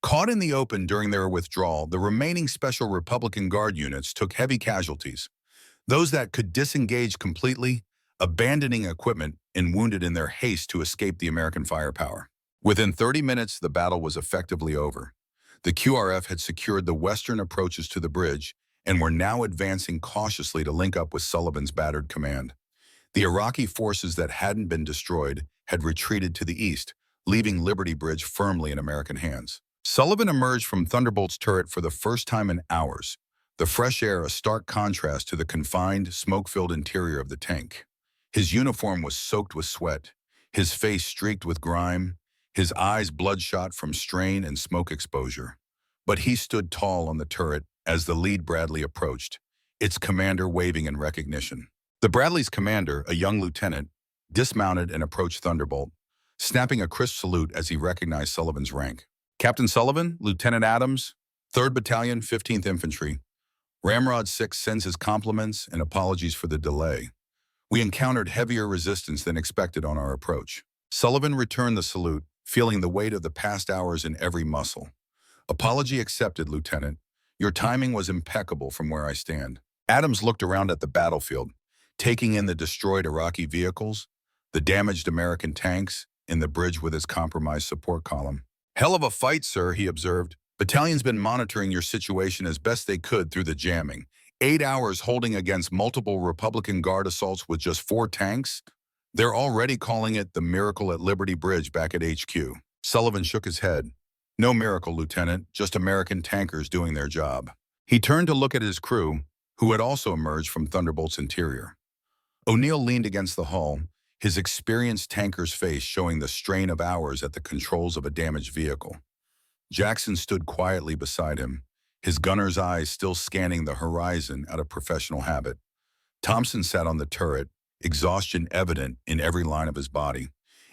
Caught in the open during their withdrawal, the remaining Special Republican Guard units took heavy casualties, those that could disengage completely, abandoning equipment and wounded in their haste to escape the American firepower. Within 30 minutes, the battle was effectively over. The QRF had secured the western approaches to the bridge and were now advancing cautiously to link up with Sullivan's battered command. The Iraqi forces that hadn't been destroyed had retreated to the east, leaving Liberty Bridge firmly in American hands. Sullivan emerged from Thunderbolt's turret for the first time in hours, the fresh air a stark contrast to the confined, smoke-filled interior of the tank. His uniform was soaked with sweat, his face streaked with grime, his eyes bloodshot from strain and smoke exposure. But he stood tall on the turret as the lead Bradley approached, its commander waving in recognition. The Bradley's commander, a young lieutenant, dismounted and approached Thunderbolt, snapping a crisp salute as he recognized Sullivan's rank. "Captain Sullivan, Lieutenant Adams, 3rd Battalion, 15th Infantry. Ramrod 6 sends his compliments and apologies for the delay. We encountered heavier resistance than expected on our approach." Sullivan returned the salute, feeling the weight of the past hours in every muscle. "Apology accepted, Lieutenant. Your timing was impeccable from where I stand." Adams looked around at the battlefield, taking in the destroyed Iraqi vehicles, the damaged American tanks, and the bridge with its compromised support column. "Hell of a fight, sir," he observed. "Battalion's been monitoring your situation as best they could through the jamming. 8 hours holding against multiple Republican Guard assaults with just 4 tanks? They're already calling it the miracle at Liberty Bridge back at HQ." Sullivan shook his head. "No miracle, Lieutenant, just American tankers doing their job." He turned to look at his crew, who had also emerged from Thunderbolt's interior. O'Neill leaned against the hull, his experienced tanker's face showing the strain of hours at the controls of a damaged vehicle. Jackson stood quietly beside him, his gunner's eyes still scanning the horizon out of professional habit. Thompson sat on the turret, exhaustion evident in every line of his body.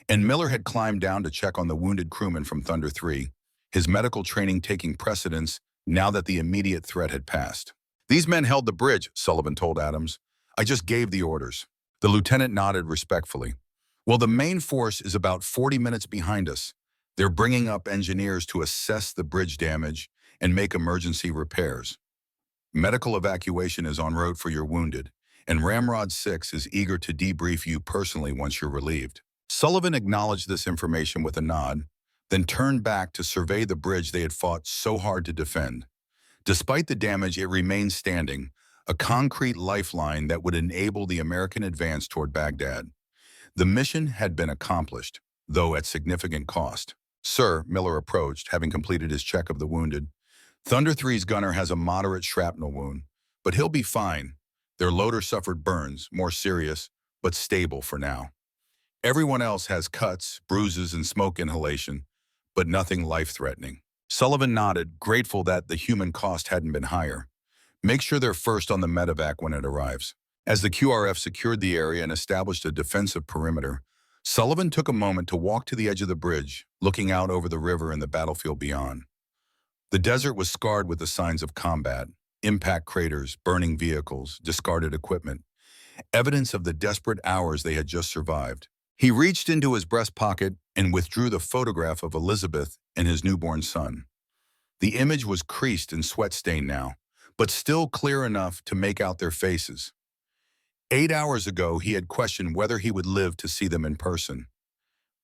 And Miller had climbed down to check on the wounded crewman from Thunder 3, his medical training taking precedence now that the immediate threat had passed. "These men held the bridge," Sullivan told Adams. "I just gave the orders." The lieutenant nodded respectfully. "Well, the main force is about 40 minutes behind us. They're bringing up engineers to assess the bridge damage and make emergency repairs. Medical evacuation is en route for your wounded, and Ramrod 6 is eager to debrief you personally once you're relieved." Sullivan acknowledged this information with a nod, then turned back to survey the bridge they had fought so hard to defend. Despite the damage, it remained standing, a concrete lifeline that would enable the American advance toward Baghdad. The mission had been accomplished, though at significant cost. "Sir," Miller approached, having completed his check of the wounded. "Thunder 3's gunner has a moderate shrapnel wound, but he'll be fine. Their loader suffered burns, more serious, but stable for now. Everyone else has cuts, bruises, and smoke inhalation, but nothing life-threatening." Sullivan nodded, grateful that the human cost hadn't been higher. "Make sure they're first on the medevac when it arrives." As the QRF secured the area and established a defensive perimeter, Sullivan took a moment to walk to the edge of the bridge, looking out over the river and the battlefield beyond. The desert was scarred with the signs of combat: impact craters, burning vehicles, discarded equipment, evidence of the desperate hours they had just survived. He reached into his breast pocket and withdrew the photograph of Elizabeth and his newborn son. The image was creased and sweat-stained now, but still clear enough to make out their faces. 8 hours ago, he had questioned whether he would live to see them in person.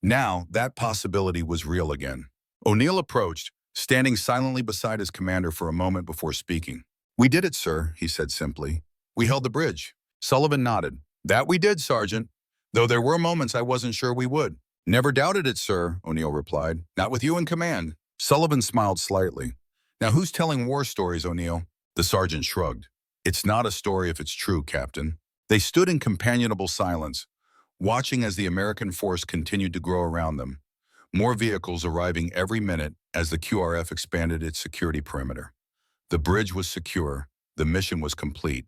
Now, that possibility was real again. O'Neill approached, standing silently beside his commander for a moment before speaking. "We did it, sir," he said simply. "We held the bridge." Sullivan nodded. "That we did, Sergeant, though there were moments I wasn't sure we would." "Never doubted it, sir," O'Neill replied. "Not with you in command." Sullivan smiled slightly. "Now who's telling war stories, O'Neill?" The sergeant shrugged. "It's not a story if it's true, Captain." They stood in companionable silence, watching as the American force continued to grow around them, more vehicles arriving every minute as the QRF expanded its security perimeter. The bridge was secure, the mission was complete.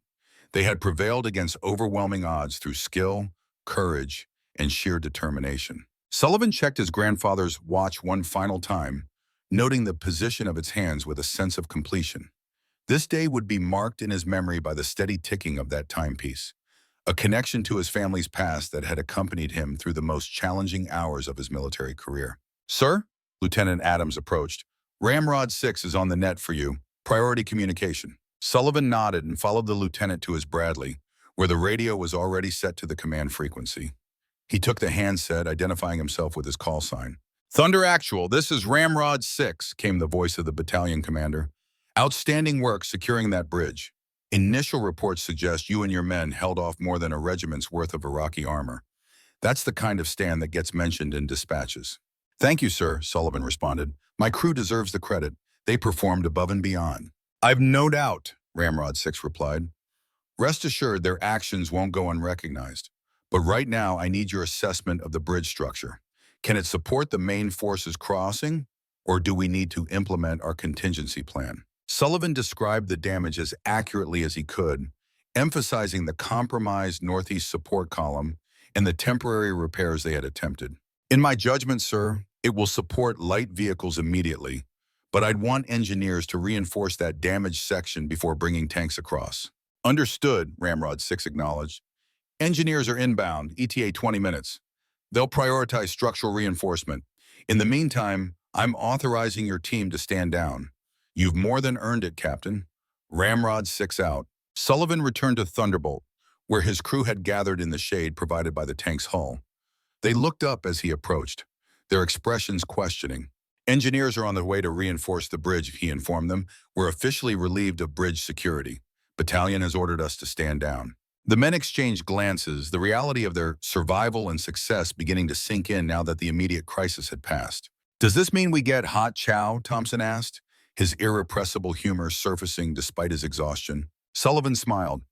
They had prevailed against overwhelming odds through skill, courage, and sheer determination. Sullivan checked his grandfather's watch one final time, noting the position of its hands with a sense of completion. This day would be marked in his memory by the steady ticking of that timepiece, a connection to his family's past that had accompanied him through the most challenging hours of his military career. "Sir?" Lieutenant Adams approached. "Ramrod 6 is on the net for you. Priority communication." Sullivan nodded and followed the lieutenant to his Bradley, where the radio was already set to the command frequency. He took the handset, identifying himself with his call sign. "Thunder Actual, this is Ramrod 6, came the voice of the battalion commander. "Outstanding work securing that bridge. Initial reports suggest you and your men held off more than a regiment's worth of Iraqi armor. That's the kind of stand that gets mentioned in dispatches." "Thank you, sir," Sullivan responded. "My crew deserves the credit. They performed above and beyond." "I've no doubt," Ramrod 6 replied. "Rest assured their actions won't go unrecognized. But right now, I need your assessment of the bridge structure. Can it support the main forces crossing, or do we need to implement our contingency plan? Sullivan described the damage as accurately as he could, emphasizing the compromised northeast support column and the temporary repairs they had attempted. In my judgment, sir, it will support light vehicles immediately, but I'd want engineers to reinforce that damaged section before bringing tanks across. Understood, Ramrod 6 acknowledged. Engineers are inbound, ETA 20 minutes. They'll prioritize structural reinforcement. In the meantime, I'm authorizing your team to stand down. You've more than earned it, Captain. Ramrod 6 out. Sullivan returned to Thunderbolt, where his crew had gathered in the shade provided by the tank's hull. They looked up as he approached, their expressions questioning. Engineers are on their way to reinforce the bridge, he informed them. We're officially relieved of bridge security. Battalion has ordered us to stand down. The men exchanged glances, the reality of their survival and success beginning to sink in now that the immediate crisis had passed. Does this mean we get hot chow? Thompson asked, his irrepressible humor surfacing despite his exhaustion. Sullivan smiled.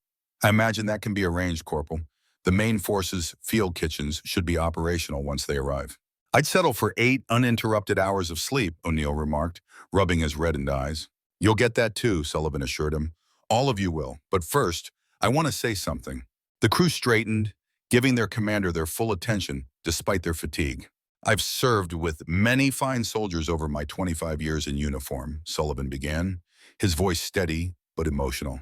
I imagine that can be arranged, Corporal. The main force's field kitchens should be operational once they arrive. I'd settle for 8 uninterrupted hours of sleep, O'Neill remarked, rubbing his reddened eyes. You'll get that too, Sullivan assured him. All of you will. But first, I want to say something. The crew straightened, giving their commander their full attention despite their fatigue. I've served with many fine soldiers over my 25 years in uniform, Sullivan began, his voice steady but emotional.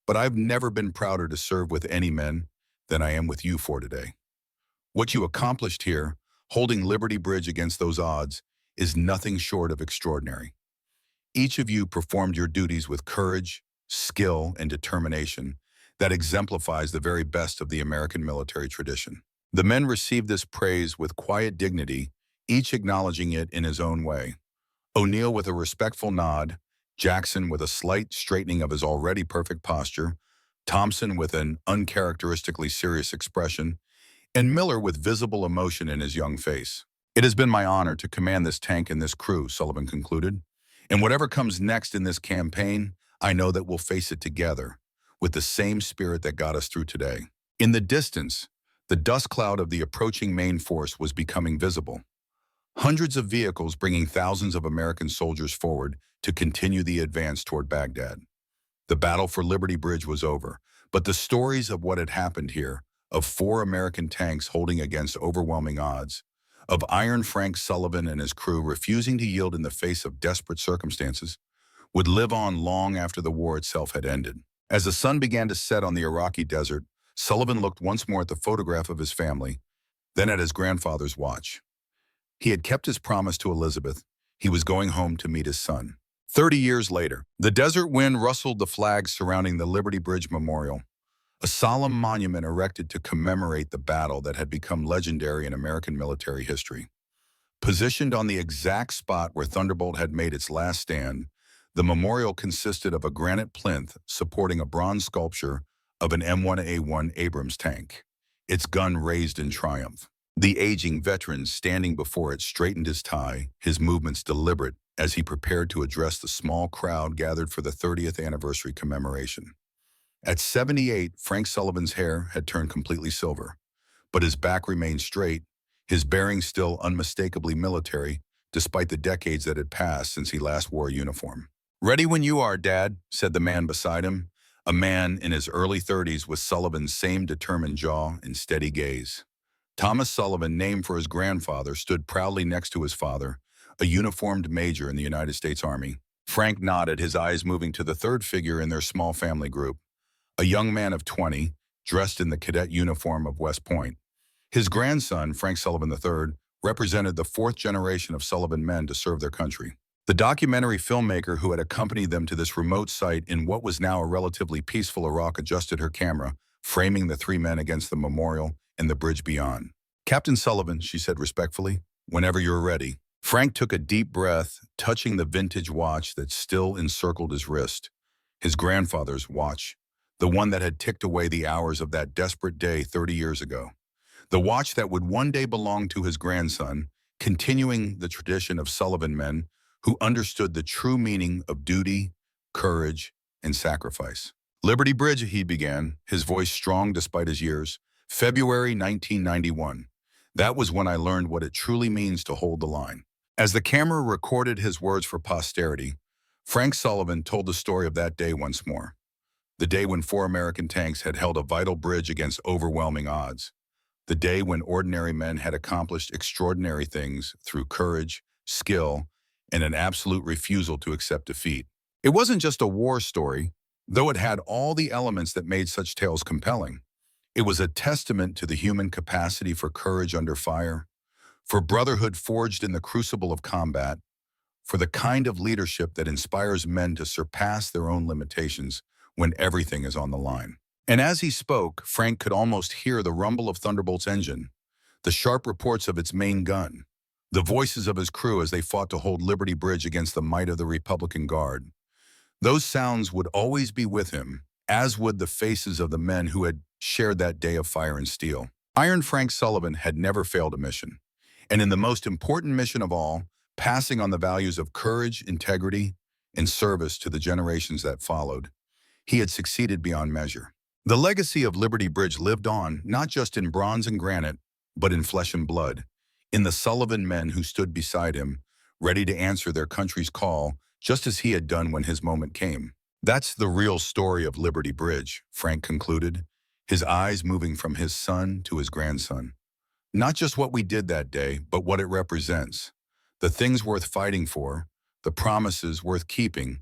But I've never been prouder to serve with any men than I am with you for today. What you accomplished here, holding Liberty Bridge against those odds, is nothing short of extraordinary. Each of you performed your duties with courage, skill, and determination that exemplifies the very best of the American military tradition. The men received this praise with quiet dignity, each acknowledging it in his own way. O'Neill with a respectful nod, Jackson with a slight straightening of his already perfect posture, Thompson with an uncharacteristically serious expression, and Miller with visible emotion in his young face. It has been my honor to command this tank and this crew, Sullivan concluded. And whatever comes next in this campaign, I know that we'll face it together, with the same spirit that got us through today. In the distance, the dust cloud of the approaching main force was becoming visible. Hundreds of vehicles bringing thousands of American soldiers forward to continue the advance toward Baghdad. The battle for Liberty Bridge was over, but the stories of what had happened here, of 4 American tanks holding against overwhelming odds, of Iron Frank Sullivan and his crew refusing to yield in the face of desperate circumstances, would live on long after the war itself had ended. As the sun began to set on the Iraqi desert, Sullivan looked once more at the photograph of his family, then at his grandfather's watch. He had kept his promise to Elizabeth. He was going home to meet his son. 30 years later, the desert wind rustled the flags surrounding the Liberty Bridge Memorial, a solemn monument erected to commemorate the battle that had become legendary in American military history. Positioned on the exact spot where Thunderbolt had made its last stand, the memorial consisted of a granite plinth supporting a bronze sculpture of an M1A1 Abrams tank, its gun raised in triumph. The aging veteran standing before it straightened his tie, his movements deliberate as he prepared to address the small crowd gathered for the 30th anniversary commemoration. At 78, Frank Sullivan's hair had turned completely silver, but his back remained straight, his bearing still unmistakably military, despite the decades that had passed since he last wore a uniform. "Ready when you are, Dad," said the man beside him, a man in his early 30s with Sullivan's same determined jaw and steady gaze. Thomas Sullivan, named for his grandfather, stood proudly next to his father, a uniformed major in the United States Army. Frank nodded, his eyes moving to the third figure in their small family group, a young man of 20, dressed in the cadet uniform of West Point. His grandson, Frank Sullivan III, represented the 4th generation of Sullivan men to serve their country. The documentary filmmaker who had accompanied them to this remote site in what was now a relatively peaceful Iraq adjusted her camera, framing the 3 men against the memorial and the bridge beyond. "Captain Sullivan," she said respectfully, "whenever you're ready." Frank took a deep breath, touching the vintage watch that still encircled his wrist. His grandfather's watch, the one that had ticked away the hours of that desperate day 30 years ago. The watch that would one day belong to his grandson, continuing the tradition of Sullivan men who understood the true meaning of duty, courage, and sacrifice. "Liberty Bridge," he began, his voice strong despite his years, February 1991. That was when I learned what it truly means to hold the line. As the camera recorded his words for posterity, Frank Sullivan told the story of that day once more. The day when 4 American tanks had held a vital bridge against overwhelming odds. The day when ordinary men had accomplished extraordinary things through courage, skill, and an absolute refusal to accept defeat. It wasn't just a war story, though it had all the elements that made such tales compelling. It was a testament to the human capacity for courage under fire, for brotherhood forged in the crucible of combat, for the kind of leadership that inspires men to surpass their own limitations when everything is on the line. And as he spoke, Frank could almost hear the rumble of Thunderbolt's engine, the sharp reports of its main gun, the voices of his crew as they fought to hold Liberty Bridge against the might of the Republican Guard. Those sounds would always be with him, as would the faces of the men who had shared that day of fire and steel. Iron Frank Sullivan had never failed a mission, and in the most important mission of all, passing on the values of courage, integrity, and service to the generations that followed, he had succeeded beyond measure. The legacy of Liberty Bridge lived on, not just in bronze and granite, but in flesh and blood, in the Sullivan men who stood beside him, ready to answer their country's call, just as he had done when his moment came. That's the real story of Liberty Bridge, Frank concluded, his eyes moving from his son to his grandson. Not just what we did that day, but what it represents. The things worth fighting for, the promises worth keeping,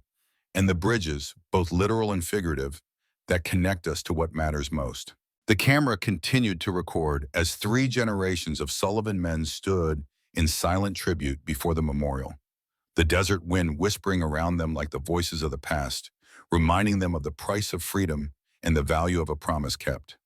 and the bridges, both literal and figurative, that connect us to what matters most. The camera continued to record as 3 generations of Sullivan men stood in silent tribute before the memorial, the desert wind whispering around them like the voices of the past, reminding them of the price of freedom and the value of a promise kept.